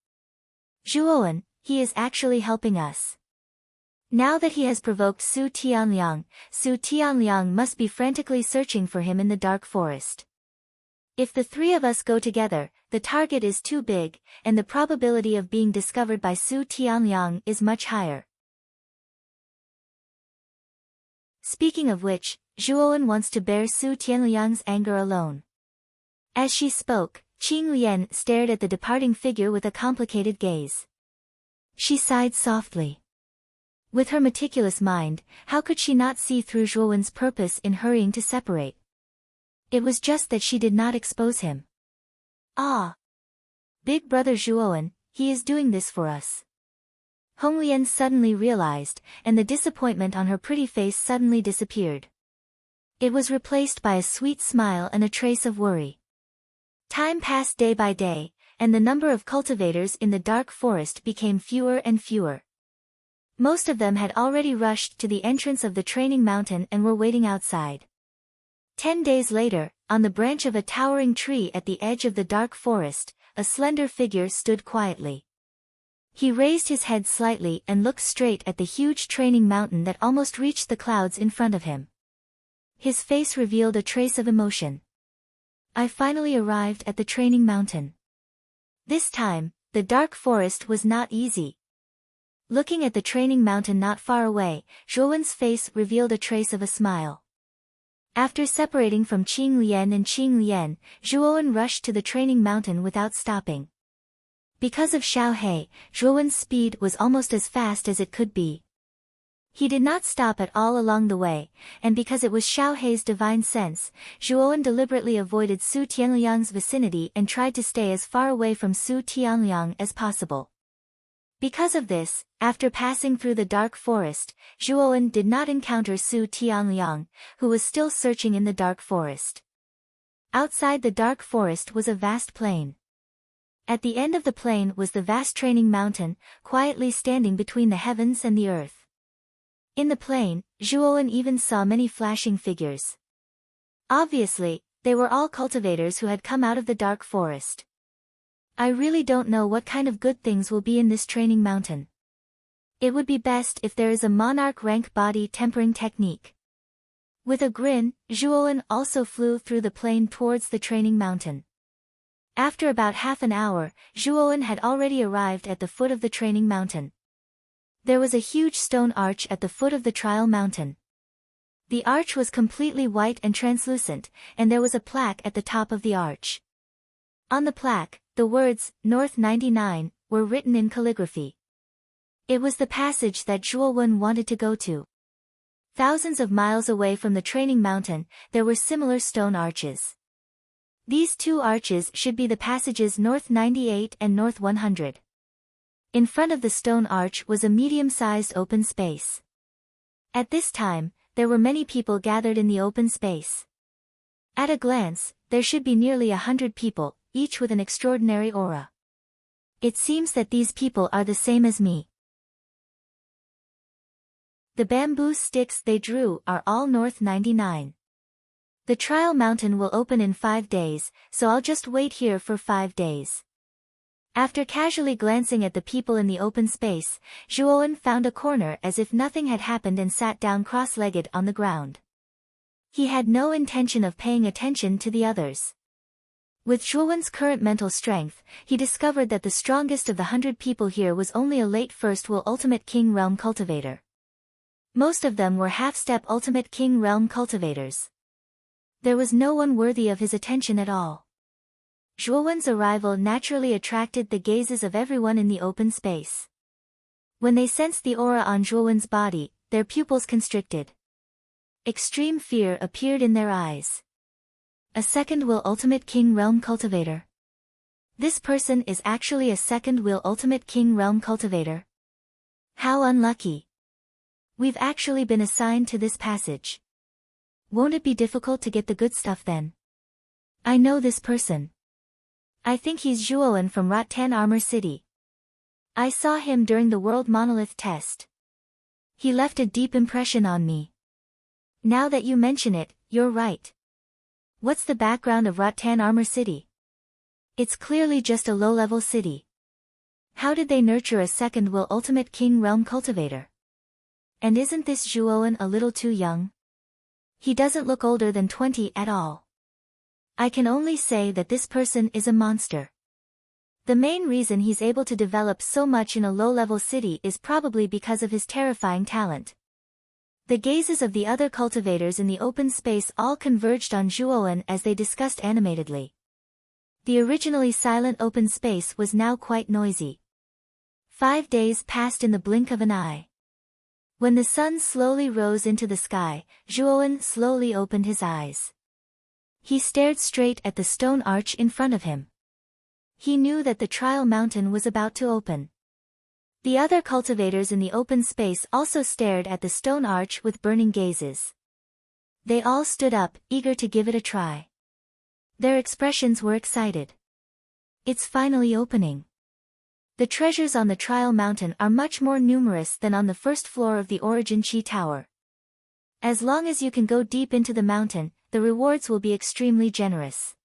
Zhuowen, he is actually helping us. Now that he has provoked Su Tianliang must be frantically searching for him in the dark forest. If the three of us go together, the target is too big, and the probability of being discovered by Su Tianliang is much higher. Speaking of which, Zhuowen wants to bear Su Tianliang's anger alone. As she spoke, Qing Lian stared at the departing figure with a complicated gaze. She sighed softly. With her meticulous mind, how could she not see through Zhuowen's purpose in hurrying to separate? It was just that she did not expose him. Ah! Big brother Zhuowen, he is doing this for us. Honglian suddenly realized, and the disappointment on her pretty face suddenly disappeared. It was replaced by a sweet smile and a trace of worry. Time passed day by day, and the number of cultivators in the dark forest became fewer and fewer. Most of them had already rushed to the entrance of the training mountain and were waiting outside. 10 days later, on the branch of a towering tree at the edge of the dark forest, a slender figure stood quietly. He raised his head slightly and looked straight at the huge training mountain that almost reached the clouds in front of him. His face revealed a trace of emotion. I finally arrived at the training mountain. This time, the dark forest was not easy. Looking at the training mountain not far away, Zhuowen's face revealed a trace of a smile. After separating from Qing Lian and Qing Lian, Zhuowen rushed to the training mountain without stopping. Because of Xiao He, Zhuowen's speed was almost as fast as it could be. He did not stop at all along the way, and because it was Xiao He's divine sense, Zhuowen deliberately avoided Su Tianliang's vicinity and tried to stay as far away from Su Tianliang as possible. Because of this, after passing through the dark forest, Zhuowen did not encounter Su Tianliang, who was still searching in the dark forest. Outside the dark forest was a vast plain. At the end of the plain was the vast training mountain, quietly standing between the heavens and the earth. In the plain, Zhuowen even saw many flashing figures. Obviously, they were all cultivators who had come out of the dark forest. I really don't know what kind of good things will be in this training mountain. It would be best if there is a monarch rank body tempering technique. With a grin, Zhuowen also flew through the plain towards the training mountain. After about half an hour, Zhuowen had already arrived at the foot of the training mountain. There was a huge stone arch at the foot of the trial mountain. The arch was completely white and translucent, and there was a plaque at the top of the arch. On the plaque, the words, North 99, were written in calligraphy. It was the passage that Zhuowen wanted to go to. Thousands of miles away from the training mountain, there were similar stone arches. These two arches should be the passages North 98 and North 100. In front of the stone arch was a medium-sized open space. At this time, there were many people gathered in the open space. At a glance, there should be nearly 100 people, each with an extraordinary aura. It seems that these people are the same as me. The bamboo sticks they drew are all North 99. The trial mountain will open in 5 days, so I'll just wait here for 5 days. After casually glancing at the people in the open space, Zhuowen found a corner as if nothing had happened and sat down cross-legged on the ground. He had no intention of paying attention to the others. With Zhuowen's current mental strength, he discovered that the strongest of the 100 people here was only a late first will ultimate king realm cultivator. Most of them were half-step ultimate king realm cultivators. There was no one worthy of his attention at all. Zhuowen's arrival naturally attracted the gazes of everyone in the open space. When they sensed the aura on Zhuowen's body, their pupils constricted. Extreme fear appeared in their eyes. A second will ultimate king realm cultivator. This person is actually a second will ultimate king realm cultivator. How unlucky. We've actually been assigned to this passage. Won't it be difficult to get the good stuff then? I know this person. I think he's Zhuowen from Rattan Armor City. I saw him during the World Monolith test. He left a deep impression on me. Now that you mention it, you're right. What's the background of Rattan Armor City? It's clearly just a low-level city. How did they nurture a second will ultimate king realm cultivator? And isn't this Zhuowen a little too young? He doesn't look older than 20 at all. I can only say that this person is a monster. The main reason he's able to develop so much in a low-level city is probably because of his terrifying talent. The gazes of the other cultivators in the open space all converged on Zhuowen as they discussed animatedly. The originally silent open space was now quite noisy. 5 days passed in the blink of an eye. When the sun slowly rose into the sky, Zhuowen slowly opened his eyes. He stared straight at the stone arch in front of him. He knew that the trial mountain was about to open. The other cultivators in the open space also stared at the stone arch with burning gazes. They all stood up, eager to give it a try. Their expressions were excited. It's finally opening. The treasures on the trial mountain are much more numerous than on the first floor of the Origin Chi Tower. As long as you can go deep into the mountain, the rewards will be extremely generous.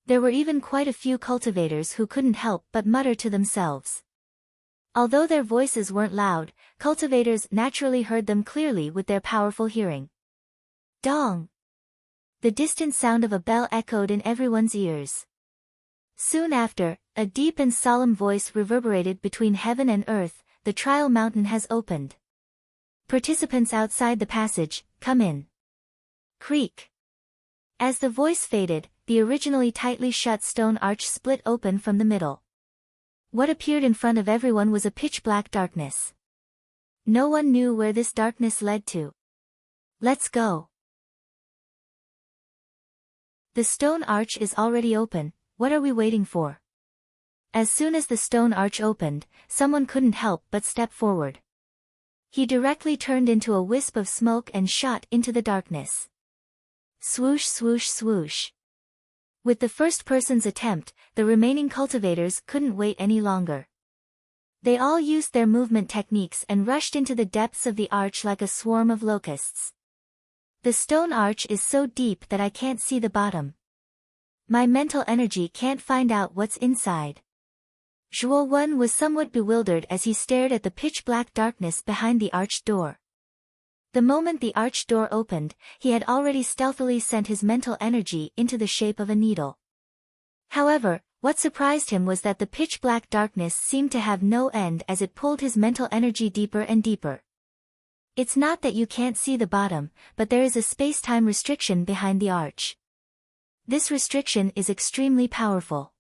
There were even quite a few cultivators who couldn't help but mutter to themselves. Although their voices weren't loud, cultivators naturally heard them clearly with their powerful hearing. Dong! The distant sound of a bell echoed in everyone's ears. Soon after, a deep and solemn voice reverberated between heaven and earth. The trial mountain has opened. Participants outside the passage, come in. Creak. As the voice faded, the originally tightly shut stone arch split open from the middle. What appeared in front of everyone was a pitch-black darkness. No one knew where this darkness led to. Let's go. The stone arch is already open, what are we waiting for? As soon as the stone arch opened, someone couldn't help but step forward. He directly turned into a wisp of smoke and shot into the darkness. Swoosh swoosh swoosh. With the first person's attempt, the remaining cultivators couldn't wait any longer. They all used their movement techniques and rushed into the depths of the arch like a swarm of locusts. The stone arch is so deep that I can't see the bottom. My mental energy can't find out what's inside. Zhuowen was somewhat bewildered as he stared at the pitch-black darkness behind the arched door. The moment the arched door opened, he had already stealthily sent his mental energy into the shape of a needle. However, what surprised him was that the pitch-black darkness seemed to have no end as it pulled his mental energy deeper and deeper. It's not that you can't see the bottom, but there is a space-time restriction behind the arch. This restriction is extremely powerful.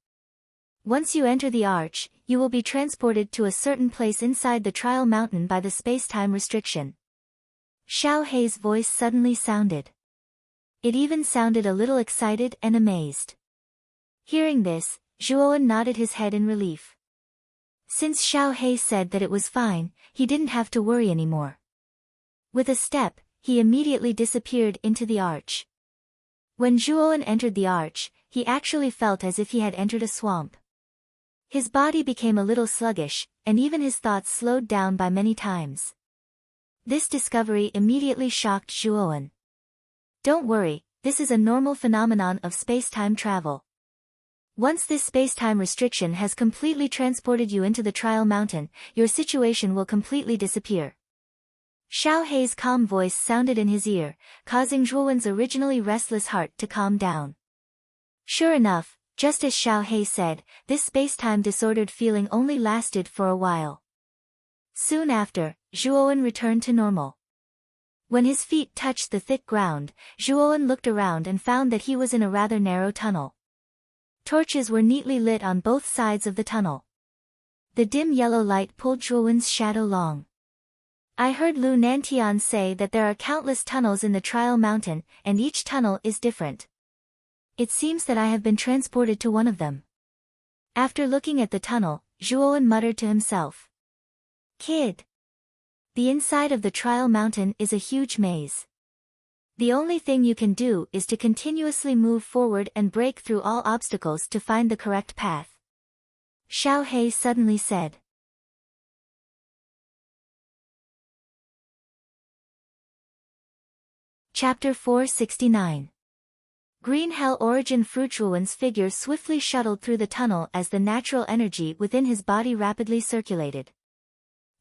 Once you enter the arch, you will be transported to a certain place inside the trial mountain by the space-time restriction. Xiao Hei's voice suddenly sounded. It even sounded a little excited and amazed. Hearing this, Zhuowen nodded his head in relief. Since Xiao Hei said that it was fine, he didn't have to worry anymore. With a step, he immediately disappeared into the arch. When Zhuowen entered the arch, he actually felt as if he had entered a swamp. His body became a little sluggish, and even his thoughts slowed down by many times. This discovery immediately shocked Zhuowen. Don't worry, this is a normal phenomenon of space-time travel. Once this space-time restriction has completely transported you into the trial mountain, your situation will completely disappear. Xiao Hei's calm voice sounded in his ear, causing Zhuowen's originally restless heart to calm down. Sure enough, just as Xiao Hei said, this space-time disordered feeling only lasted for a while. Soon after, Zhuowen returned to normal. When his feet touched the thick ground, Zhuowen looked around and found that he was in a rather narrow tunnel. Torches were neatly lit on both sides of the tunnel. The dim yellow light pulled Zhuowen's shadow along. I heard Lu Nantian say that there are countless tunnels in the trial mountain, and each tunnel is different. It seems that I have been transported to one of them. After looking at the tunnel, Zhuowen muttered to himself. Kid. The inside of the trial mountain is a huge maze. The only thing you can do is to continuously move forward and break through all obstacles to find the correct path. Xiao Hei suddenly said. Chapter 469. Green Hell Origin Fruit. Zhuowen's figure swiftly shuttled through the tunnel as the natural energy within his body rapidly circulated.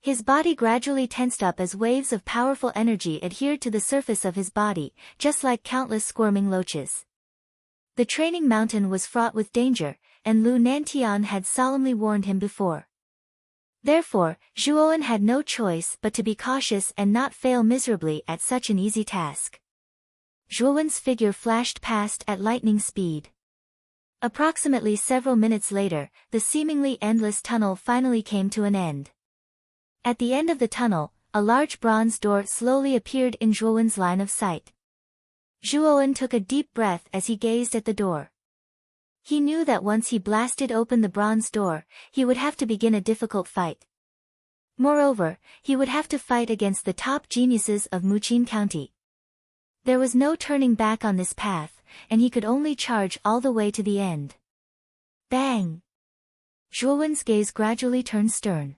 His body gradually tensed up as waves of powerful energy adhered to the surface of his body, just like countless squirming loaches. The training mountain was fraught with danger, and Lu Nantian had solemnly warned him before. Therefore, Zhuowen had no choice but to be cautious and not fail miserably at such an easy task. Zhuowen's figure flashed past at lightning speed. Approximately several minutes later, the seemingly endless tunnel finally came to an end. At the end of the tunnel, a large bronze door slowly appeared in Zhuowen's line of sight. Zhuowen took a deep breath as he gazed at the door. He knew that once he blasted open the bronze door, he would have to begin a difficult fight. Moreover, he would have to fight against the top geniuses of Muqin County. There was no turning back on this path, and he could only charge all the way to the end. Bang! Zhuowen's gaze gradually turned stern.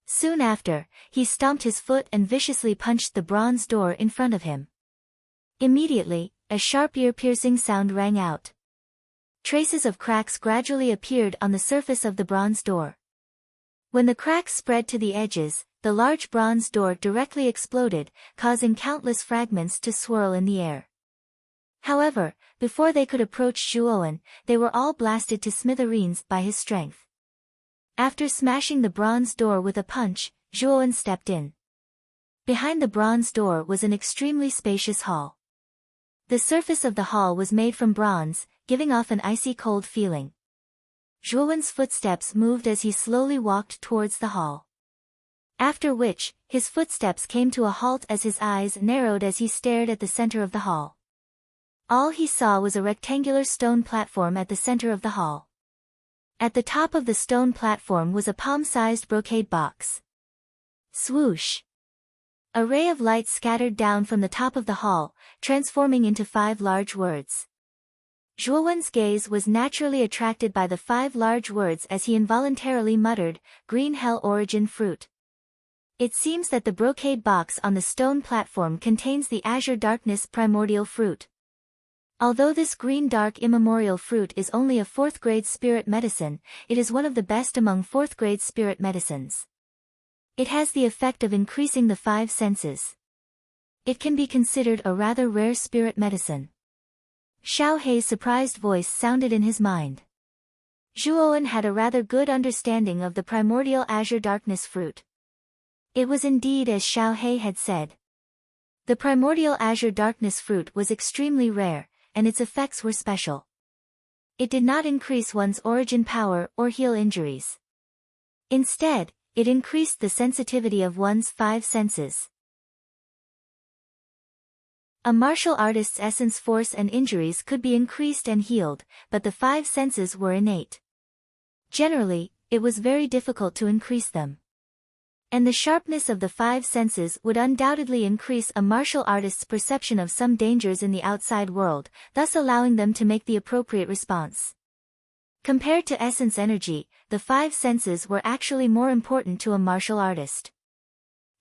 Soon after, he stomped his foot and viciously punched the bronze door in front of him. Immediately, a sharp ear-piercing sound rang out. Traces of cracks gradually appeared on the surface of the bronze door. When the cracks spread to the edges, the large bronze door directly exploded, causing countless fragments to swirl in the air. However, before they could approach Zhuowen, they were all blasted to smithereens by his strength. After smashing the bronze door with a punch, Zhuowen stepped in. Behind the bronze door was an extremely spacious hall. The surface of the hall was made from bronze, giving off an icy cold feeling. Zhuowen's footsteps moved as he slowly walked towards the hall. After which, his footsteps came to a halt as his eyes narrowed as he stared at the center of the hall. All he saw was a rectangular stone platform at the center of the hall. At the top of the stone platform was a palm-sized brocade box. Swoosh! A ray of light scattered down from the top of the hall, transforming into 5 large words. Zhuowen's gaze was naturally attracted by the 5 large words as he involuntarily muttered, Green Hell Origin Fruit. It seems that the brocade box on the stone platform contains the Azure Darkness Primordial Fruit. Although this green dark immemorial fruit is only a 4th grade spirit medicine, it is one of the best among 4th grade spirit medicines. It has the effect of increasing the 5 senses. It can be considered a rather rare spirit medicine. Xiao Hei's surprised voice sounded in his mind. Zhuowen had a rather good understanding of the primordial Azure Darkness fruit. It was indeed as Xiao Hei had said. The primordial Azure Darkness fruit was extremely rare, and its effects were special. It did not increase one's origin power or heal injuries. Instead, it increased the sensitivity of one's 5 senses. A martial artist's essence, force and injuries could be increased and healed, but the 5 senses were innate. Generally, it was very difficult to increase them. And the sharpness of the 5 senses would undoubtedly increase a martial artist's perception of some dangers in the outside world, thus allowing them to make the appropriate response. Compared to essence energy, the 5 senses were actually more important to a martial artist.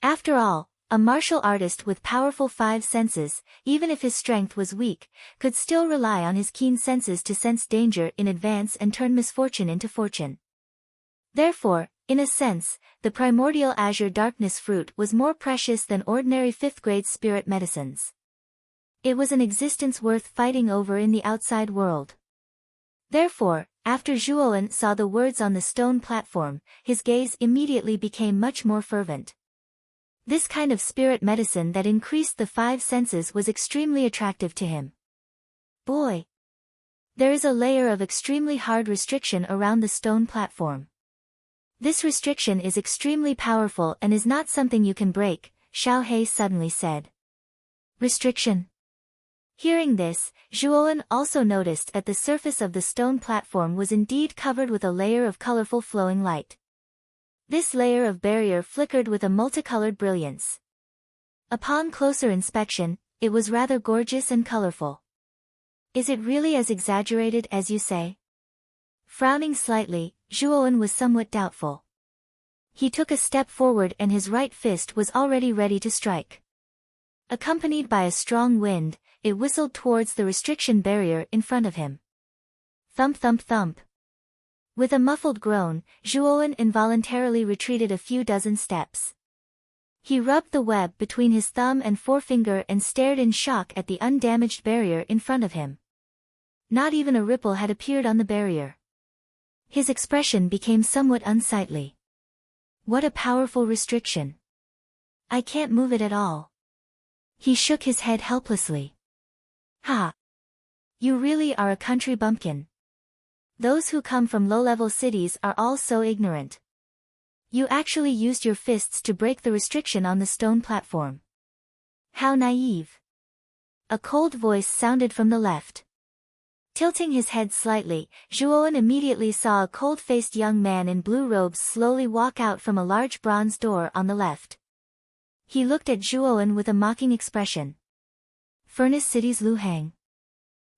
After all, a martial artist with powerful five senses, even if his strength was weak, could still rely on his keen senses to sense danger in advance and turn misfortune into fortune. Therefore, in a sense, the primordial azure darkness fruit was more precious than ordinary fifth-grade spirit medicines. It was an existence worth fighting over in the outside world. Therefore, after Zhuowen saw the words on the stone platform, his gaze immediately became much more fervent. This kind of spirit medicine that increased the five senses was extremely attractive to him. Boy! There is a layer of extremely hard restriction around the stone platform. This restriction is extremely powerful and is not something you can break, Xiao He suddenly said. Restriction. Hearing this, Zhuowen also noticed that the surface of the stone platform was indeed covered with a layer of colorful flowing light. This layer of barrier flickered with a multicolored brilliance. Upon closer inspection, it was rather gorgeous and colorful. Is it really as exaggerated as you say? Frowning slightly, Zhuowen was somewhat doubtful. He took a step forward and his right fist was already ready to strike. Accompanied by a strong wind, it whistled towards the restriction barrier in front of him. Thump thump thump. With a muffled groan, Zhuowen involuntarily retreated a few dozen steps. He rubbed the web between his thumb and forefinger and stared in shock at the undamaged barrier in front of him. Not even a ripple had appeared on the barrier. His expression became somewhat unsightly. What a powerful restriction. I can't move it at all. He shook his head helplessly. Ha! You really are a country bumpkin. Those who come from low-level cities are all so ignorant. You actually used your fists to break the restriction on the stone platform. How naive. A cold voice sounded from the left. Tilting his head slightly, Zhuowen immediately saw a cold-faced young man in blue robes slowly walk out from a large bronze door on the left. He looked at Zhuowen with a mocking expression. Furnace City's Lu Hang.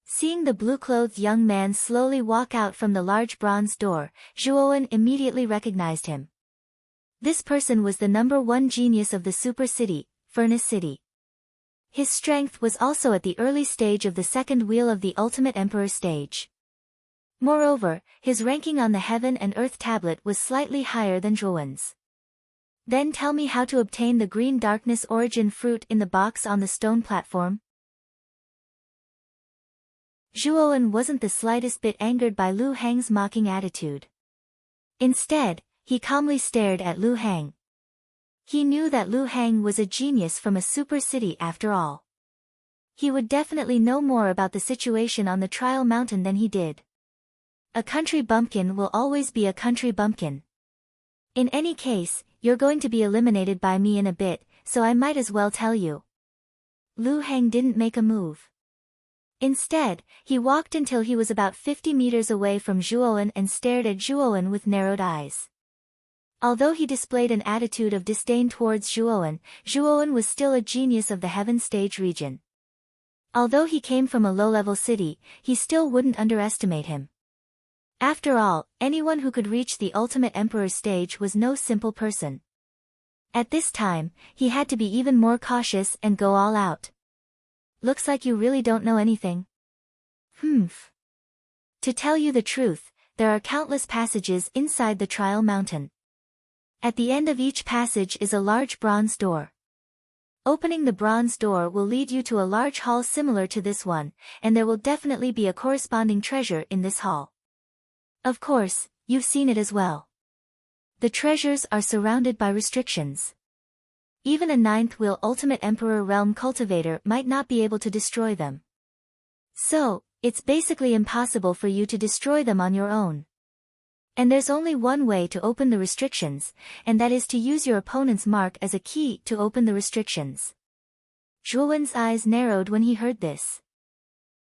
Seeing the blue-clothed young man slowly walk out from the large bronze door, Zhuowen immediately recognized him. This person was the #1 genius of the super city, Furnace City. His strength was also at the early stage of the second wheel of the Ultimate Emperor stage. Moreover, his ranking on the Heaven and Earth tablet was slightly higher than Zhuowen's. Then tell me how to obtain the green darkness origin fruit in the box on the stone platform? Zhuowen wasn't the slightest bit angered by Lu Hang's mocking attitude. Instead, he calmly stared at Lu Hang. He knew that Lu Hang was a genius from a super city after all. He would definitely know more about the situation on the trial mountain than he did. A country bumpkin will always be a country bumpkin. In any case, you're going to be eliminated by me in a bit, so I might as well tell you. Lu Hang didn't make a move. Instead, he walked until he was about 50 meters away from Zhuowen and stared at Zhuowen with narrowed eyes. Although he displayed an attitude of disdain towards Zhuowen, Zhuowen was still a genius of the Heaven Stage region. Although he came from a low-level city, he still wouldn't underestimate him. After all, anyone who could reach the Ultimate Emperor stage was no simple person. At this time, he had to be even more cautious and go all out. Looks like you really don't know anything. Humph. To tell you the truth, there are countless passages inside the trial mountain. At the end of each passage is a large bronze door. Opening the bronze door will lead you to a large hall similar to this one, and there will definitely be a corresponding treasure in this hall. Of course, you've seen it as well. The treasures are surrounded by restrictions. Even a 9th wheel Ultimate Emperor Realm cultivator might not be able to destroy them. So, it's basically impossible for you to destroy them on your own. And there's only one way to open the restrictions, and that is to use your opponent's mark as a key to open the restrictions. Zhuowen's eyes narrowed when he heard this.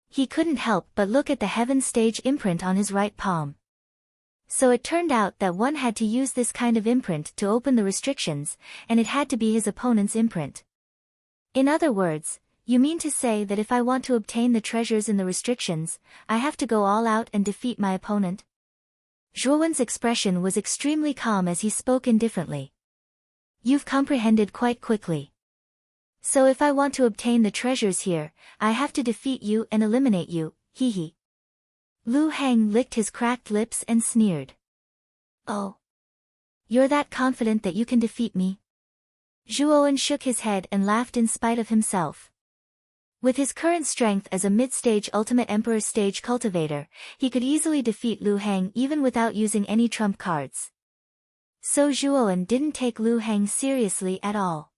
He couldn't help but look at the Heaven Stage imprint on his right palm. So it turned out that one had to use this kind of imprint to open the restrictions, and it had to be his opponent's imprint. In other words, you mean to say that if I want to obtain the treasures in the restrictions, I have to go all out and defeat my opponent? Zhuowen's expression was extremely calm as he spoke indifferently. You've comprehended quite quickly. So if I want to obtain the treasures here, I have to defeat you and eliminate you, hee. Lu Heng licked his cracked lips and sneered. Oh. You're that confident that you can defeat me? Zhuowen shook his head and laughed in spite of himself. With his current strength as a mid-stage Ultimate Emperor stage cultivator, he could easily defeat Lu Heng even without using any trump cards. So Zhuowen didn't take Lu Heng seriously at all.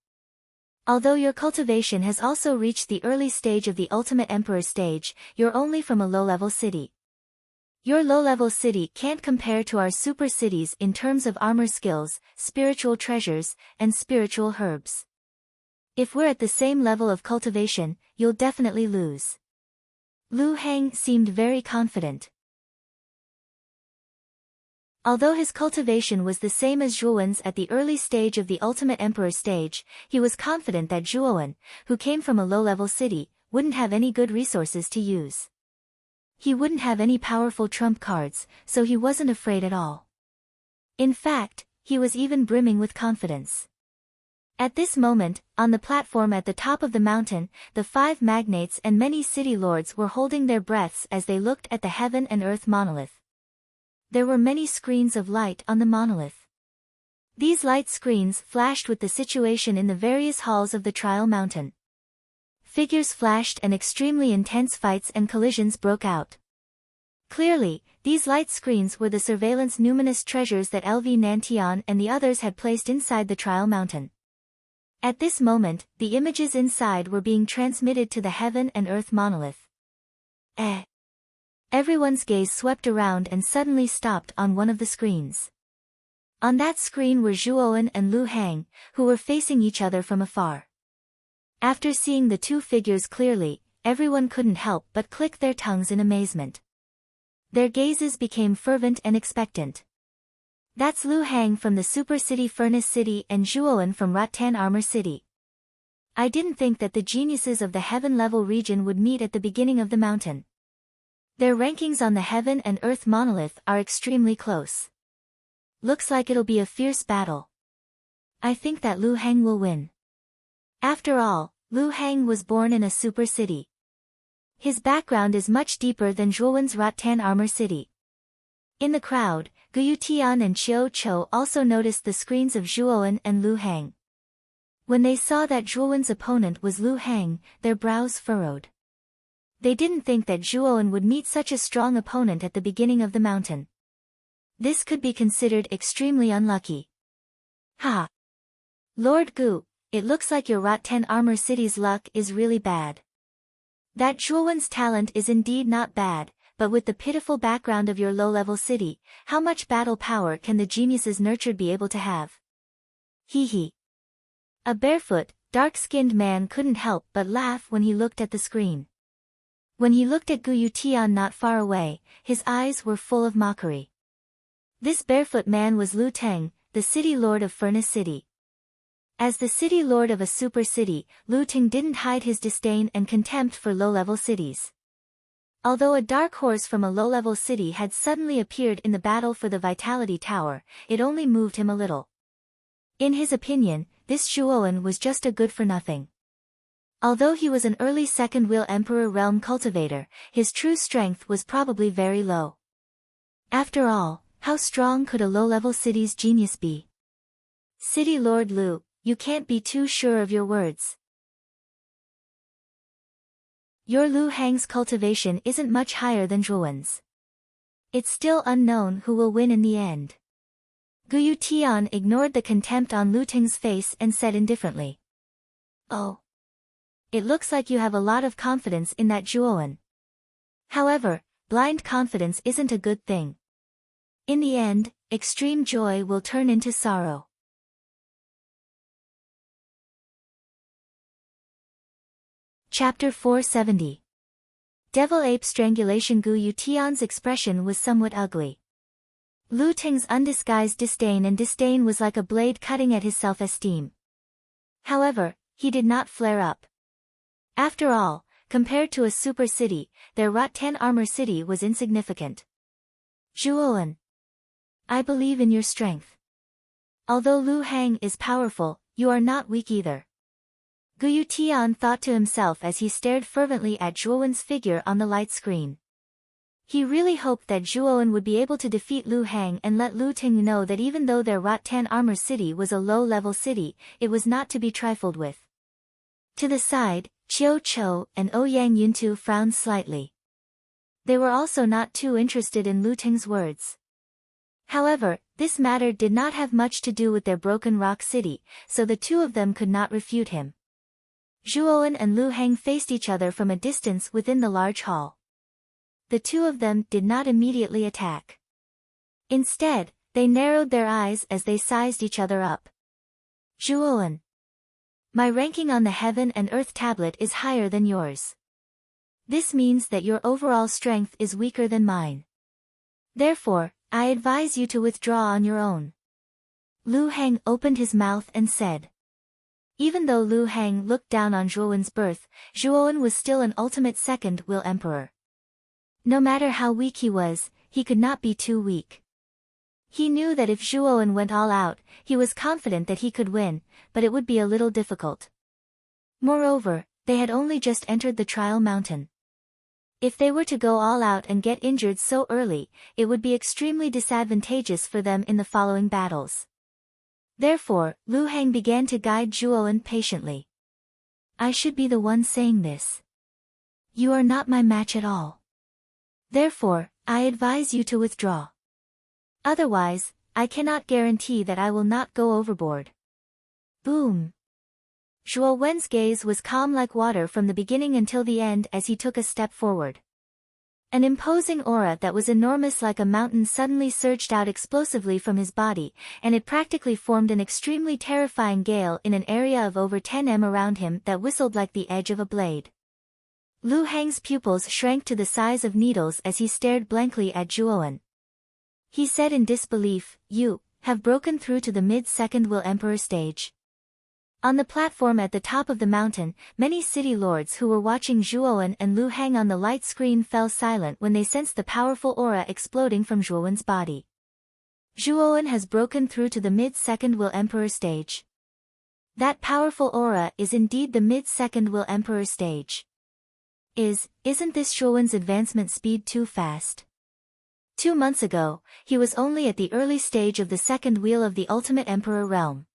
Although your cultivation has also reached the early stage of the Ultimate Emperor stage, you're only from a low-level city. Your low-level city can't compare to our super cities in terms of armor skills, spiritual treasures, and spiritual herbs. If we're at the same level of cultivation, you'll definitely lose. Lu Heng seemed very confident. Although his cultivation was the same as Zhuowen's at the early stage of the Ultimate Emperor stage, he was confident that Zhuowen, who came from a low-level city, wouldn't have any good resources to use. He wouldn't have any powerful trump cards, so he wasn't afraid at all. In fact, he was even brimming with confidence. At this moment, on the platform at the top of the mountain, the 5 magnates and many city lords were holding their breaths as they looked at the heaven and earth monolith. There were many screens of light on the monolith. These light screens flashed with the situation in the various halls of the trial mountain. Figures flashed and extremely intense fights and collisions broke out. Clearly, these light screens were the surveillance numinous treasures that LV Nantian and the others had placed inside the trial mountain. At this moment, the images inside were being transmitted to the heaven and earth monolith. Everyone's gaze swept around and suddenly stopped on one of the screens. On that screen were Zhuowen and Lu Heng, who were facing each other from afar. After seeing the two figures clearly, everyone couldn't help but click their tongues in amazement. Their gazes became fervent and expectant. That's Lu Heng from the Super City Furnace City and Zhuowen from Rattan Armor City. I didn't think that the geniuses of the heaven-level region would meet at the beginning of the mountain. Their rankings on the heaven and earth monolith are extremely close. Looks like it'll be a fierce battle. I think that Lu Heng will win. After all, Lu Heng was born in a super city. His background is much deeper than Zhuowen's Rattan Armor City. In the crowd, Guyu Tian and Qiu Chou also noticed the screens of Zhuowen and Lu Heng. When they saw that Zhuowen's opponent was Lu Heng, their brows furrowed. They didn't think that Zhuowen would meet such a strong opponent at the beginning of the mountain. This could be considered extremely unlucky. Ha! Lord Gu, it looks like your Rattan Armor City's luck is really bad. That Zhuowen's talent is indeed not bad, but with the pitiful background of your low-level city, how much battle power can the geniuses nurtured be able to have? Hee. A barefoot, dark-skinned man couldn't help but laugh when he looked at the screen. When he looked at Guyu Tian not far away, his eyes were full of mockery. This barefoot man was Lu Teng, the city lord of Furnace City. As the city lord of a super city, Lu Teng didn't hide his disdain and contempt for low-level cities. Although a dark horse from a low-level city had suddenly appeared in the battle for the Vitality Tower, it only moved him a little. In his opinion, this Zhuowen was just a good-for-nothing. Although he was an early second-wheel Emperor realm cultivator, his true strength was probably very low. After all, how strong could a low-level city's genius be? City Lord Lu, you can't be too sure of your words. Your Lu Heng's cultivation isn't much higher than Zhuowen's. It's still unknown who will win in the end. Guyu Tian ignored the contempt on Lu Teng's face and said indifferently. Oh. It looks like you have a lot of confidence in that Zhuowen. However, blind confidence isn't a good thing. In the end, extreme joy will turn into sorrow. Chapter 470. Devil Ape Strangulation. Guyu Tian's expression was somewhat ugly. Lu Teng's undisguised disdain was like a blade cutting at his self-esteem. However, he did not flare up. After all, compared to a super city, their Rattan Armor City was insignificant. Zhuowen, I believe in your strength. Although Lu Heng is powerful, you are not weak either. Guyu Tian thought to himself as he stared fervently at Zhuowen's figure on the light screen. He really hoped that Zhuowen would be able to defeat Lu Hang and let Lu Ting know that even though their Rattan armor city was a low-level city, it was not to be trifled with. To the side, Qiu Chou and Ouyang Yuntu frowned slightly. They were also not too interested in Lu Ting's words. However, this matter did not have much to do with their Broken Rock City, so the two of them could not refute him. Zhuowen and Lu Hang faced each other from a distance within the large hall. The two of them did not immediately attack. Instead, they narrowed their eyes as they sized each other up. Zhuowen. My ranking on the Heaven and Earth tablet is higher than yours. This means that your overall strength is weaker than mine. Therefore, I advise you to withdraw on your own. Lu Hang opened his mouth and said. Even though Lu Hang looked down on Zhuowen's birth, Zhuowen was still an ultimate second-will emperor. No matter how weak he was, he could not be too weak. He knew that if Zhuowen went all out, he was confident that he could win, but it would be a little difficult. Moreover, they had only just entered the trial mountain. If they were to go all out and get injured so early, it would be extremely disadvantageous for them in the following battles. Therefore, Lu Hang began to guide Zhuowen patiently. I should be the one saying this. You are not my match at all. Therefore, I advise you to withdraw. Otherwise, I cannot guarantee that I will not go overboard. Boom. Zhuowen's gaze was calm like water from the beginning until the end as he took a step forward. An imposing aura that was enormous like a mountain suddenly surged out explosively from his body, and it practically formed an extremely terrifying gale in an area of over 10 m around him that whistled like the edge of a blade. Lu Hang's pupils shrank to the size of needles as he stared blankly at Zhuowen. He said in disbelief, You have broken through to the mid-second will emperor stage. On the platform at the top of the mountain, many city lords who were watching Zhuowen and Lu Hang on the light screen fell silent when they sensed the powerful aura exploding from Zhuowen's body. Zhuowen has broken through to the mid-second will emperor stage. That powerful aura is indeed the mid-second will emperor stage. Isn't this Zhuowen's advancement speed too fast? 2 months ago, he was only at the early stage of the second wheel of the ultimate emperor realm.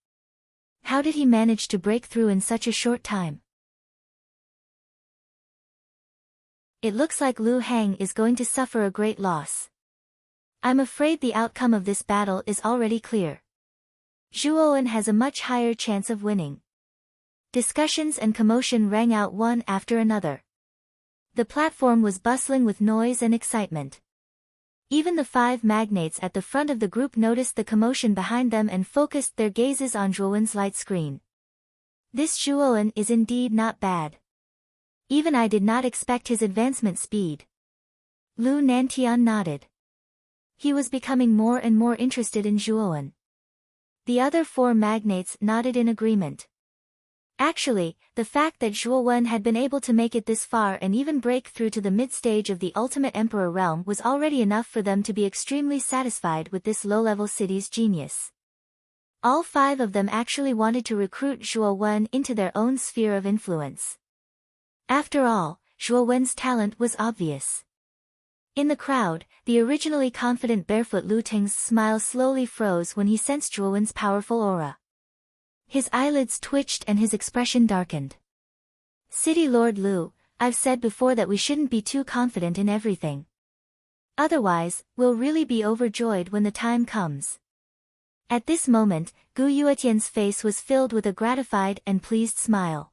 How did he manage to break through in such a short time? It looks like Lu Hang is going to suffer a great loss. I'm afraid the outcome of this battle is already clear. Zhuowen has a much higher chance of winning. Discussions and commotion rang out one after another. The platform was bustling with noise and excitement. Even the 5 magnates at the front of the group noticed the commotion behind them and focused their gazes on Zhuowen's light screen. This Zhuowen is indeed not bad. Even I did not expect his advancement speed. Lu Nantian nodded. He was becoming more and more interested in Zhuowen. The other 4 magnates nodded in agreement. Actually, the fact that Zhuowen had been able to make it this far and even break through to the mid-stage of the ultimate emperor realm was already enough for them to be extremely satisfied with this low-level city's genius. All 5 of them actually wanted to recruit Zhuowen into their own sphere of influence. After all, Zhuowen's talent was obvious. In the crowd, the originally confident barefoot Lu Ting's smile slowly froze when he sensed Zhuowen's powerful aura. His eyelids twitched and his expression darkened. City Lord Lu, I've said before that we shouldn't be too confident in everything. Otherwise, we'll really be overjoyed when the time comes. At this moment, Gu Yuetian's face was filled with a gratified and pleased smile.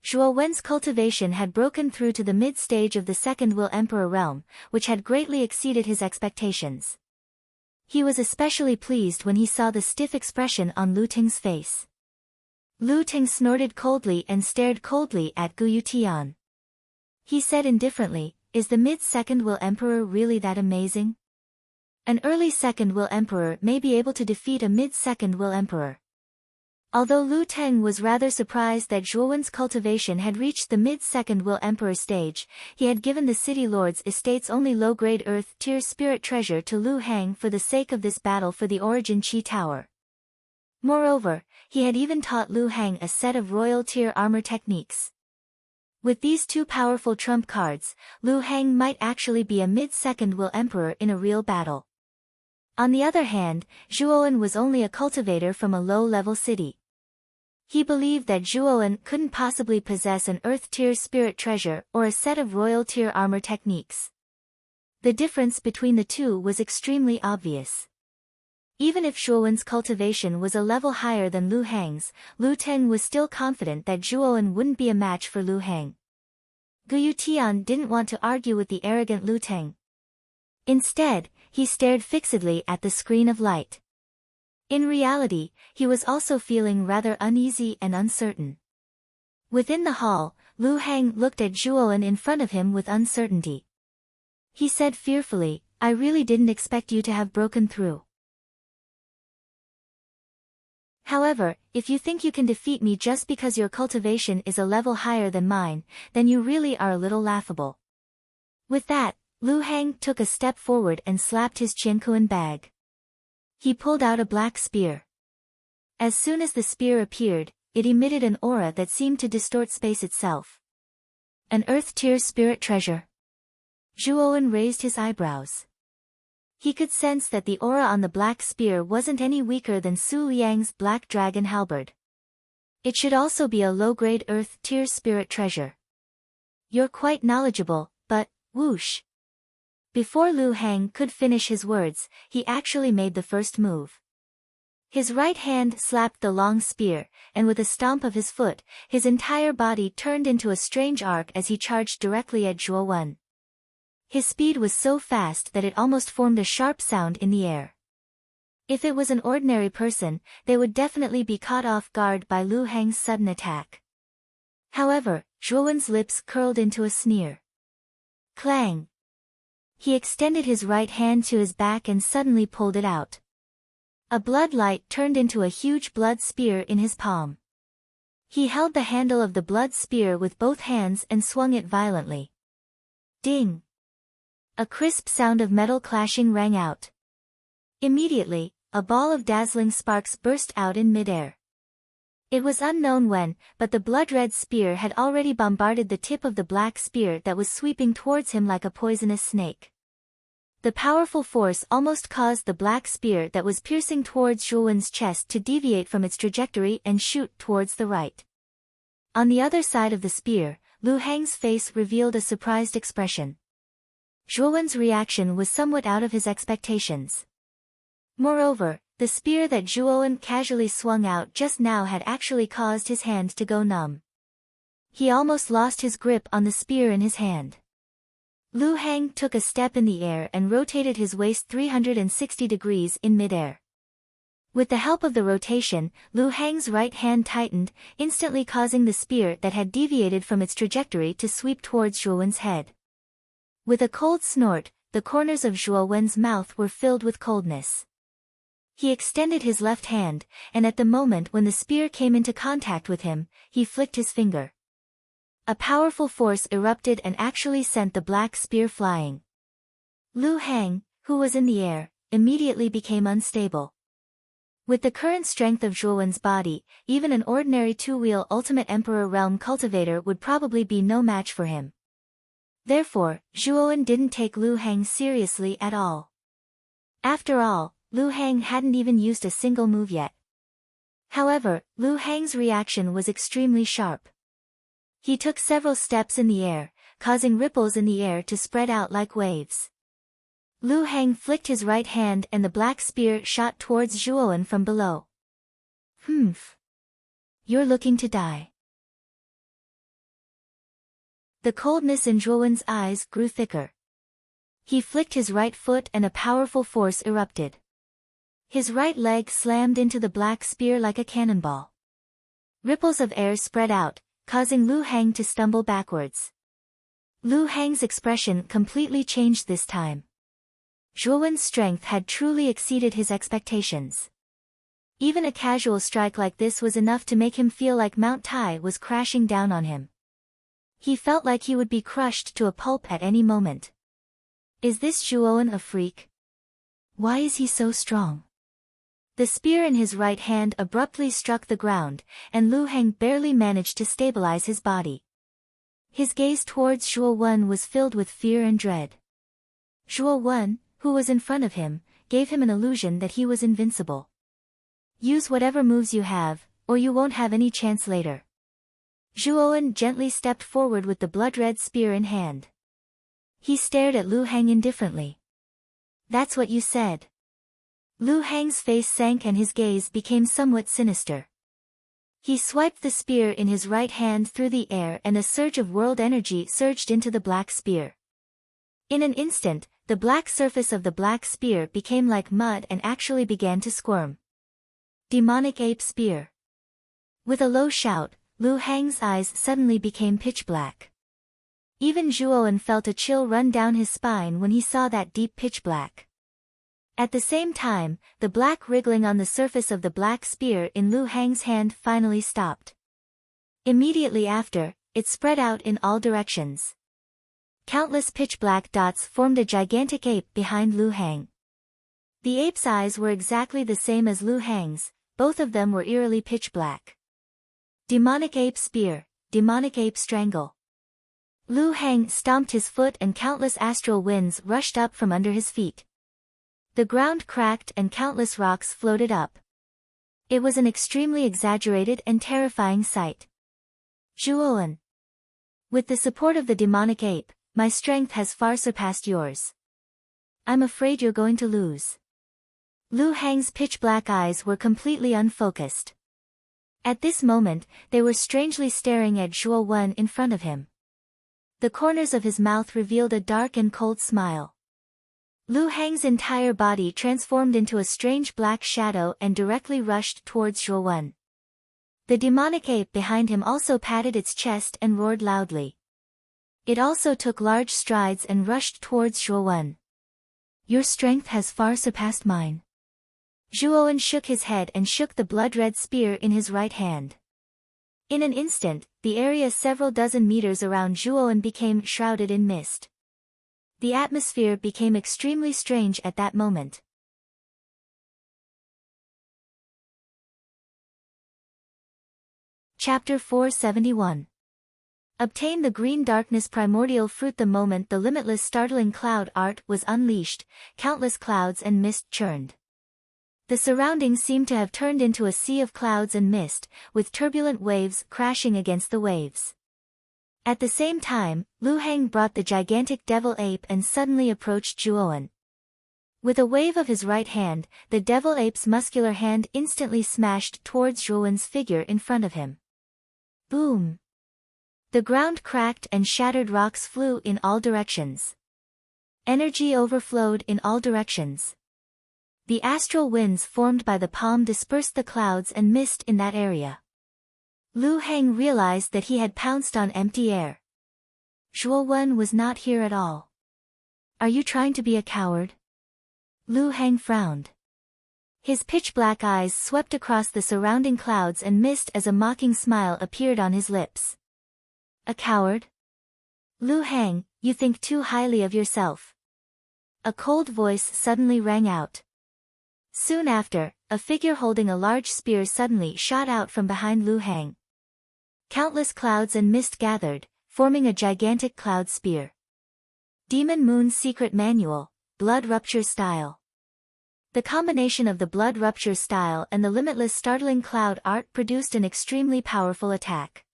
Zhuowen's cultivation had broken through to the mid-stage of the second will emperor realm, which had greatly exceeded his expectations. He was especially pleased when he saw the stiff expression on Lu Ting's face. Lu Ting snorted coldly and stared coldly at Gu Yutian. He said indifferently, Is the mid-second will emperor really that amazing? An early second will emperor may be able to defeat a mid-second will emperor. Although Lu Teng was rather surprised that Zhuowen's cultivation had reached the mid-second will emperor stage, he had given the city lord's estate's only low-grade earth-tier spirit treasure to Lu Hang for the sake of this battle for the origin Qi Tower. Moreover, he had even taught Lu Hang a set of royal tier armor techniques. With these two powerful trump cards, Lu Hang might actually be a mid-second will emperor in a real battle. On the other hand, Zhuowen was only a cultivator from a low-level city. He believed that Zhuowen couldn't possibly possess an earth-tier spirit treasure or a set of royal-tier armor techniques. The difference between the two was extremely obvious. Even if Zhuowen's cultivation was a level higher than Lu Hang's, Lu Teng was still confident that Zhuowen wouldn't be a match for Lu Hang. Guyu Tian didn't want to argue with the arrogant Lu Teng. Instead, he stared fixedly at the screen of light. In reality, he was also feeling rather uneasy and uncertain. Within the hall, Lu Hang looked at Zhuowen in front of him with uncertainty. He said fearfully, "I really didn't expect you to have broken through. However, if you think you can defeat me just because your cultivation is a level higher than mine, then you really are a little laughable." With that, Lu Hang took a step forward and slapped his Qiankuan bag. He pulled out a black spear. As soon as the spear appeared, it emitted an aura that seemed to distort space itself. An earth-tier spirit treasure. Zhuowen raised his eyebrows. He could sense that the aura on the black spear wasn't any weaker than Su Liang's black dragon halberd. It should also be a low-grade earth-tier spirit treasure. "You're quite knowledgeable, but, whoosh." Before Lu Hang could finish his words, he actually made the first move. His right hand slapped the long spear, and with a stomp of his foot, his entire body turned into a strange arc as he charged directly at Zhuowen. His speed was so fast that it almost formed a sharp sound in the air. If it was an ordinary person, they would definitely be caught off guard by Lu Hang's sudden attack. However, Zhuowen's lips curled into a sneer. Clang! He extended his right hand to his back and suddenly pulled it out. A blood light turned into a huge blood spear in his palm. He held the handle of the blood spear with both hands and swung it violently. Ding! A crisp sound of metal clashing rang out. Immediately, a ball of dazzling sparks burst out in midair. It was unknown when, but the blood-red spear had already bombarded the tip of the black spear that was sweeping towards him like a poisonous snake. The powerful force almost caused the black spear that was piercing towards Zhuowen's chest to deviate from its trajectory and shoot towards the right. On the other side of the spear, Lu Hang's face revealed a surprised expression. Zhuowen's reaction was somewhat out of his expectations. Moreover, the spear that Zhuowen casually swung out just now had actually caused his hand to go numb. He almost lost his grip on the spear in his hand. Lu Hang took a step in the air and rotated his waist 360 degrees in midair. With the help of the rotation, Lu Hang's right hand tightened, instantly causing the spear that had deviated from its trajectory to sweep towards Zhuowen's head. With a cold snort, the corners of Zhuowen's mouth were filled with coldness. He extended his left hand, and at the moment when the spear came into contact with him, he flicked his finger. A powerful force erupted and actually sent the black spear flying. Lu Hang, who was in the air, immediately became unstable. With the current strength of Zhuowen's body, even an ordinary two-wheel Ultimate Emperor Realm cultivator would probably be no match for him. Therefore, Zhuowen didn't take Lu Hang seriously at all. After all, Lu Hang hadn't even used a single move yet. However, Lu Hang's reaction was extremely sharp. He took several steps in the air, causing ripples in the air to spread out like waves. Lu Hang flicked his right hand and the black spear shot towards Zhuowen from below. Humph. You're looking to die. The coldness in Zhuowen's eyes grew thicker. He flicked his right foot and a powerful force erupted. His right leg slammed into the black spear like a cannonball. Ripples of air spread out, causing Lu Hang to stumble backwards. Lu Hang's expression completely changed this time. Zhuowen's strength had truly exceeded his expectations. Even a casual strike like this was enough to make him feel like Mount Tai was crashing down on him. He felt like he would be crushed to a pulp at any moment. Is this Zhuowen a freak? Why is he so strong? The spear in his right hand abruptly struck the ground, and Lu Heng barely managed to stabilize his body. His gaze towards Zhuo Wen was filled with fear and dread. Zhuo Wen, who was in front of him, gave him an illusion that he was invincible. Use whatever moves you have, or you won't have any chance later. Zhuo Wen gently stepped forward with the blood-red spear in hand. He stared at Lu Heng indifferently. That's what you said. Lu Heng's face sank and his gaze became somewhat sinister. He swiped the spear in his right hand through the air and a surge of world energy surged into the black spear. In an instant, the black surface of the black spear became like mud and actually began to squirm. Demonic Ape Spear. With a low shout, Lu Heng's eyes suddenly became pitch black. Even Zhuo Wen felt a chill run down his spine when he saw that deep pitch black. At the same time, the black wriggling on the surface of the black spear in Lu Heng's hand finally stopped. Immediately after, it spread out in all directions. Countless pitch-black dots formed a gigantic ape behind Lu Heng. The ape's eyes were exactly the same as Lu Heng's, both of them were eerily pitch-black. Demonic Ape Spear, Demonic Ape Strangle. Lu Heng stomped his foot and countless astral winds rushed up from under his feet. The ground cracked and countless rocks floated up. It was an extremely exaggerated and terrifying sight. Zhuo Wen. With the support of the demonic ape, my strength has far surpassed yours. I'm afraid you're going to lose. Lu Heng's pitch-black eyes were completely unfocused. At this moment, they were strangely staring at Zhuo Wen in front of him. The corners of his mouth revealed a dark and cold smile. Lu Heng's entire body transformed into a strange black shadow and directly rushed towards Zhuo Wen. The demonic ape behind him also patted its chest and roared loudly. It also took large strides and rushed towards Zhuo Wen. Your strength has far surpassed mine. Zhuo Wen shook his head and shook the blood-red spear in his right hand. In an instant, the area several dozen meters around Zhuo Wen became shrouded in mist. The atmosphere became extremely strange at that moment. Chapter 471. Obtain the green darkness primordial fruit. The moment the limitless startling cloud art was unleashed, countless clouds and mist churned. The surroundings seemed to have turned into a sea of clouds and mist, with turbulent waves crashing against the waves. At the same time, Lu Heng brought the gigantic devil ape and suddenly approached Zhuo Wen. With a wave of his right hand, the devil ape's muscular hand instantly smashed towards Zhuo Wen's figure in front of him. Boom! The ground cracked and shattered rocks flew in all directions. Energy overflowed in all directions. The astral winds formed by the palm dispersed the clouds and mist in that area. Lu Heng realized that he had pounced on empty air. Zhuo Wen was not here at all. Are you trying to be a coward? Lu Heng frowned. His pitch-black eyes swept across the surrounding clouds and mist as a mocking smile appeared on his lips. A coward? Lu Heng, you think too highly of yourself. A cold voice suddenly rang out. Soon after, a figure holding a large spear suddenly shot out from behind Lu Heng. Countless clouds and mist gathered, forming a gigantic cloud spear. Demon Moon's Secret Manual, Blood Rupture Style. The combination of the Blood Rupture style and the limitless startling cloud art produced an extremely powerful attack.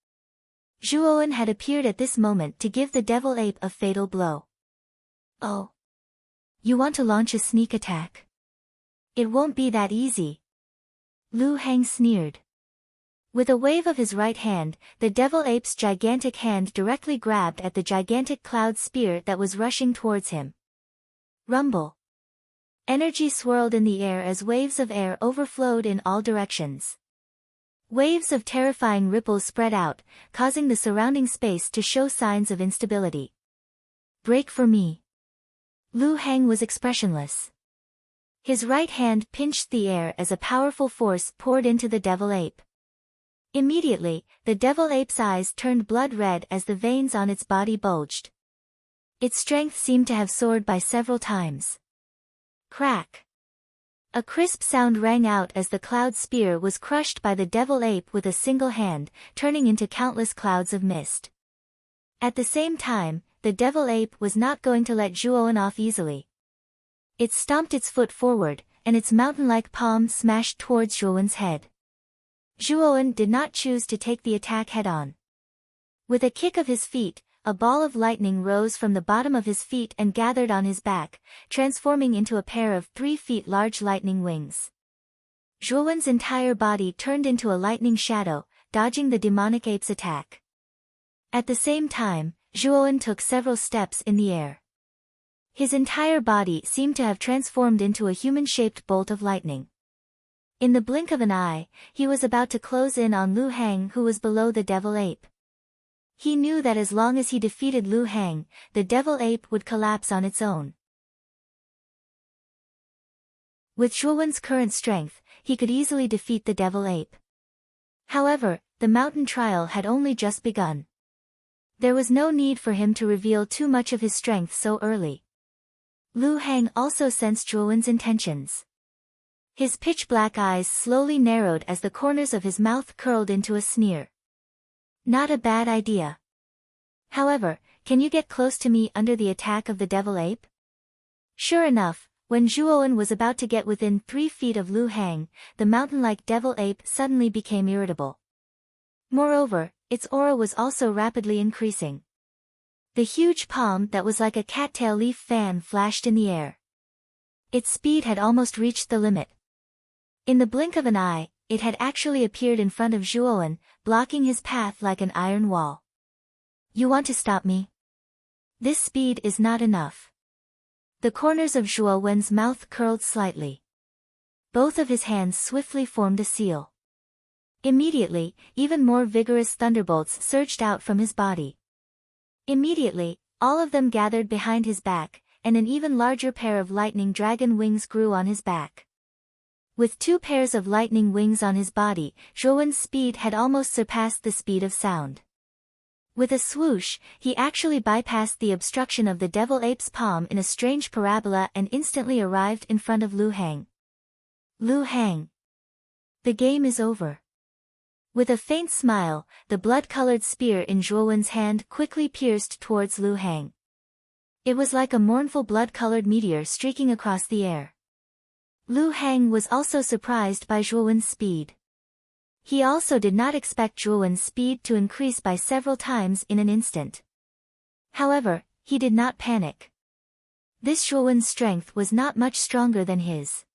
Zhuo Wen had appeared at this moment to give the devil ape a fatal blow. Oh. You want to launch a sneak attack? It won't be that easy. Lu Heng sneered. With a wave of his right hand, the devil ape's gigantic hand directly grabbed at the gigantic cloud spear that was rushing towards him. Rumble. Energy swirled in the air as waves of air overflowed in all directions. Waves of terrifying ripples spread out, causing the surrounding space to show signs of instability. Break for me. Lu Heng was expressionless. His right hand pinched the air as a powerful force poured into the devil ape. Immediately, the devil ape's eyes turned blood red as the veins on its body bulged. Its strength seemed to have soared by several times. Crack! A crisp sound rang out as the cloud spear was crushed by the devil ape with a single hand, turning into countless clouds of mist. At the same time, the devil ape was not going to let Zhuowen off easily. It stomped its foot forward, and its mountain-like palm smashed towards Zhuowen's head. Zhuowen did not choose to take the attack head-on. With a kick of his feet, a ball of lightning rose from the bottom of his feet and gathered on his back, transforming into a pair of 3 feet large lightning wings. Zhuowen's entire body turned into a lightning shadow, dodging the demonic ape's attack. At the same time, Zhuowen took several steps in the air. His entire body seemed to have transformed into a human-shaped bolt of lightning. In the blink of an eye, he was about to close in on Lu Hang, who was below the devil ape. He knew that as long as he defeated Lu Hang, the devil ape would collapse on its own. With Zhuowen's current strength, he could easily defeat the devil ape. However, the mountain trial had only just begun. There was no need for him to reveal too much of his strength so early. Lu Hang also sensed Zhuowen's intentions. His pitch-black eyes slowly narrowed as the corners of his mouth curled into a sneer. Not a bad idea. However, can you get close to me under the attack of the devil ape? Sure enough, when Zhuowen was about to get within 3 feet of Lu Hang, the mountain-like devil ape suddenly became irritable. Moreover, its aura was also rapidly increasing. The huge palm that was like a cattail leaf fan flashed in the air. Its speed had almost reached the limit. In the blink of an eye, it had actually appeared in front of Zhuowen, blocking his path like an iron wall. You want to stop me? This speed is not enough. The corners of Zhuowen's mouth curled slightly. Both of his hands swiftly formed a seal. Immediately, even more vigorous thunderbolts surged out from his body. Immediately, all of them gathered behind his back, and an even larger pair of lightning dragon wings grew on his back. With 2 pairs of lightning wings on his body, Zhuowen's speed had almost surpassed the speed of sound. With a swoosh, he actually bypassed the obstruction of the devil ape's palm in a strange parabola and instantly arrived in front of Lu Hang. Lu Hang. The game is over. With a faint smile, the blood-colored spear in Zhuowen's hand quickly pierced towards Lu Hang. It was like a mournful blood-colored meteor streaking across the air. Lu Hang was also surprised by Zhuowen's speed. He also did not expect Zhuowen's speed to increase by several times in an instant. However, he did not panic. This Zhuowen's strength was not much stronger than his.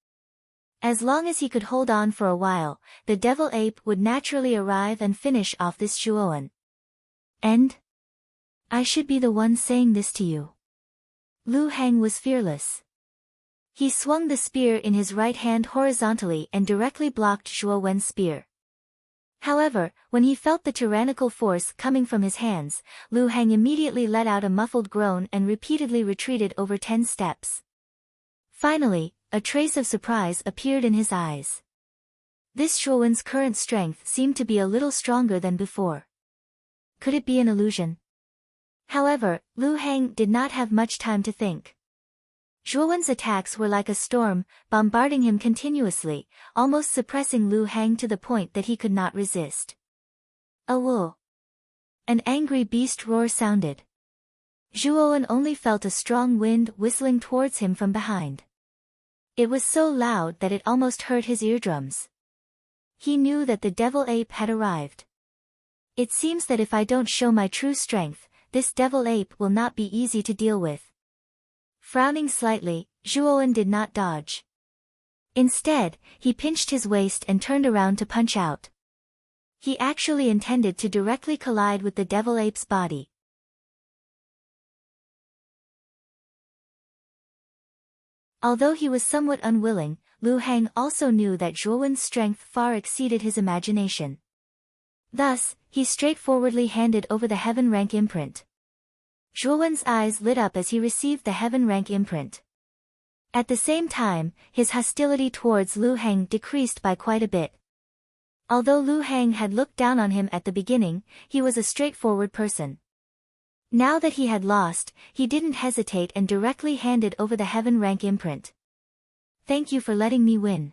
As long as he could hold on for a while, the devil ape would naturally arrive and finish off this Zhuowen. And? I should be the one saying this to you. Lu Hang was fearless. He swung the spear in his right hand horizontally and directly blocked Zhuowen's spear. However, when he felt the tyrannical force coming from his hands, Lu Hang immediately let out a muffled groan and repeatedly retreated over 10 steps. Finally, a trace of surprise appeared in his eyes. This Zhuowen's current strength seemed to be a little stronger than before. Could it be an illusion? However, Lu Hang did not have much time to think. Zhuowen's attacks were like a storm, bombarding him continuously, almost suppressing Lu Hang to the point that he could not resist. A wool. An angry beast roar sounded. Zhuowen only felt a strong wind whistling towards him from behind. It was so loud that it almost hurt his eardrums. He knew that the devil ape had arrived. It seems that if I don't show my true strength, this devil ape will not be easy to deal with. Frowning slightly, Zhuowen did not dodge. Instead, he pinched his waist and turned around to punch out. He actually intended to directly collide with the devil ape's body. Although he was somewhat unwilling, Lu Hang also knew that Zhuowen's strength far exceeded his imagination. Thus, he straightforwardly handed over the heaven rank imprint. Zhuowen's eyes lit up as he received the heaven rank imprint. At the same time, his hostility towards Lu Hang decreased by quite a bit. Although Lu Hang had looked down on him at the beginning, he was a straightforward person. Now that he had lost, he didn't hesitate and directly handed over the heaven rank imprint. Thank you for letting me win.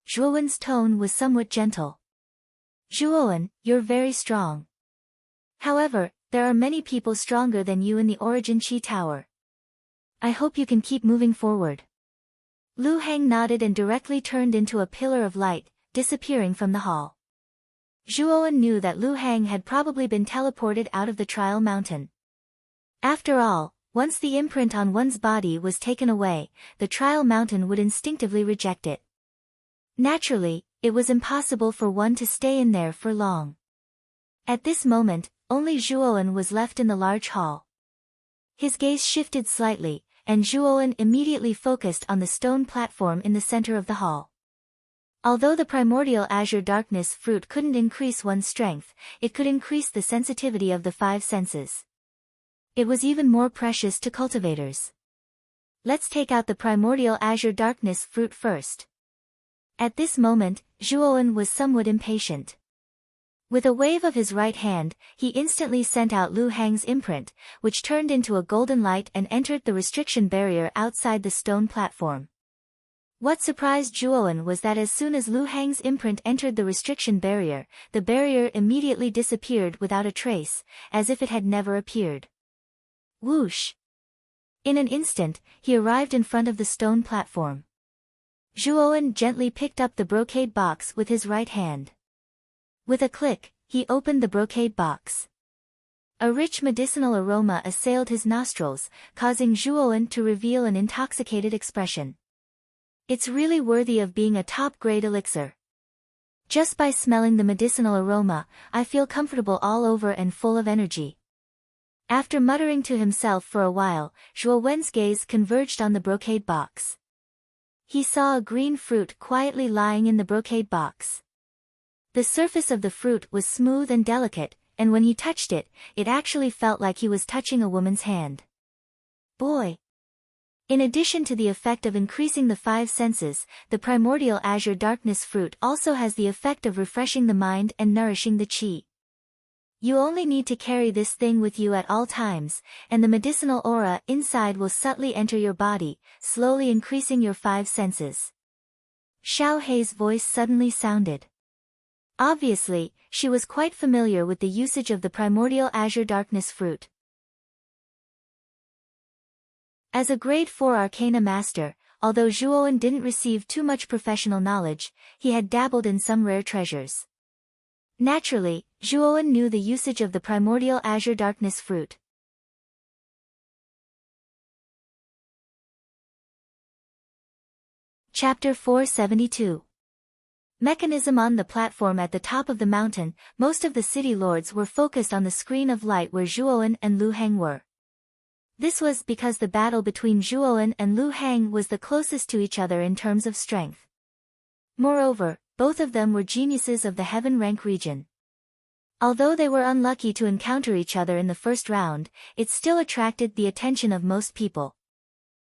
Zhuowen's tone was somewhat gentle. Zhuowen, you're very strong. However, there are many people stronger than you in the Origin Qi Tower. I hope you can keep moving forward. Lu Heng nodded and directly turned into a pillar of light, disappearing from the hall. Zhuowen knew that Lu Heng had probably been teleported out of the trial mountain. After all, once the imprint on one's body was taken away, the trial mountain would instinctively reject it. Naturally, it was impossible for one to stay in there for long. At this moment, only Zhuowen was left in the large hall. His gaze shifted slightly, and Zhuowen immediately focused on the stone platform in the center of the hall. Although the primordial azure darkness fruit couldn't increase one's strength, it could increase the sensitivity of the five senses. It was even more precious to cultivators. Let's take out the primordial azure darkness fruit first. At this moment, Zhuowen was somewhat impatient. With a wave of his right hand, he instantly sent out Lu Heng's imprint, which turned into a golden light and entered the restriction barrier outside the stone platform. What surprised Zhuowen was that as soon as Lu Heng's imprint entered the restriction barrier, the barrier immediately disappeared without a trace, as if it had never appeared. Whoosh! In an instant, he arrived in front of the stone platform. Zhuowen gently picked up the brocade box with his right hand. With a click, he opened the brocade box. A rich medicinal aroma assailed his nostrils, causing Zhuowen to reveal an intoxicated expression. It's really worthy of being a top-grade elixir. Just by smelling the medicinal aroma, I feel comfortable all over and full of energy. After muttering to himself for a while, Zhuowen's gaze converged on the brocade box. He saw a green fruit quietly lying in the brocade box. The surface of the fruit was smooth and delicate, and when he touched it, it actually felt like he was touching a woman's hand. Boy! In addition to the effect of increasing the five senses, the primordial azure darkness fruit also has the effect of refreshing the mind and nourishing the qi. You only need to carry this thing with you at all times, and the medicinal aura inside will subtly enter your body, slowly increasing your five senses. Xiao Hei's voice suddenly sounded. Obviously, she was quite familiar with the usage of the primordial azure darkness fruit. As a grade 4 arcana master, although Zhuowen didn't receive too much professional knowledge, he had dabbled in some rare treasures. Naturally, Zhuowen knew the usage of the primordial azure darkness fruit. Chapter 472. Mechanism. On the platform at the top of the mountain, most of the city lords were focused on the screen of light where Zhuowen and Lu Heng were. This was because the battle between Zhuowen and Lu Heng was the closest to each other in terms of strength. Moreover, both of them were geniuses of the heaven rank region. Although they were unlucky to encounter each other in the first round, it still attracted the attention of most people.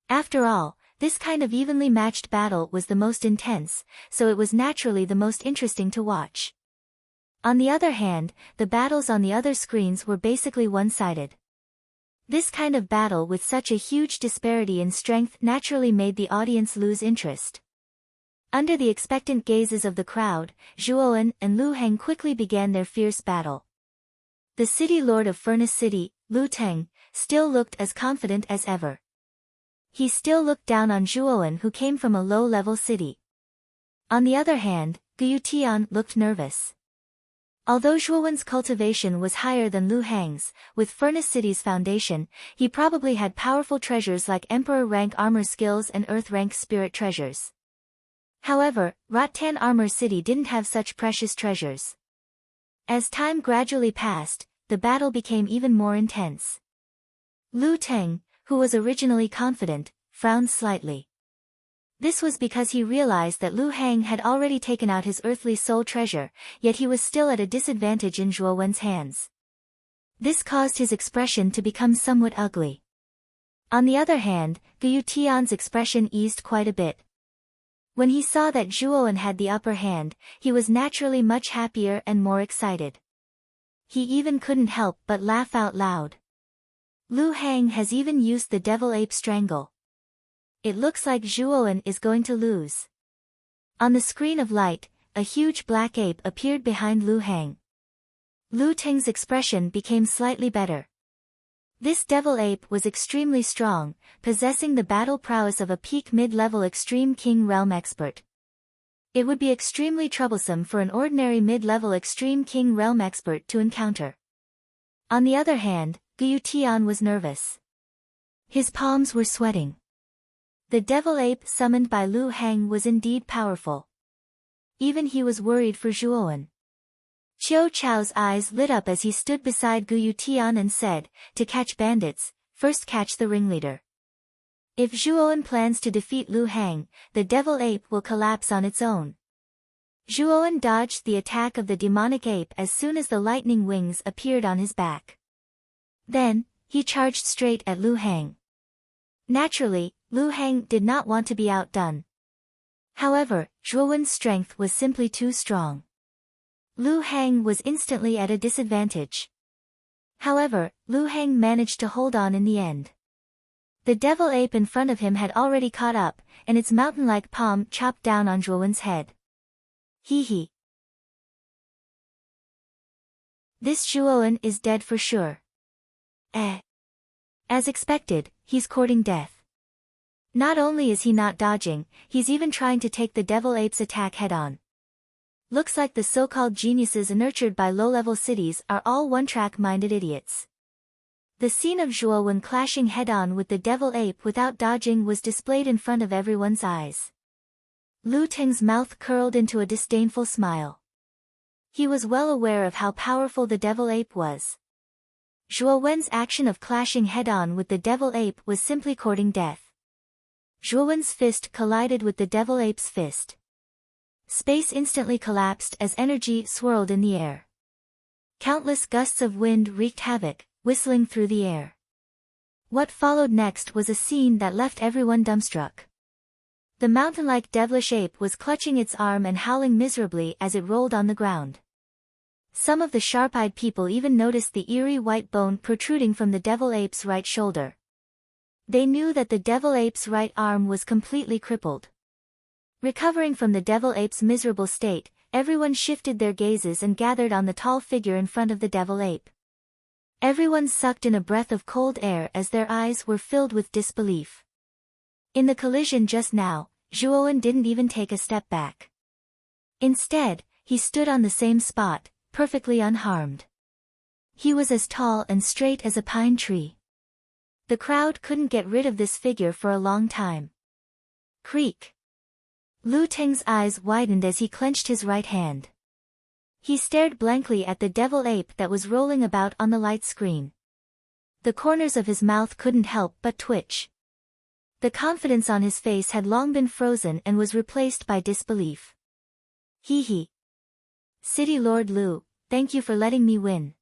After all, this kind of evenly matched battle was the most intense, so it was naturally the most interesting to watch. On the other hand, the battles on the other screens were basically one-sided. This kind of battle with such a huge disparity in strength naturally made the audience lose interest. Under the expectant gazes of the crowd, Zhuowen and Lu Heng quickly began their fierce battle. The city lord of Furnace City, Lu Teng, still looked as confident as ever. He still looked down on Zhuowen, who came from a low-level city. On the other hand, Gu Tian looked nervous. Although Zhuowen's cultivation was higher than Lu Heng's, with Furnace City's foundation, he probably had powerful treasures like Emperor-rank armor skills and Earth-rank spirit treasures. However, Rattan Armor City didn't have such precious treasures. As time gradually passed, the battle became even more intense. Lu Teng, who was originally confident, frowned slightly. This was because he realized that Lu Heng had already taken out his earthly soul treasure, yet he was still at a disadvantage in Zhuowen's hands. This caused his expression to become somewhat ugly. On the other hand, Gu Tian's expression eased quite a bit. When he saw that Zhuowen had the upper hand, he was naturally much happier and more excited. He even couldn't help but laugh out loud. Lu Heng has even used the devil ape strangle. It looks like Zhuowen is going to lose. On the screen of light, a huge black ape appeared behind Lu Hang. Lu Ting's expression became slightly better. This devil ape was extremely strong, possessing the battle prowess of a peak mid-level extreme king realm expert. It would be extremely troublesome for an ordinary mid-level extreme king realm expert to encounter. On the other hand, Guyu Tian was nervous. His palms were sweating. The devil ape summoned by Lu Hang was indeed powerful. Even he was worried for Zhuowen. Qiu Chao's eyes lit up as he stood beside Guyu Tian and said, "To catch bandits, first catch the ringleader." If Zhuowen plans to defeat Lu Hang, the devil ape will collapse on its own. Zhuowen dodged the attack of the demonic ape as soon as the lightning wings appeared on his back. Then, he charged straight at Lu Hang. Naturally, Lu Hang did not want to be outdone. However, Zhuowen's strength was simply too strong. Lu Hang was instantly at a disadvantage. However, Lu Hang managed to hold on in the end. The devil ape in front of him had already caught up, and its mountain-like palm chopped down on Zhuowen's head. Hee hee. This Zhuowen is dead for sure. As expected, he's courting death. Not only is he not dodging, he's even trying to take the devil ape's attack head-on. Looks like the so-called geniuses nurtured by low-level cities are all one-track-minded idiots. The scene of Zhuowen clashing head-on with the devil ape without dodging was displayed in front of everyone's eyes. Lu Ting's mouth curled into a disdainful smile. He was well aware of how powerful the devil ape was. Zhuowen's action of clashing head-on with the devil ape was simply courting death. Zhuowen's fist collided with the devil ape's fist. Space instantly collapsed as energy swirled in the air. Countless gusts of wind wreaked havoc, whistling through the air. What followed next was a scene that left everyone dumbstruck. The mountain-like devilish ape was clutching its arm and howling miserably as it rolled on the ground. Some of the sharp-eyed people even noticed the eerie white bone protruding from the devil ape's right shoulder. They knew that the devil ape's right arm was completely crippled. Recovering from the devil ape's miserable state, everyone shifted their gazes and gathered on the tall figure in front of the devil ape. Everyone sucked in a breath of cold air as their eyes were filled with disbelief. In the collision just now, Zhuowen didn't even take a step back. Instead, he stood on the same spot, perfectly unharmed. He was as tall and straight as a pine tree. The crowd couldn't get rid of this figure for a long time. Creak. Lu Ting's eyes widened as he clenched his right hand. He stared blankly at the devil ape that was rolling about on the light screen. The corners of his mouth couldn't help but twitch. The confidence on his face had long been frozen and was replaced by disbelief. Hee hee. City Lord Lu, thank you for letting me win.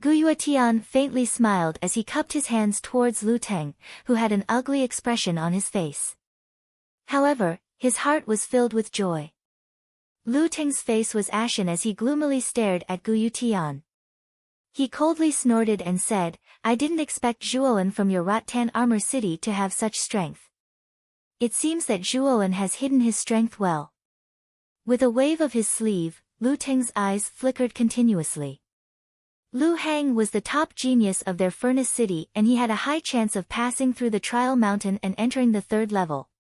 Guyu Tian faintly smiled as he cupped his hands towards Lu Ting, who had an ugly expression on his face. However, his heart was filled with joy. Lu Ting's face was ashen as he gloomily stared at Guyu Tian. He coldly snorted and said, "I didn't expect Zhuowen from your Rattan Armor City to have such strength. It seems that Zhuowen has hidden his strength well." With a wave of his sleeve, Lu Ting's eyes flickered continuously. Lu Hang was the top genius of their furnace city and he had a high chance of passing through the trial mountain and entering the third level.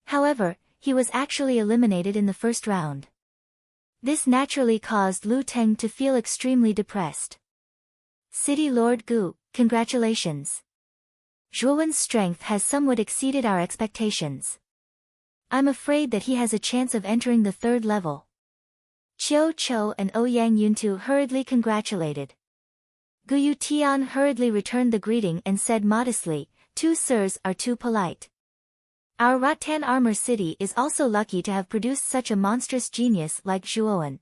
However, he was actually eliminated in the first round. This naturally caused Lu Ting to feel extremely depressed. City Lord Gu, congratulations. Zhuowen's strength has somewhat exceeded our expectations. I'm afraid that he has a chance of entering the third level. Qiu Chou and Ouyang Yuntu hurriedly congratulated. Guyu Tian hurriedly returned the greeting and said modestly, "Two sirs are too polite. Our Rattan Armor City is also lucky to have produced such a monstrous genius like Zhuowen.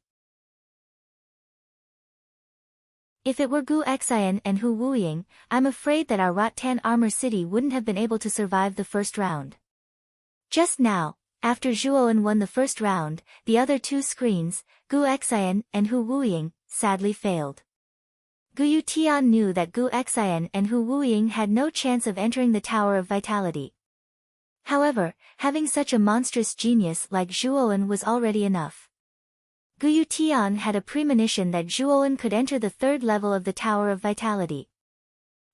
If it were Gu Xian and Hu Wuying, I'm afraid that our Rattan Armor City wouldn't have been able to survive the first round." Just now, after Zhuowen won the first round, the other two screens, Gu Xian and Hu Wuying, sadly failed. Guyu Tian knew that Gu Xian and Hu Wuying had no chance of entering the Tower of Vitality. However, having such a monstrous genius like Zhuowen was already enough. Guyu Tian had a premonition that Zhuowen could enter the third level of the Tower of Vitality.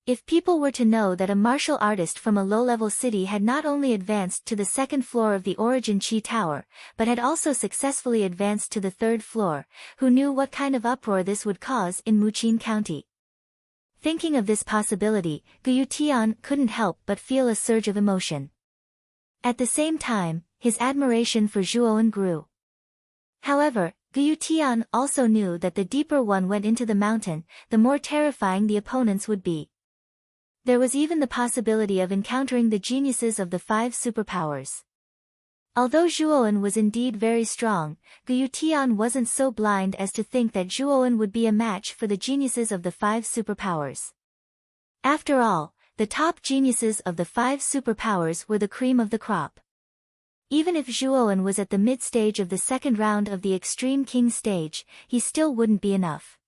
If people were to know that a martial artist from a low-level city had not only advanced to the second floor of the Origin Qi Tower, but had also successfully advanced to the third floor, who knew what kind of uproar this would cause in Muqin County? Thinking of this possibility, Guyu Tian couldn't help but feel a surge of emotion. At the same time, his admiration for Zhuowen grew. However, Guyu Tian also knew that the deeper one went into the mountain, the more terrifying the opponents would be. There was even the possibility of encountering the geniuses of the 5 superpowers. Although Zhuowen was indeed very strong, Guyu Tian wasn't so blind as to think that Zhuowen would be a match for the geniuses of the 5 superpowers. After all, the top geniuses of the 5 superpowers were the cream of the crop. Even if Zhuowen was at the mid-stage of the second round of the Extreme King stage, he still wouldn't be enough.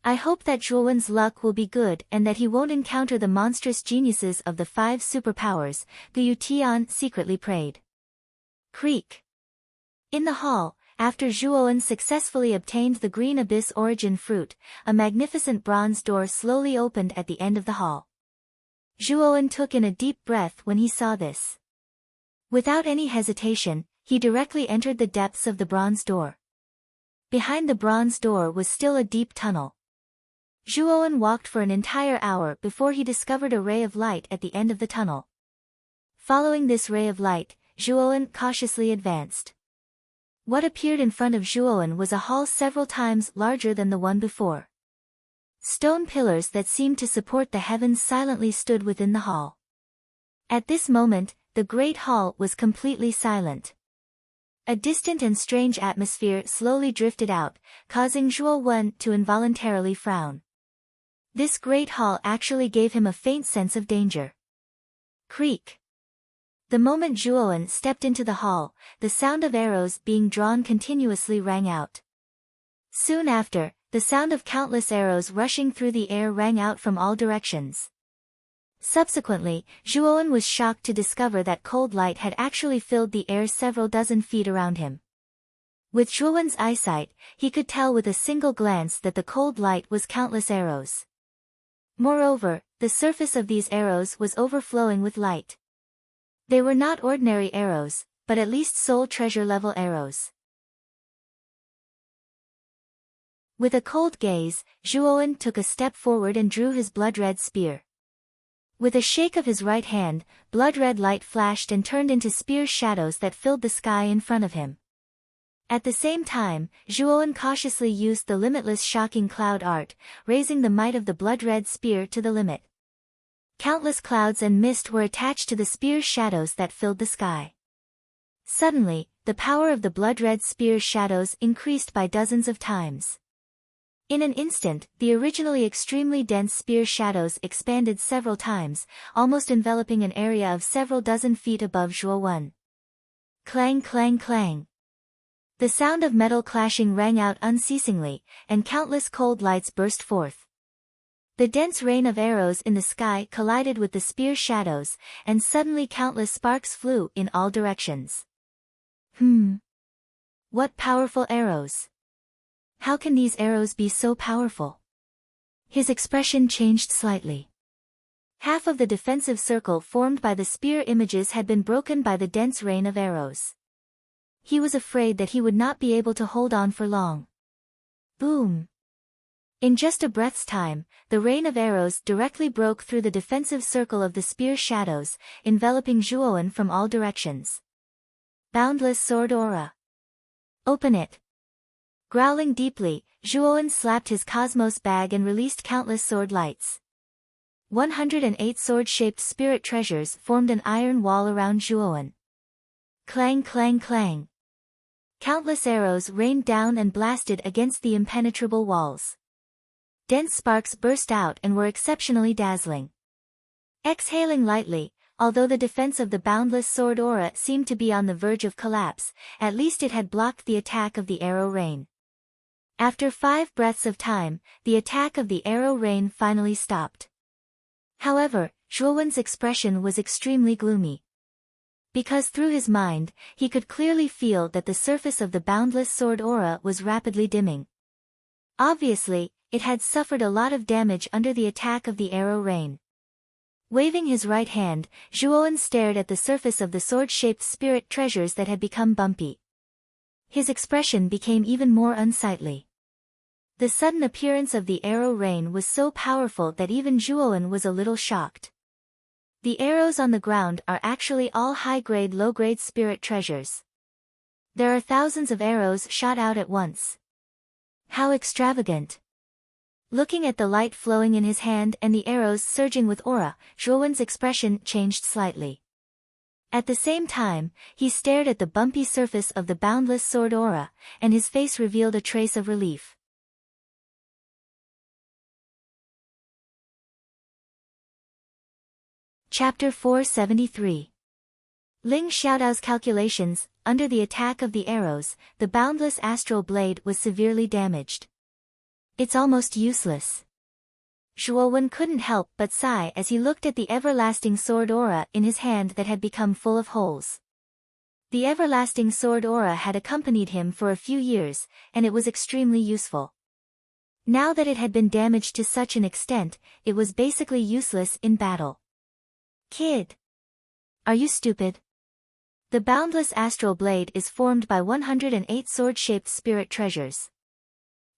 I hope that Zhuowen's luck will be good and that he won't encounter the monstrous geniuses of the 5 superpowers, Guyu Tian secretly prayed. Creak. In the hall, after Zhuowen successfully obtained the Green Abyss Origin Fruit, a magnificent bronze door slowly opened at the end of the hall. Zhuowen took in a deep breath when he saw this. Without any hesitation, he directly entered the depths of the bronze door. Behind the bronze door was still a deep tunnel. Zhuowen walked for an entire hour before he discovered a ray of light at the end of the tunnel. Following this ray of light, Zhuowen cautiously advanced. What appeared in front of Zhuowen was a hall several times larger than the one before. Stone pillars that seemed to support the heavens silently stood within the hall. At this moment, the great hall was completely silent. A distant and strange atmosphere slowly drifted out, causing Zhuowen to involuntarily frown. This great hall actually gave him a faint sense of danger. Creak. The moment Zhuowen stepped into the hall, the sound of arrows being drawn continuously rang out. Soon after, the sound of countless arrows rushing through the air rang out from all directions. Subsequently, Zhuowen was shocked to discover that cold light had actually filled the air several dozen feet around him. With Zhuowen's eyesight, he could tell with a single glance that the cold light was countless arrows. Moreover, the surface of these arrows was overflowing with light. They were not ordinary arrows, but at least soul treasure level arrows. With a cold gaze, Zhuowen took a step forward and drew his blood-red spear. With a shake of his right hand, blood-red light flashed and turned into spear shadows that filled the sky in front of him. At the same time, Zhuowen cautiously used the limitless shocking cloud art, raising the might of the blood-red spear to the limit. Countless clouds and mist were attached to the spear's shadows that filled the sky. Suddenly, the power of the blood-red spear's shadows increased by dozens of times. In an instant, the originally extremely dense spear shadows expanded several times, almost enveloping an area of several dozen feet above Zhuowen. Clang clang clang. The sound of metal clashing rang out unceasingly, and countless cold lights burst forth. The dense rain of arrows in the sky collided with the spear shadows, and suddenly countless sparks flew in all directions. What powerful arrows! How can these arrows be so powerful? His expression changed slightly. Half of the defensive circle formed by the spear images had been broken by the dense rain of arrows. He was afraid that he would not be able to hold on for long. Boom! In just a breath's time, the rain of arrows directly broke through the defensive circle of the spear shadows, enveloping Zhuowen from all directions. Boundless sword aura. Open it. Growling deeply, Zhuowen slapped his cosmos bag and released countless sword lights. 108 sword-shaped spirit treasures formed an iron wall around Zhuowen. Clang clang clang. Countless arrows rained down and blasted against the impenetrable walls. Dense sparks burst out and were exceptionally dazzling. Exhaling lightly, although the defense of the boundless sword aura seemed to be on the verge of collapse, at least it had blocked the attack of the arrow rain. After 5 breaths of time, the attack of the arrow rain finally stopped. However, Zhuowen's expression was extremely gloomy. Because through his mind, he could clearly feel that the surface of the boundless sword aura was rapidly dimming. Obviously, it had suffered a lot of damage under the attack of the arrow rain. Waving his right hand, Zhuowen stared at the surface of the sword-shaped spirit treasures that had become bumpy. His expression became even more unsightly. The sudden appearance of the arrow rain was so powerful that even Zhuowen was a little shocked. The arrows on the ground are actually all high-grade low-grade spirit treasures. There are thousands of arrows shot out at once. How extravagant! Looking at the light flowing in his hand and the arrows surging with aura, Zhuowen's expression changed slightly. At the same time, he stared at the bumpy surface of the boundless sword aura, and his face revealed a trace of relief. Chapter 473. Ling Xiaodao's calculations: under the attack of the arrows, the boundless astral blade was severely damaged. It's almost useless. Zhuowen couldn't help but sigh as he looked at the everlasting sword aura in his hand that had become full of holes. The everlasting sword aura had accompanied him for a few years, and it was extremely useful. Now that it had been damaged to such an extent, it was basically useless in battle. Kid! Are you stupid? The boundless astral blade is formed by 108 sword-shaped spirit treasures.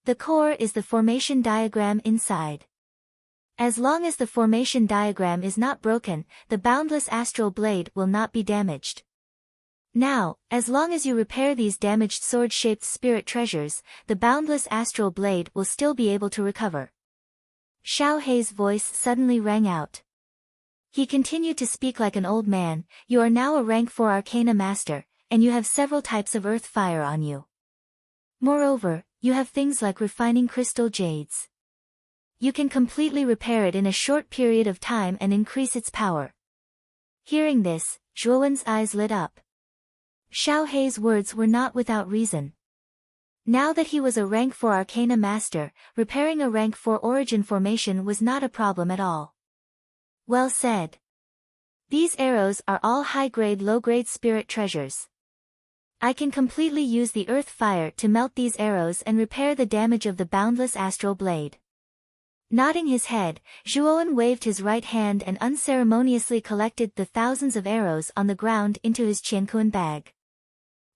The core is the formation diagram inside. As long as the formation diagram is not broken, the boundless astral blade will not be damaged. Now, as long as you repair these damaged sword-shaped spirit treasures, the boundless astral blade will still be able to recover. Xiao Hei's voice suddenly rang out. He continued to speak like an old man. You are now a rank 4 Arcana Master, and you have several types of earth fire on you. Moreover, you have things like refining crystal jades. You can completely repair it in a short period of time and increase its power. Hearing this, Zhuowen's eyes lit up. Xiao Hei's words were not without reason. Now that he was a rank 4 Arcana Master, repairing a rank 4 origin formation was not a problem at all. Well said. These arrows are all high-grade low-grade spirit treasures. I can completely use the earth fire to melt these arrows and repair the damage of the boundless astral blade. Nodding his head, Zhuowen waved his right hand and unceremoniously collected the thousands of arrows on the ground into his qianquan bag.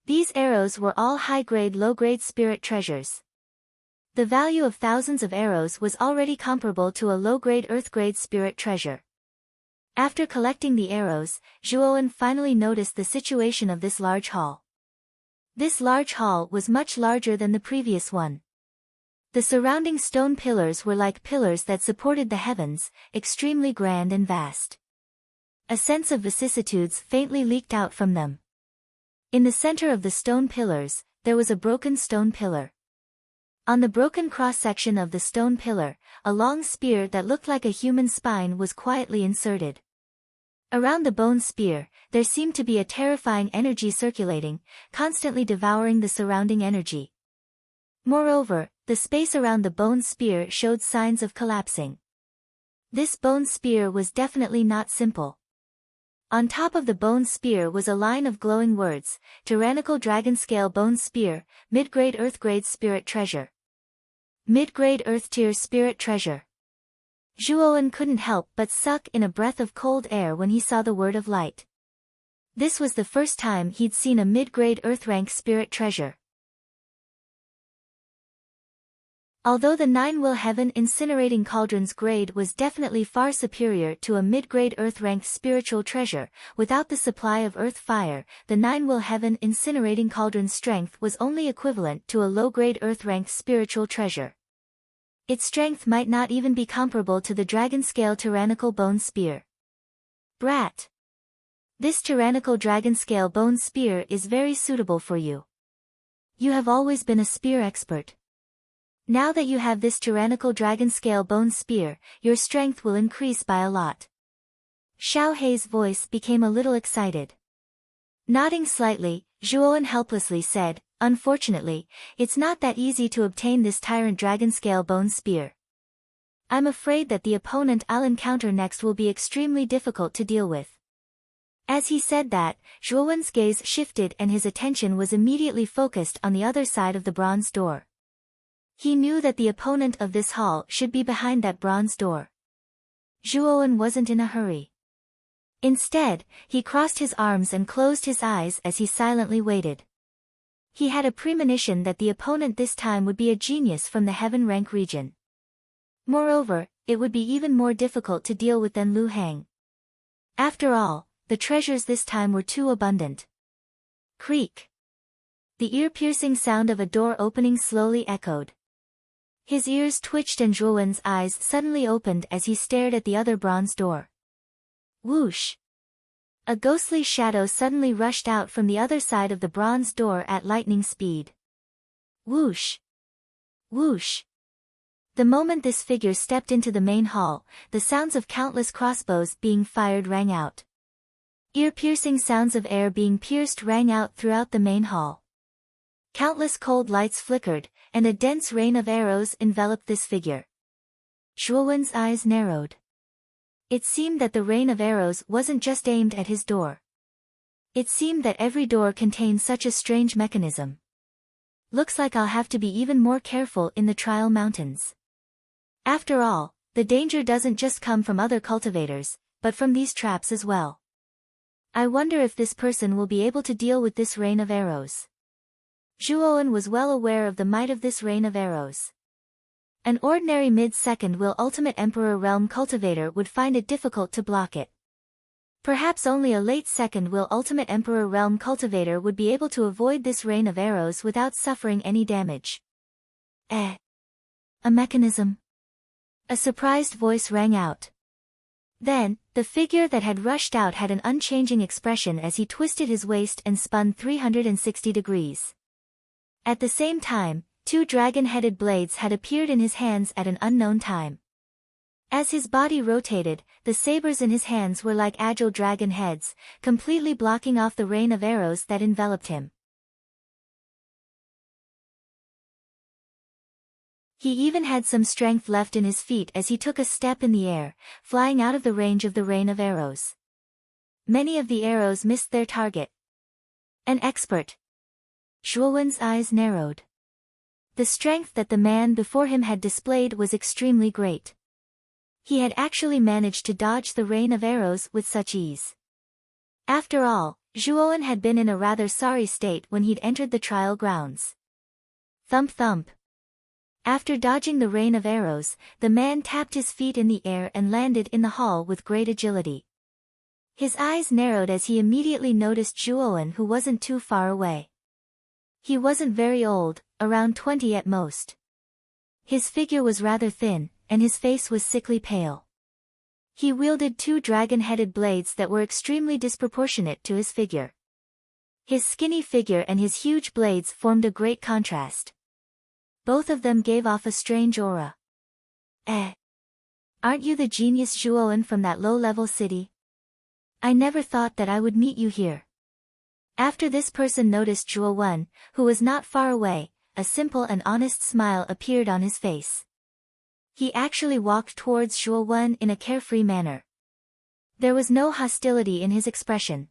These arrows were all high-grade low-grade spirit treasures. The value of thousands of arrows was already comparable to a low-grade earth-grade spirit treasure. After collecting the arrows, Zhuowen finally noticed the situation of this large hall. This large hall was much larger than the previous one. The surrounding stone pillars were like pillars that supported the heavens, extremely grand and vast. A sense of vicissitudes faintly leaked out from them. In the center of the stone pillars, there was a broken stone pillar. On the broken cross-section of the stone pillar, a long spear that looked like a human spine was quietly inserted. Around the bone spear, there seemed to be a terrifying energy circulating, constantly devouring the surrounding energy. Moreover, the space around the bone spear showed signs of collapsing. This bone spear was definitely not simple. On top of the bone spear was a line of glowing words: Tyrannical Dragon Scale Bone Spear, Mid-Grade Earth-Grade Spirit Treasure. Mid-Grade Earth-Tier Spirit Treasure. Zhuowen couldn't help but suck in a breath of cold air when he saw the word of light. This was the first time he'd seen a mid-grade Earth-rank spirit treasure. Although the 9-will Heaven Incinerating Cauldron's grade was definitely far superior to a mid-grade Earth-ranked spiritual treasure, without the supply of Earth Fire, the 9-will Heaven Incinerating Cauldron's strength was only equivalent to a low-grade Earth-ranked spiritual treasure. Its strength might not even be comparable to the dragon-scale Tyrannical Bone Spear. Brat! This Tyrannical Dragon-scale Bone Spear is very suitable for you. You have always been a spear expert. Now that you have this Tyrannical Dragon-scale Bone Spear, your strength will increase by a lot. Xiao Hei's voice became a little excited. Nodding slightly, Zhuowen helplessly said, Unfortunately, it's not that easy to obtain this Tyrant Dragon-scale Bone Spear. I'm afraid that the opponent I'll encounter next will be extremely difficult to deal with. As he said that, Zhuowen's gaze shifted and his attention was immediately focused on the other side of the bronze door. He knew that the opponent of this hall should be behind that bronze door. Zhuowen wasn't in a hurry. Instead, he crossed his arms and closed his eyes as he silently waited. He had a premonition that the opponent this time would be a genius from the heaven rank region. Moreover, it would be even more difficult to deal with than Lu Hang. After all, the treasures this time were too abundant. Creak. The ear-piercing sound of a door opening slowly echoed. His ears twitched and Zhuowen's eyes suddenly opened as he stared at the other bronze door. Whoosh! A ghostly shadow suddenly rushed out from the other side of the bronze door at lightning speed. Whoosh! Whoosh! The moment this figure stepped into the main hall, the sounds of countless crossbows being fired rang out. Ear-piercing sounds of air being pierced rang out throughout the main hall. Countless cold lights flickered, and a dense rain of arrows enveloped this figure. Zhuowen's eyes narrowed. It seemed that the rain of arrows wasn't just aimed at his door. It seemed that every door contained such a strange mechanism. Looks like I'll have to be even more careful in the Trial Mountains. After all, the danger doesn't just come from other cultivators, but from these traps as well. I wonder if this person will be able to deal with this rain of arrows. Zhuowen was well aware of the might of this rain of arrows. An ordinary mid-second will Ultimate Emperor Realm cultivator would find it difficult to block it. Perhaps only a late second will Ultimate Emperor Realm cultivator would be able to avoid this rain of arrows without suffering any damage. A mechanism? A surprised voice rang out. Then, the figure that had rushed out had an unchanging expression as he twisted his waist and spun 360 degrees. At the same time, two dragon-headed blades had appeared in his hands at an unknown time. As his body rotated, the sabers in his hands were like agile dragon heads, completely blocking off the rain of arrows that enveloped him. He even had some strength left in his feet as he took a step in the air, flying out of the range of the rain of arrows. Many of the arrows missed their target. An expert. Zhuowen's eyes narrowed. The strength that the man before him had displayed was extremely great. He had actually managed to dodge the rain of arrows with such ease. After all, Zhuowen had been in a rather sorry state when he'd entered the trial grounds. Thump thump. After dodging the rain of arrows, the man tapped his feet in the air and landed in the hall with great agility. His eyes narrowed as he immediately noticed Zhuowen, who wasn't too far away. He wasn't very old, around 20 at most. His figure was rather thin, and his face was sickly pale. He wielded two dragon-headed blades that were extremely disproportionate to his figure. His skinny figure and his huge blades formed a great contrast. Both of them gave off a strange aura. Aren't you the genius Zhuowen from that low-level city? I never thought that I would meet you here. After this person noticed Zhuowen, who was not far away, a simple and honest smile appeared on his face. He actually walked towards Zhuowen in a carefree manner. There was no hostility in his expression.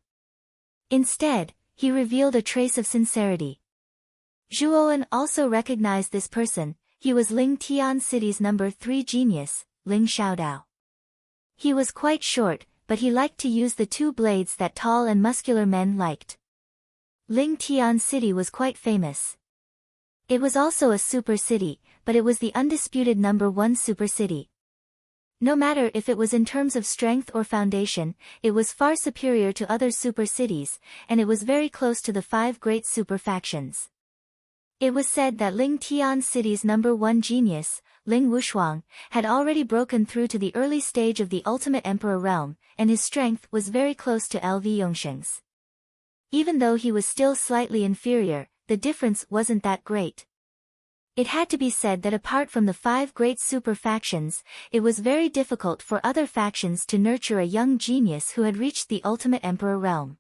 Instead, he revealed a trace of sincerity. Zhuowen also recognized this person. He was Ling Tian City's number 3 genius, Ling Xiaodao. He was quite short, but he liked to use the two blades that tall and muscular men liked. Ling Tian City was quite famous. It was also a super city, but it was the undisputed number 1 super city. No matter if it was in terms of strength or foundation, it was far superior to other super cities, and it was very close to the 5 great super factions. It was said that Ling Tian City's number 1 genius, Ling Wushuang, had already broken through to the early stage of the Ultimate Emperor realm, and his strength was very close to LV Yongsheng's. Even though he was still slightly inferior, the difference wasn't that great. It had to be said that apart from the 5 great super factions, it was very difficult for other factions to nurture a young genius who had reached the Ultimate Emperor realm.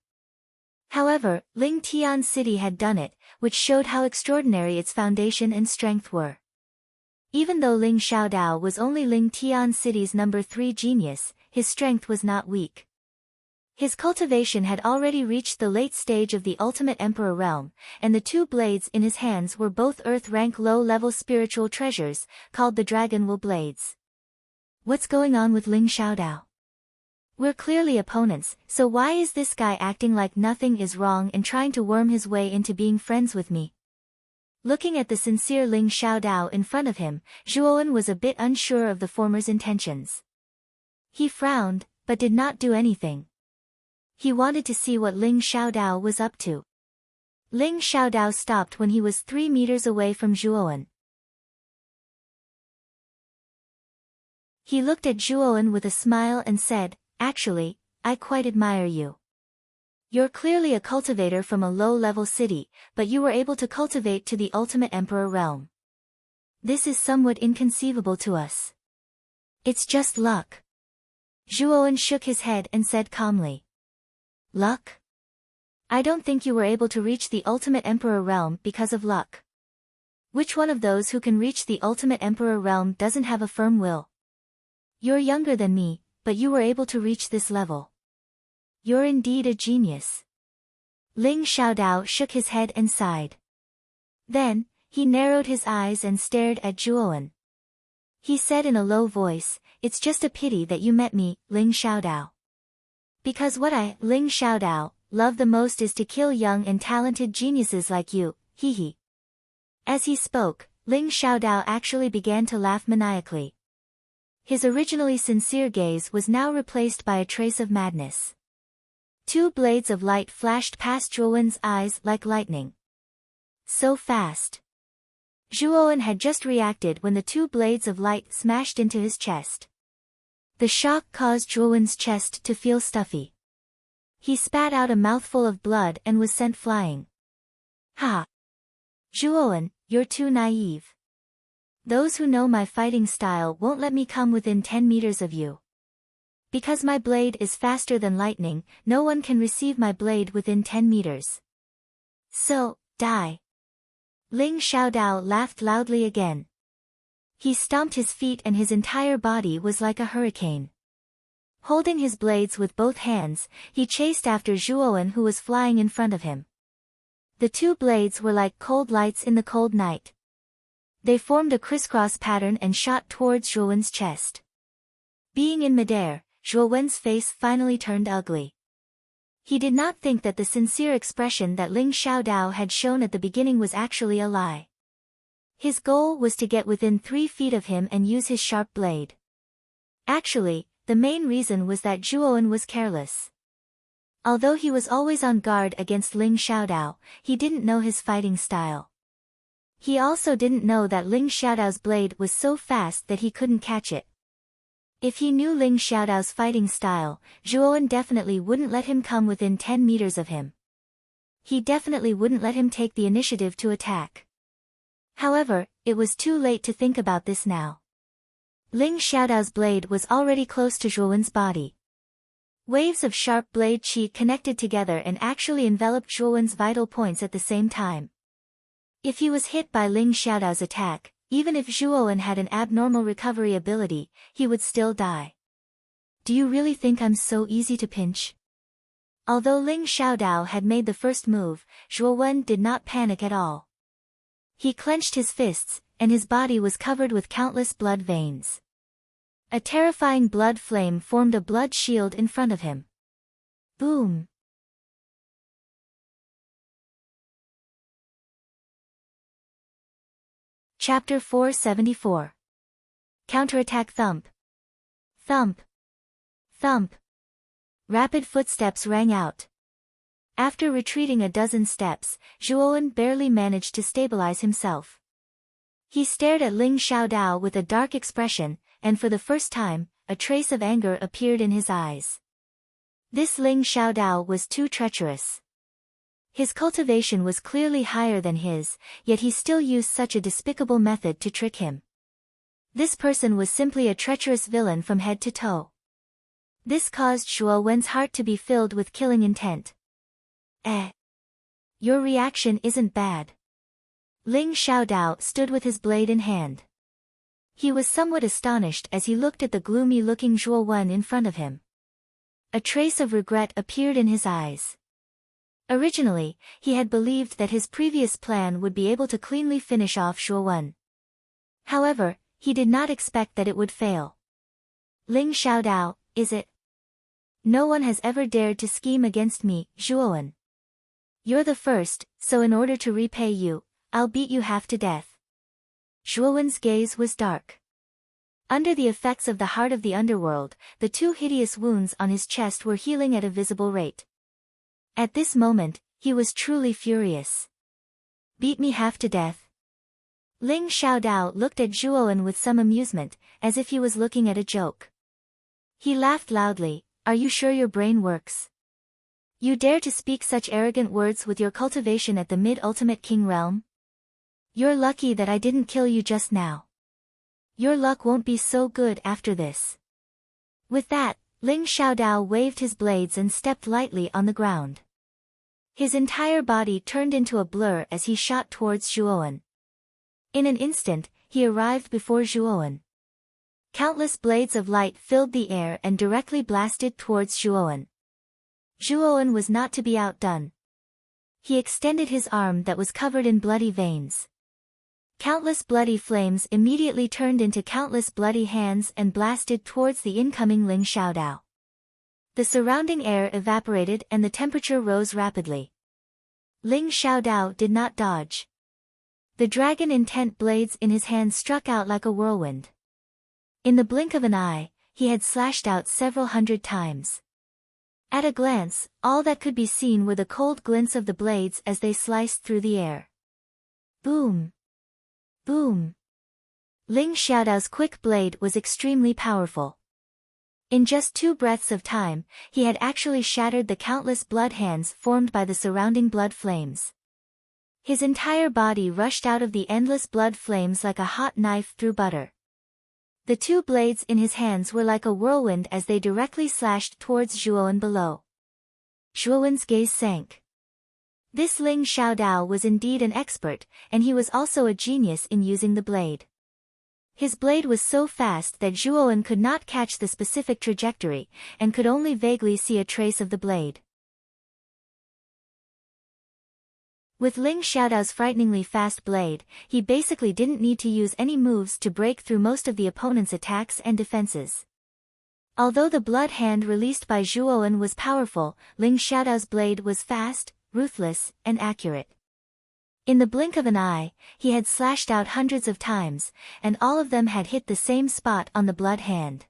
However, Ling Tian City had done it, which showed how extraordinary its foundation and strength were. Even though Ling Xiaodao was only Ling Tian City's number 3 genius, his strength was not weak. His cultivation had already reached the late stage of the ultimate emperor realm, and the two blades in his hands were both earth-rank low-level spiritual treasures, called the Dragon Will Blades. What's going on with Ling Xiaodao? We're clearly opponents, so why is this guy acting like nothing is wrong and trying to worm his way into being friends with me? Looking at the sincere Ling Xiaodao in front of him, Zhuowen was a bit unsure of the former's intentions. He frowned, but did not do anything. He wanted to see what Ling Xiaodao was up to. Ling Xiaodao stopped when he was 3 meters away from Zhuowen. He looked at Zhuowen with a smile and said, "Actually, I quite admire you. You're clearly a cultivator from a low-level city, but you were able to cultivate to the ultimate emperor realm. This is somewhat inconceivable to us. It's just luck." Zhuowen shook his head and said calmly. "Luck? I don't think you were able to reach the ultimate emperor realm because of luck. Which one of those who can reach the ultimate emperor realm doesn't have a firm will? You're younger than me, but you were able to reach this level. You're indeed a genius." Ling Xiaodao shook his head and sighed. Then, he narrowed his eyes and stared at Zhuowen. He said in a low voice, "It's just a pity that you met me, Ling Xiaodao. Because what I, Ling Xiaodao, love the most is to kill young and talented geniuses like you, hee." As he spoke, Ling Xiaodao actually began to laugh maniacally. His originally sincere gaze was now replaced by a trace of madness. 2 blades of light flashed past Zhuowen's eyes like lightning. So fast. Zhuowen had just reacted when the 2 blades of light smashed into his chest. The shock caused Zhuowen's chest to feel stuffy. He spat out a mouthful of blood and was sent flying. "Ha! Zhuowen, you're too naive. Those who know my fighting style won't let me come within 10 meters of you. Because my blade is faster than lightning, no one can receive my blade within 10 meters. So, die." Ling Xiaodao laughed loudly again. He stomped his feet and his entire body was like a hurricane. Holding his blades with both hands, he chased after Zhuowen who was flying in front of him. The 2 blades were like cold lights in the cold night. They formed a crisscross pattern and shot towards Zhuowen's chest. Being in midair, Zhuowen's face finally turned ugly. He did not think that the sincere expression that Ling Xiaodao had shown at the beginning was actually a lie. His goal was to get within 3 feet of him and use his sharp blade. Actually, the main reason was that Zhuowen was careless. Although he was always on guard against Ling Xiaodao, he didn't know his fighting style. He also didn't know that Ling Xiaodao's blade was so fast that he couldn't catch it. If he knew Ling Xiaodao's fighting style, Zhuowen definitely wouldn't let him come within 10 meters of him. He definitely wouldn't let him take the initiative to attack. However, it was too late to think about this now. Ling Xiaodao's blade was already close to Zhuowen's body. Waves of sharp blade qi connected together and actually enveloped Zhuowen's vital points at the same time. If he was hit by Ling Xiaodao's attack, even if Zhuowen had an abnormal recovery ability, he would still die. "Do you really think I'm so easy to pinch?" Although Ling Xiaodao had made the first move, Zhuowen did not panic at all. He clenched his fists, and his body was covered with countless blood veins. A terrifying blood flame formed a blood shield in front of him. Boom! Chapter 474. Counterattack. Thump. Thump. Thump. Rapid footsteps rang out. After retreating a dozen steps, Zhuowen barely managed to stabilize himself. He stared at Ling Xiaodao with a dark expression, and for the first time, a trace of anger appeared in his eyes. This Ling Xiaodao was too treacherous. His cultivation was clearly higher than his, yet he still used such a despicable method to trick him. This person was simply a treacherous villain from head to toe. This caused Zhuowen's heart to be filled with killing intent. Your reaction isn't bad. Ling Xiaodao stood with his blade in hand. He was somewhat astonished as he looked at the gloomy-looking Zhuowen in front of him. a trace of regret appeared in his eyes. Originally, he had believed that his previous plan would be able to cleanly finish off Zhuowen. However, he did not expect that it would fail. Ling Xiaodao, is it? No one has ever dared to scheme against me, Zhuowen. You're the first, so in order to repay you, I'll beat you half to death. Zhuowen's gaze was dark. Under the effects of the heart of the underworld, the two hideous wounds on his chest were healing at a visible rate. At this moment, he was truly furious. Beat me half to death? Ling Xiaodao looked at Zhuowen with some amusement, as if he was looking at a joke. He laughed loudly. Are you sure your brain works? You dare to speak such arrogant words with your cultivation at the mid-ultimate king realm? You're lucky that I didn't kill you just now. Your luck won't be so good after this. With that, Ling Xiaodao waved his blades and stepped lightly on the ground. His entire body turned into a blur as he shot towards Zhuowen. In an instant, he arrived before Zhuowen. Countless blades of light filled the air and directly blasted towards Zhuowen. Zhuowen was not to be outdone. He extended his arm that was covered in bloody veins. Countless bloody flames immediately turned into countless bloody hands and blasted towards the incoming Ling Xiaodao. The surrounding air evaporated and the temperature rose rapidly. Ling Xiaodao did not dodge. The dragon intent blades in his hand struck out like a whirlwind. In the blink of an eye, he had slashed out several hundred times. At a glance, all that could be seen were the cold glints of the blades as they sliced through the air. Boom! Boom! Ling Xiaodao's quick blade was extremely powerful. In just 2 breaths of time, he had actually shattered the countless blood hands formed by the surrounding blood flames. His entire body rushed out of the endless blood flames like a hot knife through butter. The 2 blades in his hands were like a whirlwind as they directly slashed towards Zhuowen below. Zhuowen's gaze sank. This Ling Xiaodao was indeed an expert, and he was also a genius in using the blade. His blade was so fast that Zhuowen could not catch the specific trajectory, and could only vaguely see a trace of the blade. With Ling Xiaodao's frighteningly fast blade, he basically didn't need to use any moves to break through most of the opponent's attacks and defenses. Although the blood hand released by Zhuowen was powerful, Ling Xiaodao's blade was fast, ruthless, and accurate. In the blink of an eye, he had slashed out hundreds of times, and all of them had hit the same spot on the blood hand.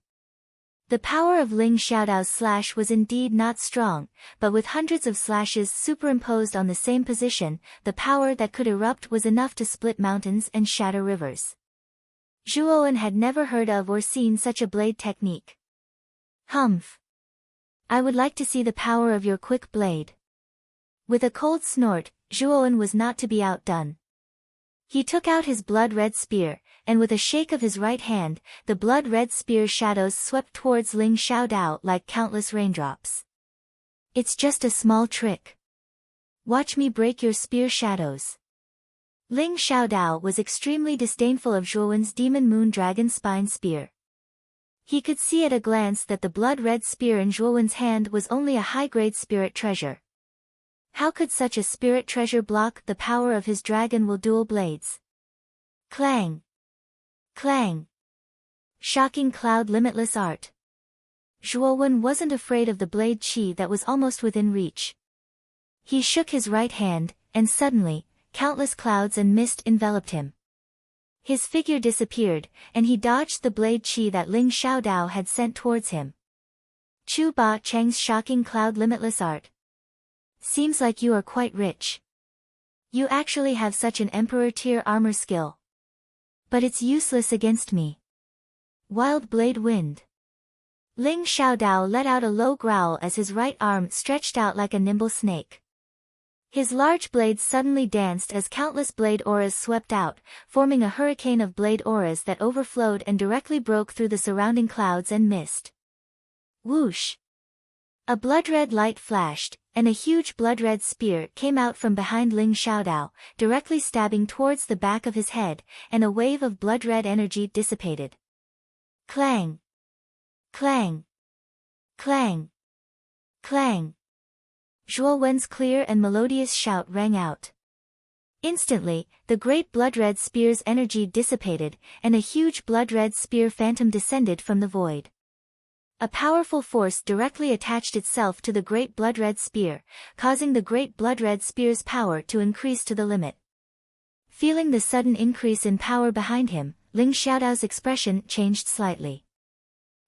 The power of Ling Xiaodao's slash was indeed not strong, but with hundreds of slashes superimposed on the same position, the power that could erupt was enough to split mountains and shatter rivers. Zhuowen had never heard of or seen such a blade technique. Humph! I would like to see the power of your quick blade. With a cold snort, Zhuowen was not to be outdone. He took out his blood-red spear, and with a shake of his right hand, the blood-red spear shadows swept towards Ling Xiaodao like countless raindrops. It's just a small trick. Watch me break your spear shadows. Ling Xiaodao was extremely disdainful of Zhuowen's demon moon dragon spine spear. He could see at a glance that the blood-red spear in Zhuowen's hand was only a high-grade spirit treasure. How could such a spirit treasure block the power of his dragon will dual blades? Clang! Clang! Shocking cloud limitless art. Zhuowen wasn't afraid of the blade qi that was almost within reach. He shook his right hand, and suddenly, countless clouds and mist enveloped him. His figure disappeared, and he dodged the blade qi that Ling Xiaodao had sent towards him. Chu Ba Cheng's shocking cloud limitless art. Seems like you are quite rich. You actually have such an emperor-tier armor skill. But it's useless against me. Wild blade wind. Ling Xiaodao let out a low growl as his right arm stretched out like a nimble snake. His large blades suddenly danced as countless blade auras swept out, forming a hurricane of blade auras that overflowed and directly broke through the surrounding clouds and mist. Whoosh! A blood-red light flashed, and a huge blood-red spear came out from behind Ling Xiaodao, directly stabbing towards the back of his head, and a wave of blood-red energy dissipated. Clang! Clang! Clang! Clang! Zhuo Wen's clear and melodious shout rang out. Instantly, the great blood-red spear's energy dissipated, and a huge blood-red spear phantom descended from the void. A powerful force directly attached itself to the great blood-red spear, causing the great blood-red spear's power to increase to the limit. Feeling the sudden increase in power behind him, Ling Xiaodao's expression changed slightly.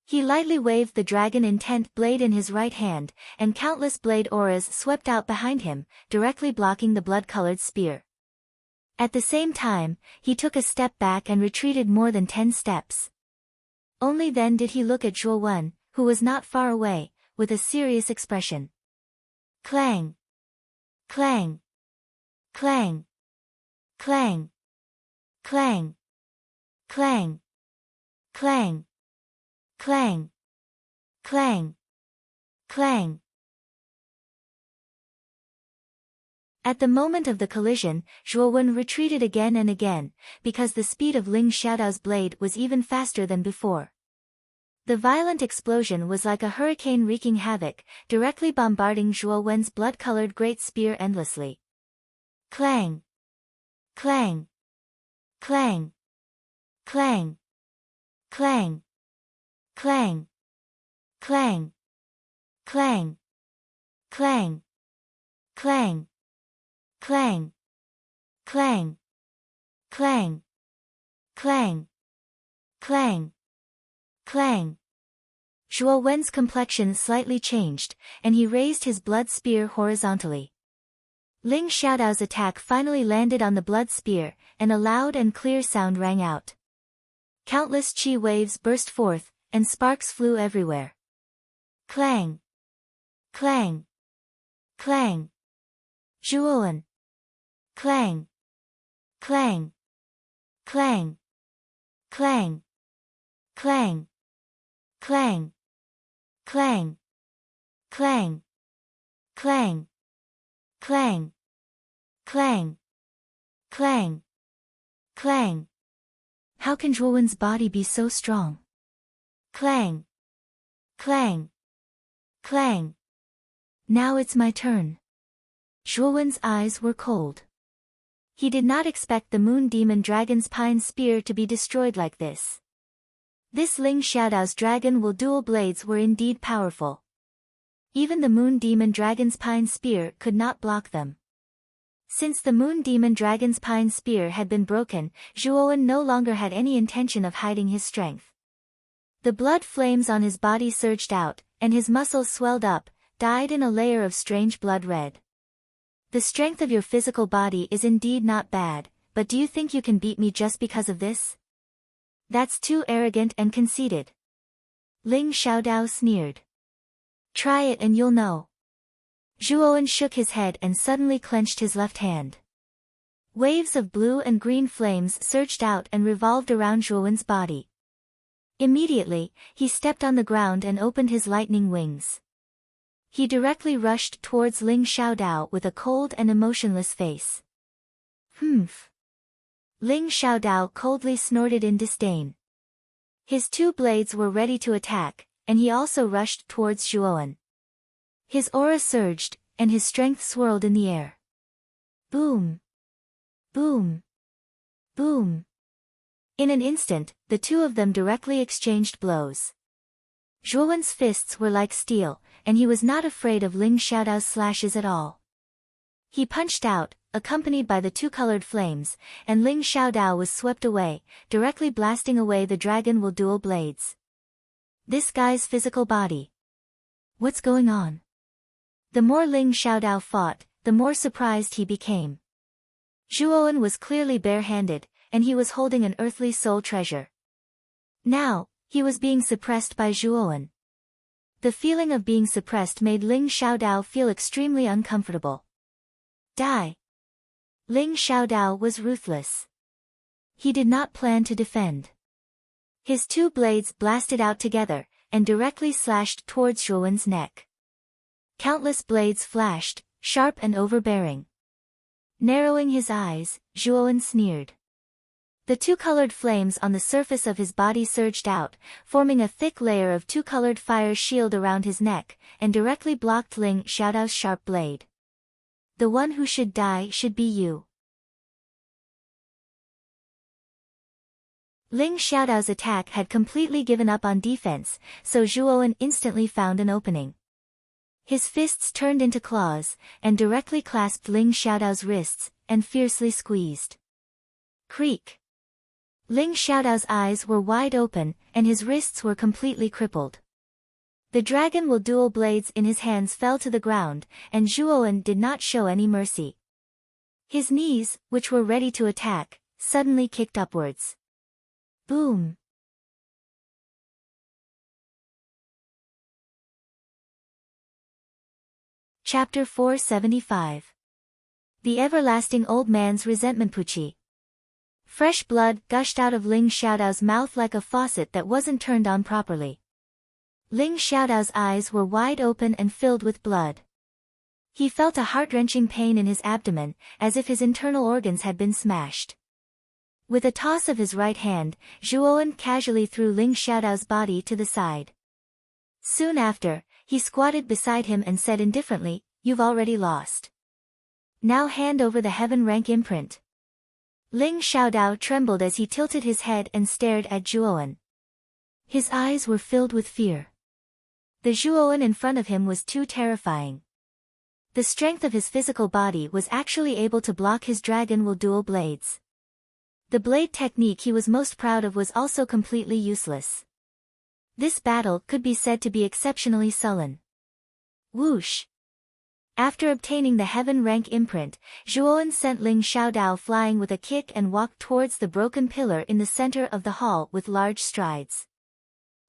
He lightly waved the dragon-intent blade in his right hand, and countless blade auras swept out behind him, directly blocking the blood-colored spear. At the same time, he took a step back and retreated more than 10 steps. Only then did he look at Zhuo Wen, who was not far away, with a serious expression. Clang! Clang! Clang! Clang! Clang! Clang! Clang! Clang! Clang! Clang! At the moment of the collision, Zhuo Wen retreated again and again, because the speed of Ling Xiaodao's blade was even faster than before. The violent explosion was like a hurricane wreaking havoc, directly bombarding Zhuo Wen's blood-colored great spear endlessly. Clang! Clang! Clang! Clang! Clang! Clang! Clang! Clang! Clang! Clang! Clang! Clang! Clang! Clang! Clang! Clang! Zhuo Wen's complexion slightly changed, and he raised his blood spear horizontally. Ling Xiaodao's attack finally landed on the blood spear, and a loud and clear sound rang out. Countless chi waves burst forth, and sparks flew everywhere. Clang! Clang! Clang! Zhuowen! Clang! Clang! Clang! Clang! Clang! Clang! Clang! Clang! Clang! Clang! Clang! Clang! Clang! How can Zhuo Wen's body be so strong? Clang! Clang! Clang! Now it's my turn. Zhuo Wen's eyes were cold. He did not expect the Moon Demon Dragon's Pine Spear to be destroyed like this. This Ling Xiaodao's dragon will dual blades were indeed powerful. Even the Moon Demon Dragon's Pine Spear could not block them. Since the Moon Demon Dragon's Pine Spear had been broken, Zhuo Wen no longer had any intention of hiding his strength. The blood flames on his body surged out, and his muscles swelled up, dyed in a layer of strange blood red. The strength of your physical body is indeed not bad, but do you think you can beat me just because of this? That's too arrogant and conceited. Ling Xiaodao sneered. Try it and you'll know. Zhuo Wen shook his head and suddenly clenched his left hand. Waves of blue and green flames surged out and revolved around Zhuo Wen's body. Immediately, he stepped on the ground and opened his lightning wings. He directly rushed towards Ling Xiaodao with a cold and emotionless face. Humph! Ling Xiaodao coldly snorted in disdain. His two blades were ready to attack, and he also rushed towards Zhuo Wen. His aura surged, and his strength swirled in the air. Boom! Boom! Boom! In an instant, the two of them directly exchanged blows. Zhuo Wen's fists were like steel, and he was not afraid of Ling Xiaodao's slashes at all. He punched out, accompanied by the two-colored flames, and Ling Xiaodao was swept away, directly blasting away the dragon will dual blades. This guy's physical body. What's going on? The more Ling Xiaodao fought, the more surprised he became. Zhuo Wen was clearly bare-handed, and he was holding an earthly soul treasure. Now, he was being suppressed by Zhuo Wen. The feeling of being suppressed made Ling Xiaodao feel extremely uncomfortable. Die! Ling Xiaodao was ruthless. He did not plan to defend. His two blades blasted out together, and directly slashed towards Zhuo Wen's neck. Countless blades flashed, sharp and overbearing. Narrowing his eyes, Zhuo Wen sneered. The two-colored flames on the surface of his body surged out, forming a thick layer of two-colored fire shield around his neck, and directly blocked Ling Xiaodao's sharp blade. The one who should die should be you. Ling Xiaodao's attack had completely given up on defense, so Zhuowen instantly found an opening. His fists turned into claws, and directly clasped Ling Xiaodao's wrists, and fiercely squeezed. Creak! Ling Xiaodao's eyes were wide open, and his wrists were completely crippled. The dragon will dual blades in his hands fell to the ground, and Zhuowen did not show any mercy. His knees, which were ready to attack, suddenly kicked upwards. Boom! Chapter 475. The Everlasting Old Man's Resentment. Pucci. Fresh blood gushed out of Ling Xiaodao's mouth like a faucet that wasn't turned on properly. Ling Xiaodao's eyes were wide open and filled with blood. He felt a heart-wrenching pain in his abdomen, as if his internal organs had been smashed. With a toss of his right hand, Zhuowen casually threw Ling Xiaodao's body to the side. Soon after, he squatted beside him and said indifferently, "You've already lost. Now hand over the heaven rank imprint." Ling Xiaodao trembled as he tilted his head and stared at Zhuowen. His eyes were filled with fear. The Zhuowen in front of him was too terrifying. The strength of his physical body was actually able to block his dragon will dual blades. The blade technique he was most proud of was also completely useless. This battle could be said to be exceptionally sullen. Whoosh! After obtaining the heaven rank imprint, Zhuowen sent Ling Xiaodao flying with a kick and walked towards the broken pillar in the center of the hall with large strides.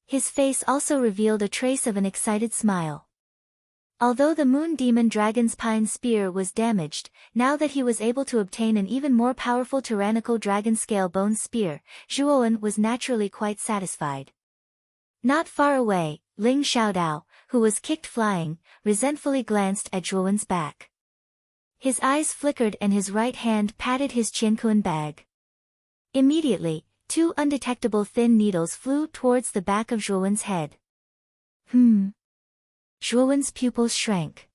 His face also revealed a trace of an excited smile. Although the Moon Demon Dragon's Pine Spear was damaged, now that he was able to obtain an even more powerful tyrannical dragon scale bone spear, Zhuowen was naturally quite satisfied. Not far away, Ling Xiaodao, who was kicked flying, resentfully glanced at Zhuowen's back. His eyes flickered and his right hand patted his Qianquan bag. Immediately, two undetectable thin needles flew towards the back of Zhuowen's head. Zhuowen's pupils shrank.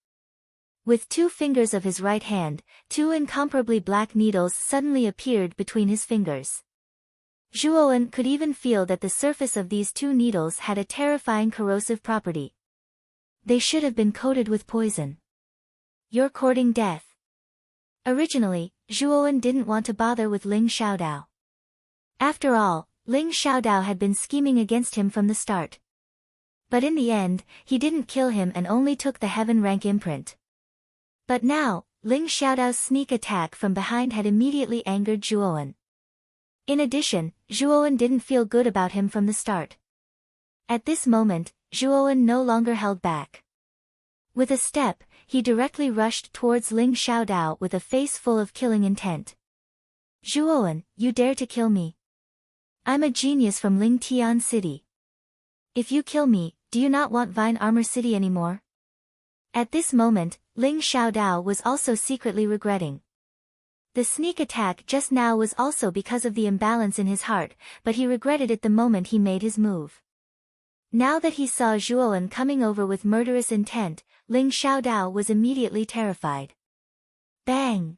With two fingers of his right hand, two incomparably black needles suddenly appeared between his fingers. Zhuowen could even feel that the surface of these two needles had a terrifying corrosive property. They should have been coated with poison. You're courting death. Originally, Zhuowen didn't want to bother with Ling Xiaodao. After all, Ling Xiaodao had been scheming against him from the start. But in the end, he didn't kill him and only took the heaven rank imprint. But now, Ling Xiaodao's sneak attack from behind had immediately angered Zhuowen. In addition, Zhuowen didn't feel good about him from the start. At this moment, Zhuowen no longer held back. With a step, he directly rushed towards Ling Xiaodao with a face full of killing intent. "Zhuowen, you dare to kill me? I'm a genius from Ling Tian City. If you kill me, do you not want Vine Armor City anymore?" At this moment, Ling Xiaodao was also secretly regretting. The sneak attack just now was also because of the imbalance in his heart, but he regretted it the moment he made his move. Now that he saw Zhuowen coming over with murderous intent, Ling Xiaodao was immediately terrified. Bang!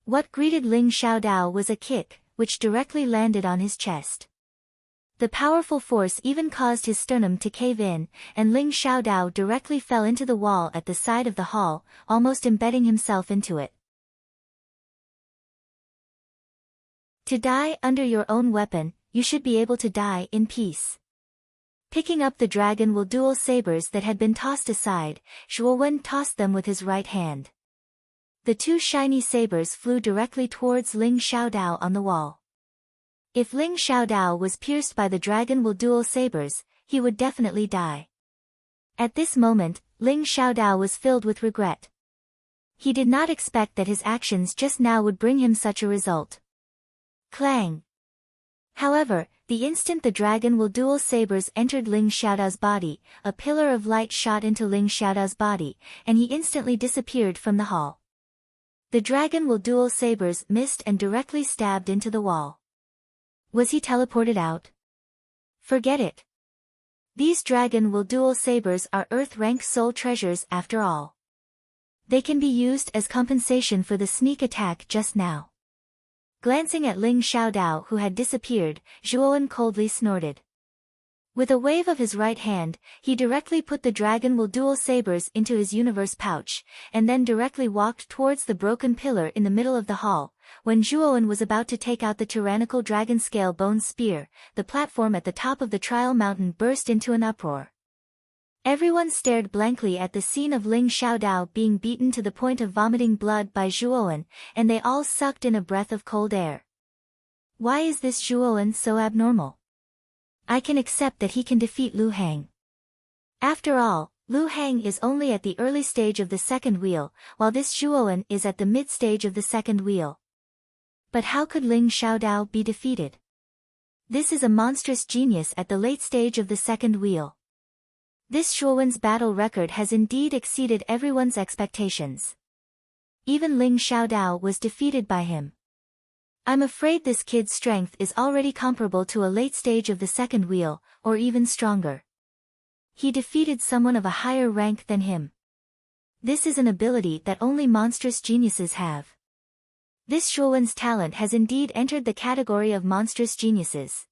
What greeted Ling Xiaodao was a kick, which directly landed on his chest. The powerful force even caused his sternum to cave in, and Ling Xiaodao directly fell into the wall at the side of the hall, almost embedding himself into it. To die under your own weapon, you should be able to die in peace. Picking up the dragon will dual sabers that had been tossed aside, Zhuowen tossed them with his right hand. The two shiny sabers flew directly towards Ling Xiaodao on the wall. If Ling Xiaodao was pierced by the dragon will dual sabers, he would definitely die. At this moment, Ling Xiaodao was filled with regret. He did not expect that his actions just now would bring him such a result. Clang! However, the instant the dragon will dual sabers entered Ling Xiaodao's body, a pillar of light shot into Ling Xiaodao's body, and he instantly disappeared from the hall. The dragon will dual sabers missed and directly stabbed into the wall. Was he teleported out? Forget it. These dragon will dual sabers are Earth-rank soul treasures after all. They can be used as compensation for the sneak attack just now. Glancing at Ling Xiaodao who had disappeared, Zhuowen coldly snorted. With a wave of his right hand, he directly put the dragon will dual sabers into his universe pouch, and then directly walked towards the broken pillar in the middle of the hall. When Zhuowen was about to take out the tyrannical dragon scale bone spear, the platform at the top of the trial mountain burst into an uproar. Everyone stared blankly at the scene of Ling Xiaodao being beaten to the point of vomiting blood by Zhuowen, and they all sucked in a breath of cold air. Why is this Zhuowen so abnormal? I can accept that he can defeat Lu Hang. After all, Lu Hang is only at the early stage of the second wheel, while this Zhuowen is at the mid-stage of the second wheel. But how could Ling Xiaodao be defeated? This is a monstrous genius at the late stage of the second wheel. This Zhuowen's battle record has indeed exceeded everyone's expectations. Even Ling Xiaodao was defeated by him. I'm afraid this kid's strength is already comparable to a late stage of the second wheel, or even stronger. He defeated someone of a higher rank than him. This is an ability that only monstrous geniuses have. This Zhuowen's talent has indeed entered the category of monstrous geniuses.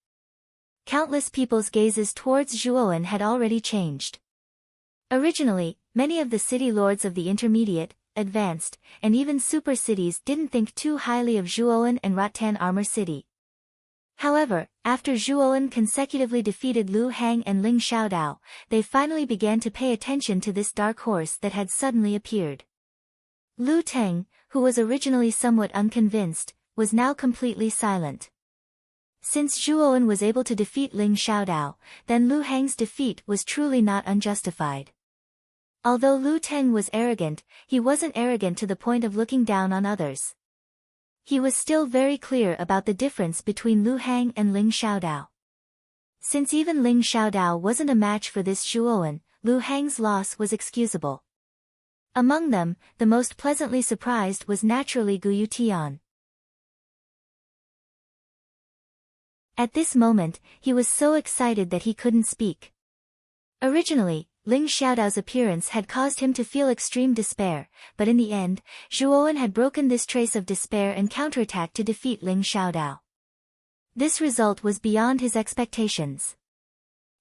Countless people's gazes towards Zhuowen had already changed. Originally, many of the city lords of the intermediate, advanced, and even super cities didn't think too highly of Zhuowen and Rattan Armor City. However, after Zhuowen consecutively defeated Lu Hang and Ling Xiaodao, they finally began to pay attention to this dark horse that had suddenly appeared. Lu Teng, who was originally somewhat unconvinced, was now completely silent. Since Zhuowen was able to defeat Ling Xiaodao, then Lu Hang's defeat was truly not unjustified. Although Lu Teng was arrogant, he wasn't arrogant to the point of looking down on others. He was still very clear about the difference between Lu Hang and Ling Xiaodao. Since even Ling Xiaodao wasn't a match for this Zhuowen, Lu Hang's loss was excusable. Among them, the most pleasantly surprised was naturally Guyu Tian. At this moment, he was so excited that he couldn't speak. Originally, Ling Xiaodao's appearance had caused him to feel extreme despair, but in the end, Zhuowen had broken this trace of despair and counterattacked to defeat Ling Xiaodao. This result was beyond his expectations.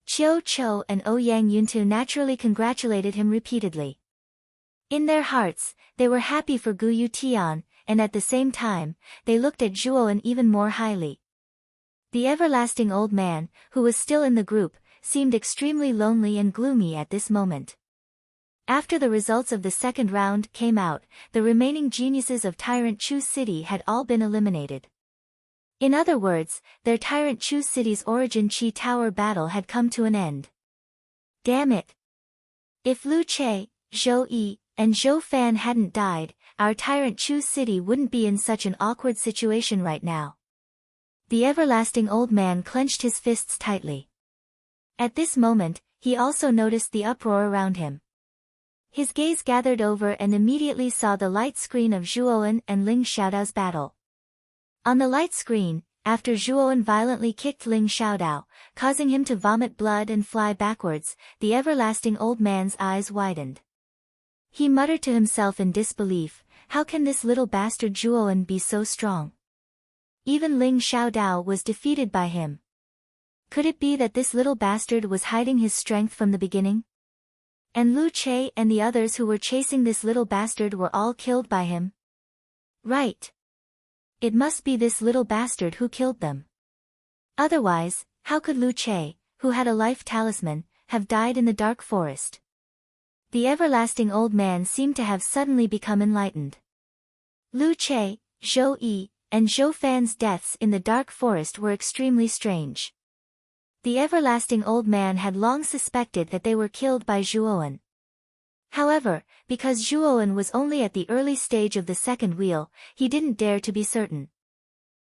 Qiu Chou and Ouyang Yuntu naturally congratulated him repeatedly. In their hearts, they were happy for Guyu Tian, and at the same time, they looked at Zhuowen even more highly. The everlasting old man, who was still in the group, seemed extremely lonely and gloomy at this moment. After the results of the second round came out, the remaining geniuses of Tyrant Chu City had all been eliminated. In other words, their Tyrant Chu City's origin Qi Tower battle had come to an end. Damn it! If Lu Che, Zhou Yi, and Zhou Fan hadn't died, our Tyrant Chu City wouldn't be in such an awkward situation right now. The everlasting old man clenched his fists tightly. At this moment, he also noticed the uproar around him. His gaze gathered over and immediately saw the light screen of Zhuowen and Ling Xiaodao's battle. On the light screen, after Zhuowen violently kicked Ling Xiaodao, causing him to vomit blood and fly backwards, the everlasting old man's eyes widened. He muttered to himself in disbelief, how can this little bastard Zhuowen be so strong? Even Ling Xiaodao was defeated by him. Could it be that this little bastard was hiding his strength from the beginning? And Lu Che and the others who were chasing this little bastard were all killed by him? Right. It must be this little bastard who killed them. Otherwise, how could Lu Che, who had a life talisman, have died in the dark forest? The everlasting old man seemed to have suddenly become enlightened. Lu Che, Zhou Yi, and Zhou Fan's deaths in the dark forest were extremely strange. The everlasting old man had long suspected that they were killed by Zhuowen. However, because Zhuowen was only at the early stage of the second wheel, he didn't dare to be certain.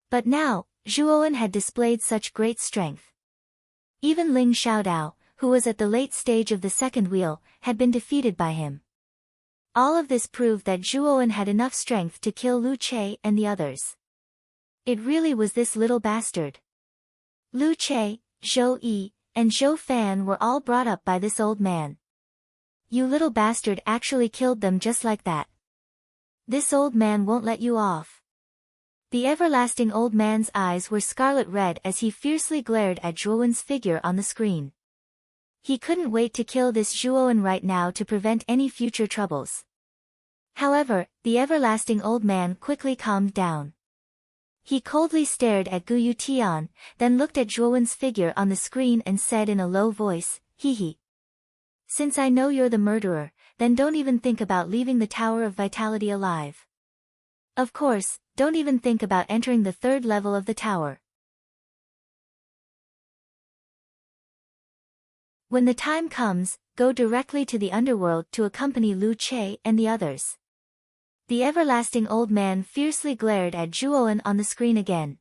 But now, Zhuowen had displayed such great strength. Even Ling Xiaodao, who was at the late stage of the second wheel, had been defeated by him. All of this proved that Zhuowen had enough strength to kill Lu Che and the others. It really was this little bastard. Lu Che, Zhou Yi, and Zhou Fan were all brought up by this old man. You little bastard actually killed them just like that. This old man won't let you off. The everlasting old man's eyes were scarlet red as he fiercely glared at Zhuowen's figure on the screen. He couldn't wait to kill this Zhuowen right now to prevent any future troubles. However, the everlasting old man quickly calmed down. He coldly stared at Gu Yutian, then looked at Zhuowen's figure on the screen and said in a low voice, "Hee hee. Since I know you're the murderer, then don't even think about leaving the Tower of Vitality alive. Of course, don't even think about entering the third level of the tower. When the time comes, go directly to the underworld to accompany Lu Che and the others." The everlasting old man fiercely glared at Zhuowen on the screen again.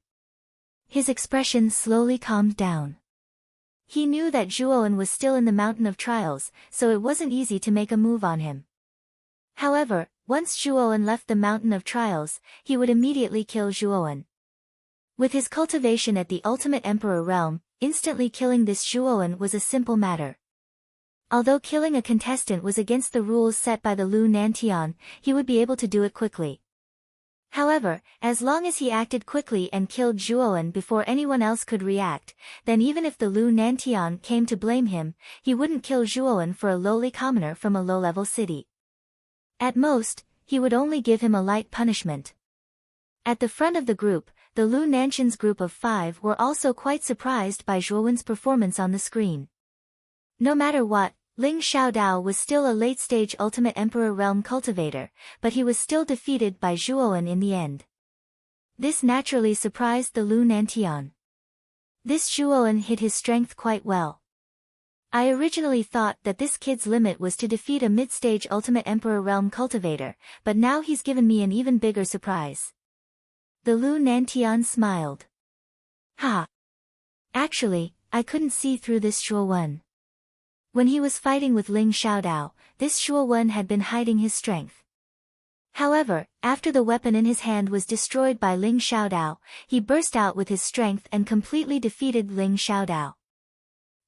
His expression slowly calmed down. He knew that Zhuowen was still in the Mountain of Trials, so it wasn't easy to make a move on him. However, once Zhuowen left the Mountain of Trials, he would immediately kill Zhuowen. With his cultivation at the Ultimate Emperor realm, instantly killing this Zhuowen was a simple matter. Although killing a contestant was against the rules set by the Lu Nantian, he would be able to do it quickly. However, as long as he acted quickly and killed Zhuowen before anyone else could react, then even if the Lu Nantian came to blame him, he wouldn't kill Zhuowen for a lowly commoner from a low-level city. At most, he would only give him a light punishment. At the front of the group, the Lu Nanshan's group of 5 were also quite surprised by Zhuowen's performance on the screen. No matter what, Ling Xiaodao was still a late-stage Ultimate Emperor realm cultivator, but he was still defeated by Zhuowen in the end. This naturally surprised the Lu Nantian. This Zhuowen hid his strength quite well. I originally thought that this kid's limit was to defeat a mid-stage Ultimate Emperor realm cultivator, but now he's given me an even bigger surprise. The Lu Nantian smiled. Ha! Actually, I couldn't see through this Zhuowen. When he was fighting with Ling Xiaodao, this Zhuowen had been hiding his strength. However, after the weapon in his hand was destroyed by Ling Xiaodao, he burst out with his strength and completely defeated Ling Xiaodao.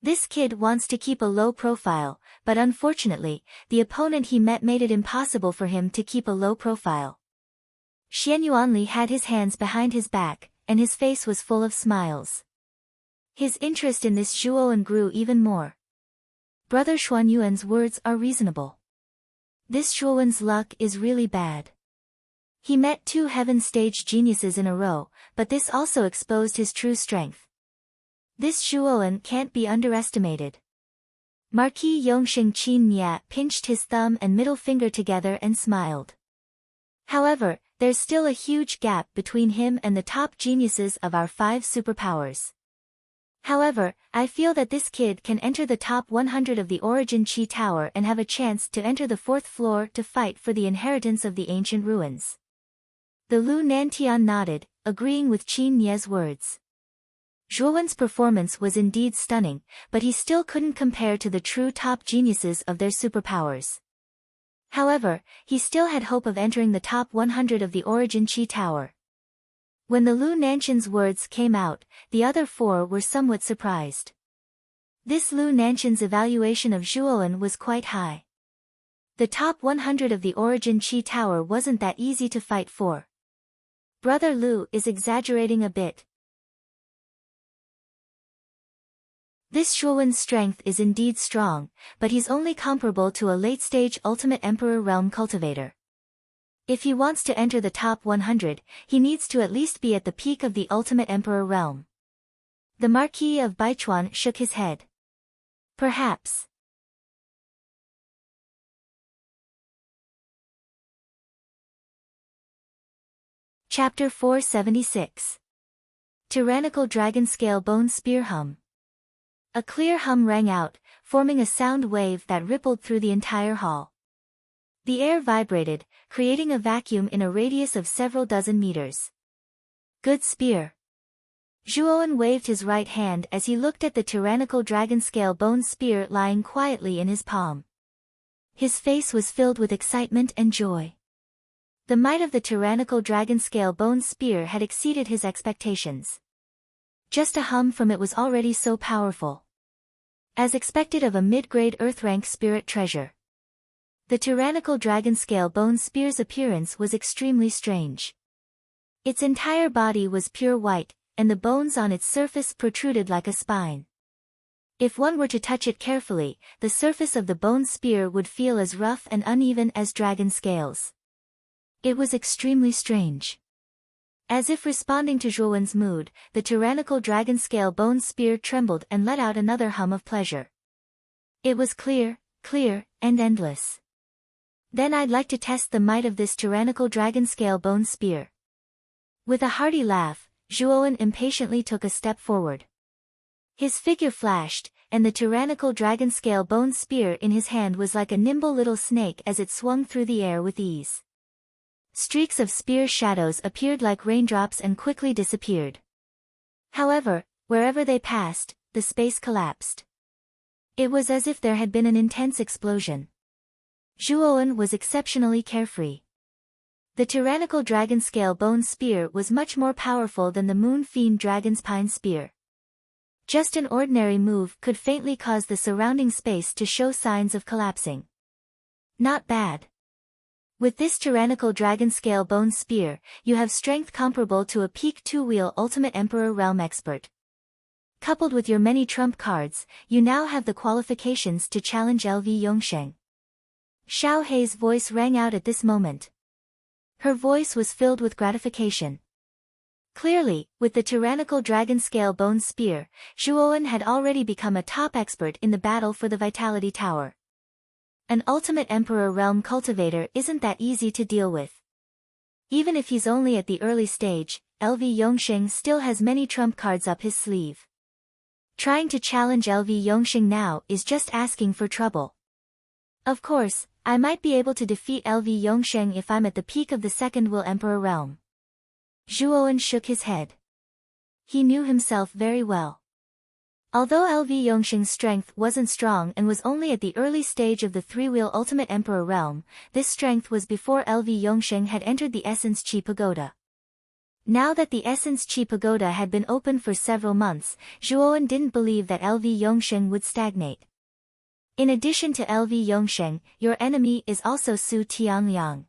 This kid wants to keep a low profile, but unfortunately, the opponent he met made it impossible for him to keep a low profile. Xian Yuanli had his hands behind his back, and his face was full of smiles. His interest in this Zhuowen grew even more. Brother Xuanyuan's words are reasonable. This Zhuowen's luck is really bad. He met 2 heaven stage geniuses in a row, but this also exposed his true strength. This Zhuowen can't be underestimated. Marquis Yongxing Qin Nia pinched his thumb and middle finger together and smiled. However, there's still a huge gap between him and the top geniuses of our 5 superpowers. However, I feel that this kid can enter the top 100 of the Origin Qi Tower and have a chance to enter the 4th floor to fight for the inheritance of the ancient ruins. The Lu Nantian nodded, agreeing with Qin Nie's words. Zhuowen's performance was indeed stunning, but he still couldn't compare to the true top geniuses of their superpowers. However, he still had hope of entering the top 100 of the Origin Qi Tower. When the Lu Nanshan's words came out, the other 4 were somewhat surprised. This Lu Nanshan's evaluation of Zhuowen was quite high. The top 100 of the Origin Qi Tower wasn't that easy to fight for. Brother Lu is exaggerating a bit. This Zhuowen's strength is indeed strong, but he's only comparable to a late-stage Ultimate Emperor realm cultivator. If he wants to enter the top 100, he needs to at least be at the peak of the Ultimate Emperor realm. The Marquis of Baichuan shook his head. Perhaps. Chapter 476. Tyrannical Dragon Scale Bone Spear Hum. A clear hum rang out, forming a sound wave that rippled through the entire hall. The air vibrated, creating a vacuum in a radius of several dozen meters. Good spear. Zhuowen waved his right hand as he looked at the tyrannical dragon scale bone spear lying quietly in his palm. His face was filled with excitement and joy. The might of the tyrannical dragon scale bone spear had exceeded his expectations. Just a hum from it was already so powerful. As expected of a mid-grade Earth-rank spirit treasure. The tyrannical dragon scale bone spear's appearance was extremely strange. Its entire body was pure white, and the bones on its surface protruded like a spine. If one were to touch it carefully, the surface of the bone spear would feel as rough and uneven as dragon scales. It was extremely strange. As if responding to Zhuowen's mood, the tyrannical dragon scale bone spear trembled and let out another hum of pleasure. It was clear, and endless. Then I'd like to test the might of this tyrannical dragon scale bone spear. With a hearty laugh, Zhuowen impatiently took a step forward. His figure flashed, and the tyrannical dragon scale bone spear in his hand was like a nimble little snake as it swung through the air with ease. Streaks of spear shadows appeared like raindrops and quickly disappeared. However, wherever they passed, the space collapsed. It was as if there had been an intense explosion. Zhuowen was exceptionally carefree. The tyrannical dragon scale bone spear was much more powerful than the moon fiend dragon's pine spear. Just an ordinary move could faintly cause the surrounding space to show signs of collapsing. Not bad. With this tyrannical dragon scale bone spear, you have strength comparable to a peak two-wheel Ultimate Emperor Realm expert. Coupled with your many trump cards, you now have the qualifications to challenge LV Yongsheng. Xiao Hei's voice rang out at this moment. Her voice was filled with gratification. Clearly, with the tyrannical dragon scale bone spear, Zhuowen had already become a top expert in the battle for the Vitality Tower. An Ultimate Emperor Realm cultivator isn't that easy to deal with. Even if he's only at the early stage, LV Yongsheng still has many trump cards up his sleeve. Trying to challenge LV Yongsheng now is just asking for trouble. Of course, I might be able to defeat LV Yongsheng if I'm at the peak of the second Will Emperor Realm. Zhuowen shook his head. He knew himself very well. Although LV Yongsheng's strength wasn't strong and was only at the early stage of the three-wheel Ultimate Emperor Realm, this strength was before LV Yongsheng had entered the Essence Chi Pagoda. Now that the Essence Chi Pagoda had been open for several months, Zhuowen didn't believe that LV Yongsheng would stagnate. In addition to LV Yongsheng, your enemy is also Su Tianliang.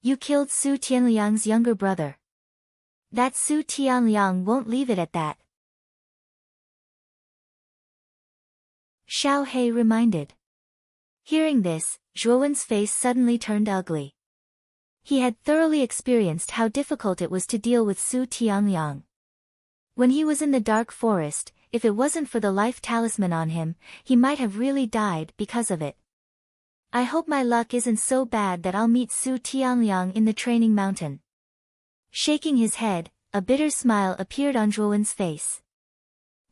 You killed Su Tianliang's younger brother. That Su Tianliang won't leave it at that. Xiao Hei reminded. Hearing this, Zhuowen's face suddenly turned ugly. He had thoroughly experienced how difficult it was to deal with Su Tianliang. When he was in the dark forest, if it wasn't for the life talisman on him, he might have really died because of it. I hope my luck isn't so bad that I'll meet Su Tianliang in the training mountain. Shaking his head, a bitter smile appeared on Zhuowen's face.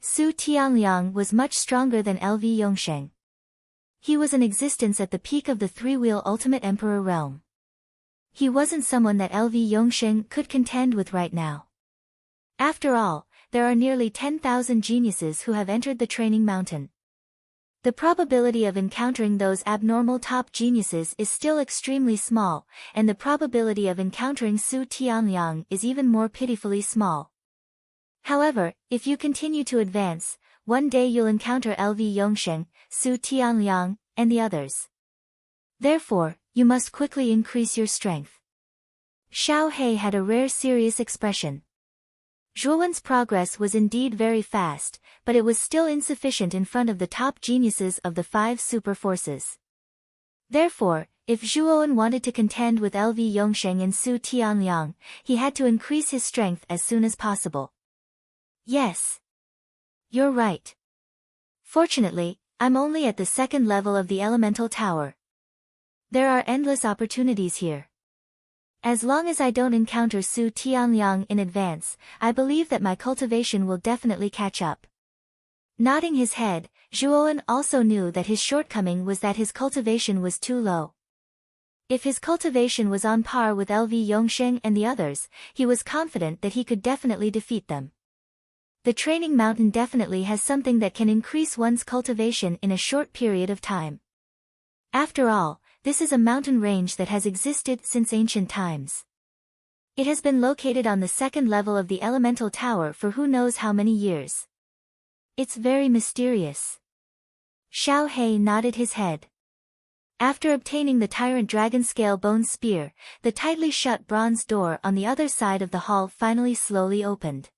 Su Tianliang was much stronger than LV Yongsheng. He was in existence at the peak of the three-wheel Ultimate Emperor Realm. He wasn't someone that LV Yongsheng could contend with right now. After all, there are nearly 10,000 geniuses who have entered the training mountain. The probability of encountering those abnormal top geniuses is still extremely small, and the probability of encountering Su Tianliang is even more pitifully small. However, if you continue to advance, one day you'll encounter LV Yongsheng, Su Tianliang, and the others. Therefore, you must quickly increase your strength. Xiao Hei had a rare serious expression. Zhuowen's progress was indeed very fast, but it was still insufficient in front of the top geniuses of the 5 super forces. Therefore, if Zhuowen wanted to contend with LV Yongsheng and Su Tianliang, he had to increase his strength as soon as possible. Yes. You're right. Fortunately, I'm only at the second level of the elemental tower. There are endless opportunities here. As long as I don't encounter Su Tianliang in advance, I believe that my cultivation will definitely catch up. Nodding his head, Zhuowen also knew that his shortcoming was that his cultivation was too low. If his cultivation was on par with LV Yongsheng and the others, he was confident that he could definitely defeat them. The training mountain definitely has something that can increase one's cultivation in a short period of time. After all, this is a mountain range that has existed since ancient times. It has been located on the second level of the elemental tower for who knows how many years. It's very mysterious. Xiao He nodded his head. After obtaining the tyrant dragon scale bone spear, the tightly shut bronze door on the other side of the hall finally slowly opened.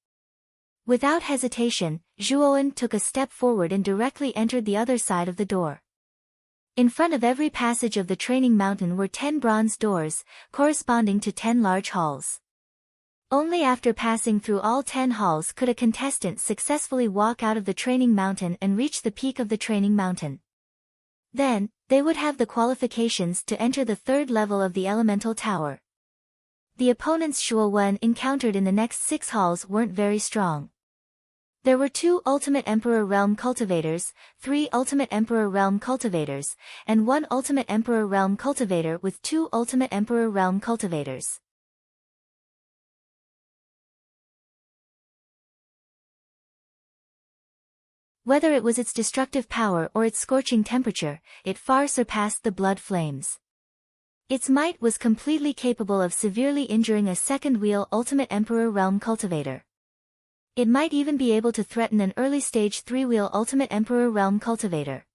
Without hesitation, Zhuowen took a step forward and directly entered the other side of the door. In front of every passage of the training mountain were 10 bronze doors, corresponding to 10 large halls. Only after passing through all 10 halls could a contestant successfully walk out of the training mountain and reach the peak of the training mountain. Then, they would have the qualifications to enter the third level of the elemental tower. The opponents Zhuowen encountered in the next 6 halls weren't very strong. There were 2 Ultimate Emperor Realm Cultivators, 3 Ultimate Emperor Realm Cultivators, and 1 Ultimate Emperor Realm Cultivator with 2 Ultimate Emperor Realm Cultivators. Whether it was its destructive power or its scorching temperature, it far surpassed the blood flames. Its might was completely capable of severely injuring a second-wheel Ultimate Emperor Realm Cultivator. It might even be able to threaten an early-stage 3-wheel Ultimate Emperor Realm Cultivator.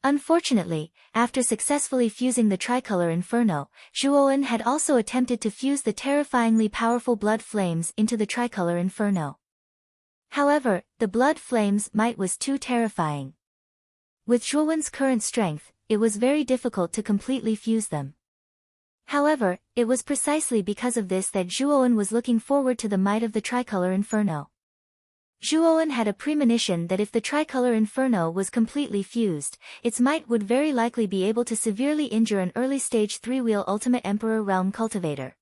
Unfortunately, after successfully fusing the tricolor Inferno, Zhuowen had also attempted to fuse the terrifyingly powerful blood flames into the tricolor Inferno. However, the blood flames' might was too terrifying. With Zhuowen's current strength, it was very difficult to completely fuse them. However, it was precisely because of this that Zhuowen was looking forward to the might of the tricolor Inferno. Zhuowen had a premonition that if the tricolor Inferno was completely fused, its might would very likely be able to severely injure an early-stage 3-wheel Ultimate Emperor Realm Cultivator.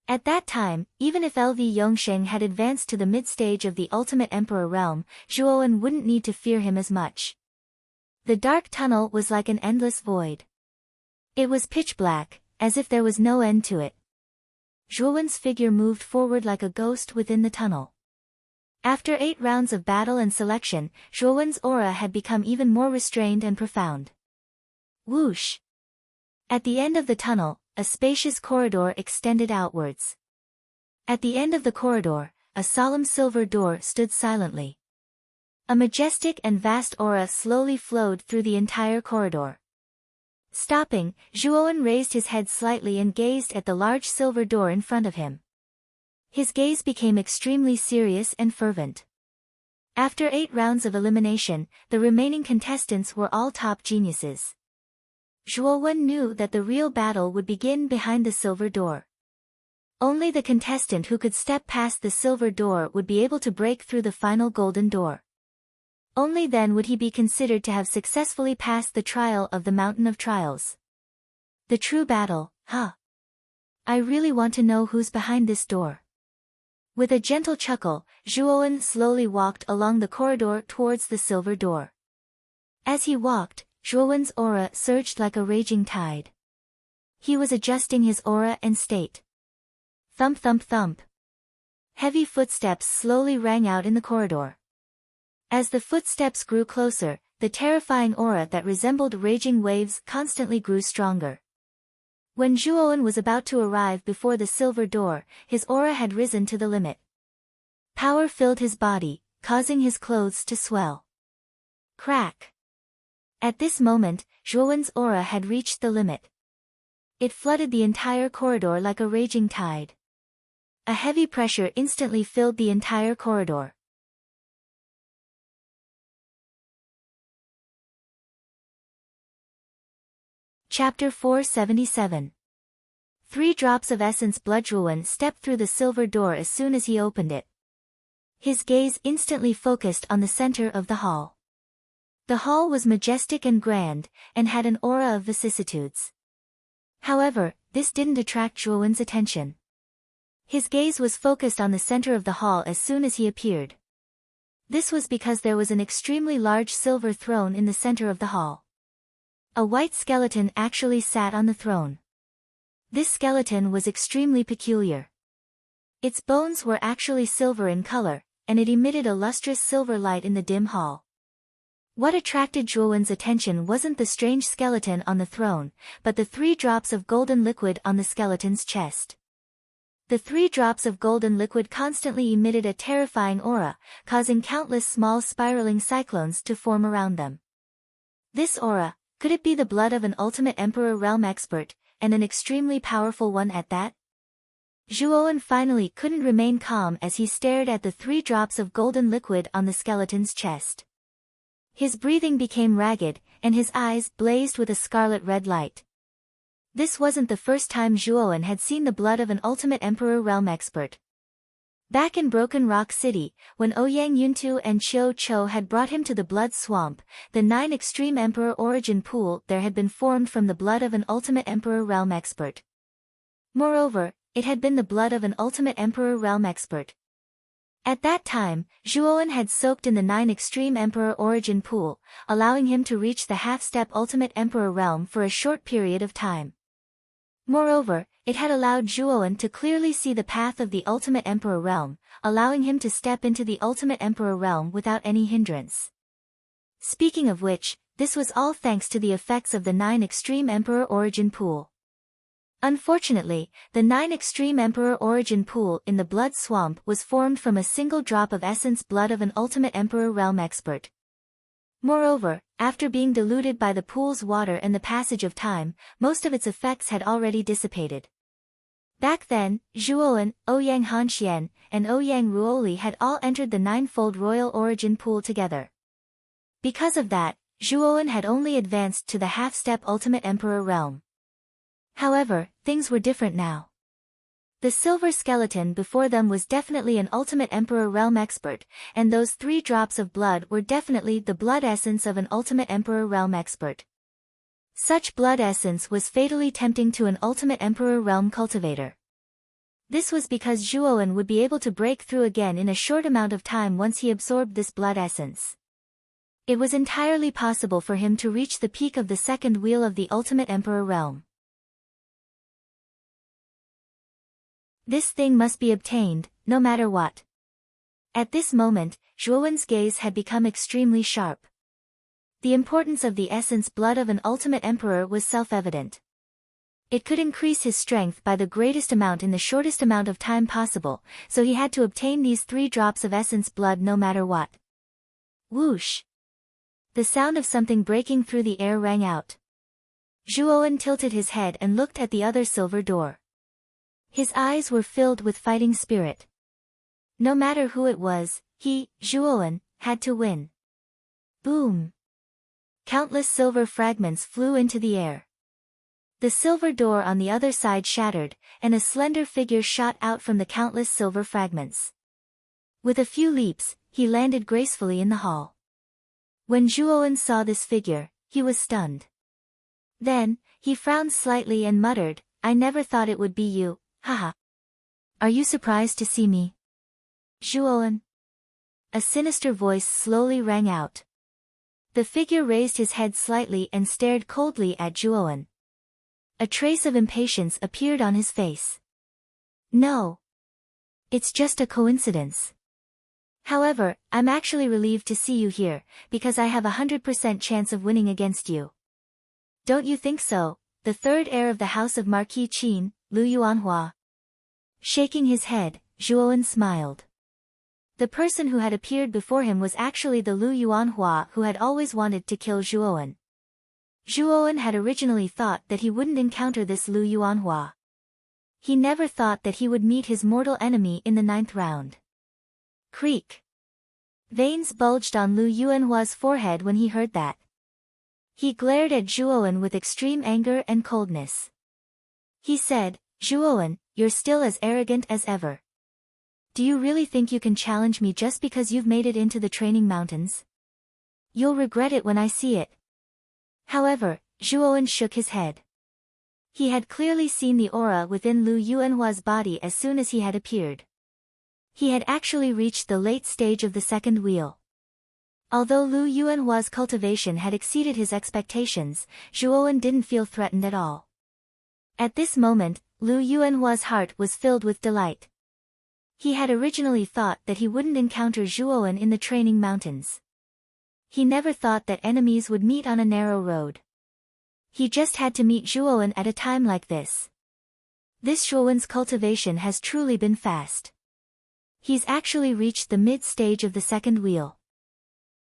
At that time, even if LV Yongsheng had advanced to the mid-stage of the Ultimate Emperor Realm, Zhuowen wouldn't need to fear him as much. The dark tunnel was like an endless void. It was pitch black, as if there was no end to it. Zhuowen's figure moved forward like a ghost within the tunnel. After 8 rounds of battle and selection, Zhuowen's aura had become even more restrained and profound. Whoosh! At the end of the tunnel, a spacious corridor extended outwards. At the end of the corridor, a solemn silver door stood silently. A majestic and vast aura slowly flowed through the entire corridor. Stopping, Zhuowen raised his head slightly and gazed at the large silver door in front of him. His gaze became extremely serious and fervent. After 8 rounds of elimination, the remaining contestants were all top geniuses. Zhuowen knew that the real battle would begin behind the silver door. Only the contestant who could step past the silver door would be able to break through the final golden door. Only then would he be considered to have successfully passed the trial of the Mountain of Trials. The true battle, huh? I really want to know who's behind this door. With a gentle chuckle, Zhuowen slowly walked along the corridor towards the silver door. As he walked, Zhuowen's aura surged like a raging tide. He was adjusting his aura and state. Thump thump thump. Heavy footsteps slowly rang out in the corridor. As the footsteps grew closer, the terrifying aura that resembled raging waves constantly grew stronger. When Zhuowen was about to arrive before the silver door, his aura had risen to the limit. Power filled his body, causing his clothes to swell. Crack! At this moment, Zhuowen's aura had reached the limit. It flooded the entire corridor like a raging tide. A heavy pressure instantly filled the entire corridor. Chapter 477. 3 drops of essence. Zhuowen stepped through the silver door as soon as he opened it. His gaze instantly focused on the center of the hall. The hall was majestic and grand, and had an aura of vicissitudes. However, this didn't attract Zhuowen's attention. His gaze was focused on the center of the hall as soon as he appeared. This was because there was an extremely large silver throne in the center of the hall. A white skeleton actually sat on the throne. This skeleton was extremely peculiar. Its bones were actually silver in color, and it emitted a lustrous silver light in the dim hall. What attracted Zhuowen's attention wasn't the strange skeleton on the throne, but the 3 drops of golden liquid on the skeleton's chest. The 3 drops of golden liquid constantly emitted a terrifying aura, causing countless small spiraling cyclones to form around them. This aura, could it be the blood of an ultimate Emperor realm expert, and an extremely powerful one at that? Zhuowen finally couldn't remain calm as he stared at the 3 drops of golden liquid on the skeleton's chest. His breathing became ragged, and his eyes blazed with a scarlet-red light. This wasn't the first time Zhuowen had seen the blood of an ultimate Emperor realm expert. Back in Broken Rock City, when Ouyang Yuntu and Qiu Chou had brought him to the Blood Swamp, the 9 Extreme Emperor origin pool there had been formed from the blood of an ultimate Emperor realm expert. Moreover, it had been the blood of an ultimate Emperor realm expert. At that time, Zhuowen had soaked in the 9 Extreme Emperor origin pool, allowing him to reach the half-step Ultimate Emperor realm for a short period of time. Moreover, it had allowed Zhuowen to clearly see the path of the Ultimate Emperor realm, allowing him to step into the Ultimate Emperor realm without any hindrance. Speaking of which, this was all thanks to the effects of the 9 Extreme Emperor origin pool. Unfortunately, the 9 Extreme Emperor origin pool in the Blood Swamp was formed from a single drop of essence blood of an Ultimate Emperor realm expert. Moreover, after being diluted by the pool's water and the passage of time, most of its effects had already dissipated. Back then, Zhuowen, Ouyang Hanxian, and Ouyang Ruoli had all entered the 9-fold royal origin pool together. Because of that, Zhuowen had only advanced to the half-step Ultimate Emperor realm. However, things were different now. The silver skeleton before them was definitely an Ultimate Emperor realm expert, and those 3 drops of blood were definitely the blood essence of an Ultimate Emperor realm expert. Such blood essence was fatally tempting to an Ultimate Emperor realm cultivator. This was because Zhuowen would be able to break through again in a short amount of time once he absorbed this blood essence. It was entirely possible for him to reach the peak of the second wheel of the Ultimate Emperor realm. This thing must be obtained, no matter what. At this moment, Zhuowen's gaze had become extremely sharp. The importance of the essence blood of an ultimate emperor was self-evident. It could increase his strength by the greatest amount in the shortest amount of time possible, so he had to obtain these 3 drops of essence blood no matter what. Whoosh! The sound of something breaking through the air rang out. Zhuowen tilted his head and looked at the other silver door. His eyes were filled with fighting spirit. No matter who it was, he, Zhuowen, had to win. Boom! Countless silver fragments flew into the air. The silver door on the other side shattered, and a slender figure shot out from the countless silver fragments. With a few leaps, he landed gracefully in the hall. When Zhuowen saw this figure, he was stunned. Then, he frowned slightly and muttered, "I never thought it would be you. Haha. Are you surprised to see me?" Zhuowen. A sinister voice slowly rang out. The figure raised his head slightly and stared coldly at Zhuowen. A trace of impatience appeared on his face. "No. It's just a coincidence. However, I'm actually relieved to see you here, because I have a 100% chance of winning against you." "Don't you think so?" The third heir of the house of Marquis Qin, Lu Yuanhua. Shaking his head, Zhuowen smiled. The person who had appeared before him was actually the Lu Yuanhua who had always wanted to kill Zhuowen. Zhuowen had originally thought that he wouldn't encounter this Lu Yuanhua. He never thought that he would meet his mortal enemy in the 9th round. Creak. Veins bulged on Lu Yuanhua's forehead when he heard that. He glared at Zhuowen with extreme anger and coldness. He said, "Zhuowen, you're still as arrogant as ever. Do you really think you can challenge me just because you've made it into the training mountains? You'll regret it when I see it." However, Zhuowen shook his head. He had clearly seen the aura within Lu Yuanhua's body as soon as he had appeared. He had actually reached the late stage of the second wheel. Although Lu Yuanhua's cultivation had exceeded his expectations, Zhuowen didn't feel threatened at all. At this moment, Lu Yuanhua's heart was filled with delight. He had originally thought that he wouldn't encounter Zhuowen in the training mountains. He never thought that enemies would meet on a narrow road. He just had to meet Zhuowen at a time like this. This Zhuowen's cultivation has truly been fast. He's actually reached the mid-stage of the second wheel.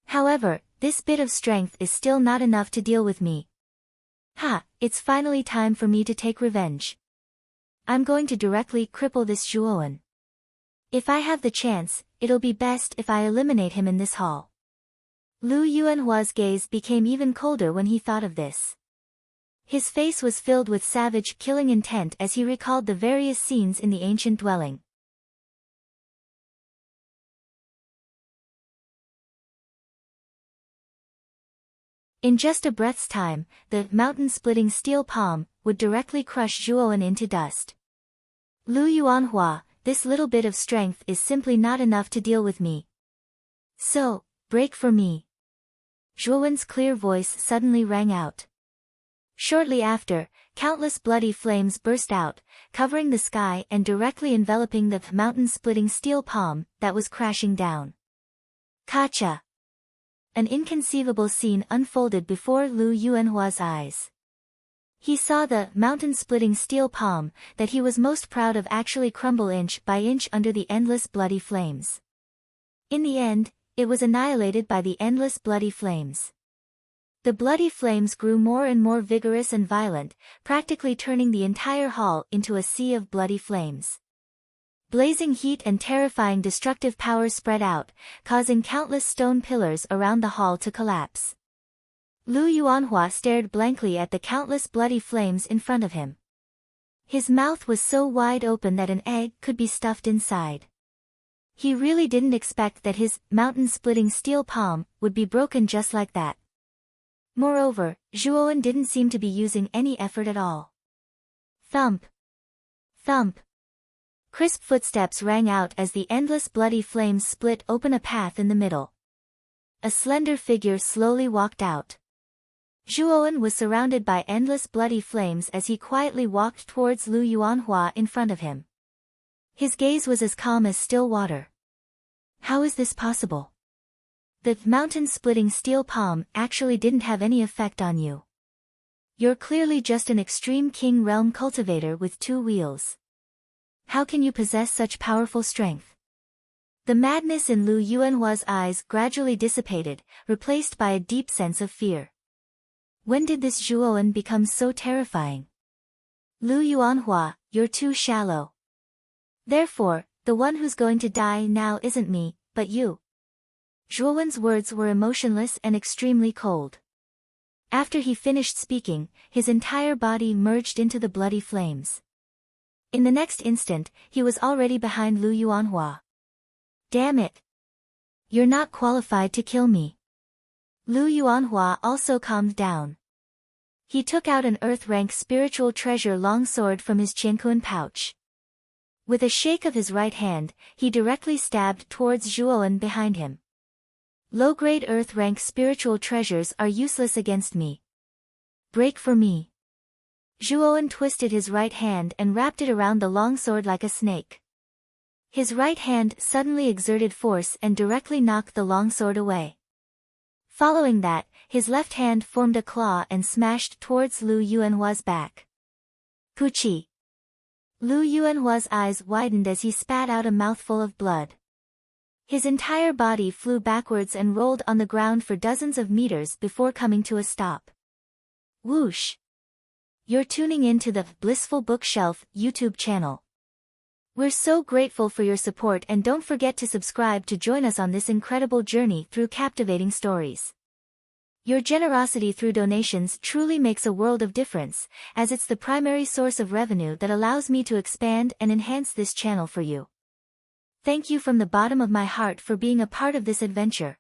However, this bit of strength is still not enough to deal with me. It's finally time for me to take revenge. I'm going to directly cripple this Zhuowen. If I have the chance, it'll be best if I eliminate him in this hall. Lu Yuanhua's gaze became even colder when he thought of this. His face was filled with savage, killing intent as he recalled the various scenes in the ancient dwelling. In just a breath's time, the mountain-splitting steel palm would directly crush Zhuowen into dust. Lu Yuanhua, this little bit of strength is simply not enough to deal with me. So, break for me. Zhuowen's clear voice suddenly rang out. Shortly after, countless bloody flames burst out, covering the sky and directly enveloping the mountain-splitting steel palm that was crashing down. Kacha! An inconceivable scene unfolded before Lu Yuanhua's eyes. He saw the mountain-splitting steel palm that he was most proud of actually crumble inch by inch under the endless bloody flames. In the end, it was annihilated by the endless bloody flames. The bloody flames grew more and more vigorous and violent, practically turning the entire hall into a sea of bloody flames. Blazing heat and terrifying destructive power spread out, causing countless stone pillars around the hall to collapse. Lu Yuanhua stared blankly at the countless bloody flames in front of him. His mouth was so wide open that an egg could be stuffed inside. He really didn't expect that his mountain-splitting steel palm would be broken just like that. Moreover, Zhuowen didn't seem to be using any effort at all. Thump! Thump! Crisp footsteps rang out as the endless bloody flames split open a path in the middle. A slender figure slowly walked out. Zhuowen was surrounded by endless bloody flames as he quietly walked towards Lu Yuanhua in front of him. His gaze was as calm as still water. How is this possible? The mountain-splitting steel palm actually didn't have any effect on you. You're clearly just an extreme king realm cultivator with 2 wheels. How can you possess such powerful strength? The madness in Lu Yuanhua's eyes gradually dissipated, replaced by a deep sense of fear. When did this Zhuowen become so terrifying? Lu Yuanhua, you're too shallow. Therefore, the one who's going to die now isn't me, but you. Zhuowen's words were emotionless and extremely cold. After he finished speaking, his entire body merged into the bloody flames. In the next instant, he was already behind Lu Yuanhua. Damn it! You're not qualified to kill me. Lu Yuanhua also calmed down. He took out an earth-rank spiritual treasure longsword from his Qiankuan pouch. With a shake of his right hand, he directly stabbed towards Zhuowen behind him. Low-grade earth-rank spiritual treasures are useless against me. Break for me. Zhuowen twisted his right hand and wrapped it around the longsword like a snake. His right hand suddenly exerted force and directly knocked the longsword away. Following that, his left hand formed a claw and smashed towards Lu Yuanhua's back. Puchi! Lu Yuanhua's eyes widened as he spat out a mouthful of blood. His entire body flew backwards and rolled on the ground for dozens of meters before coming to a stop. Whoosh! You're tuning in to the Blissful Bookshelf YouTube channel. We're so grateful for your support and don't forget to subscribe to join us on this incredible journey through captivating stories. Your generosity through donations truly makes a world of difference, as it's the primary source of revenue that allows me to expand and enhance this channel for you. Thank you from the bottom of my heart for being a part of this adventure.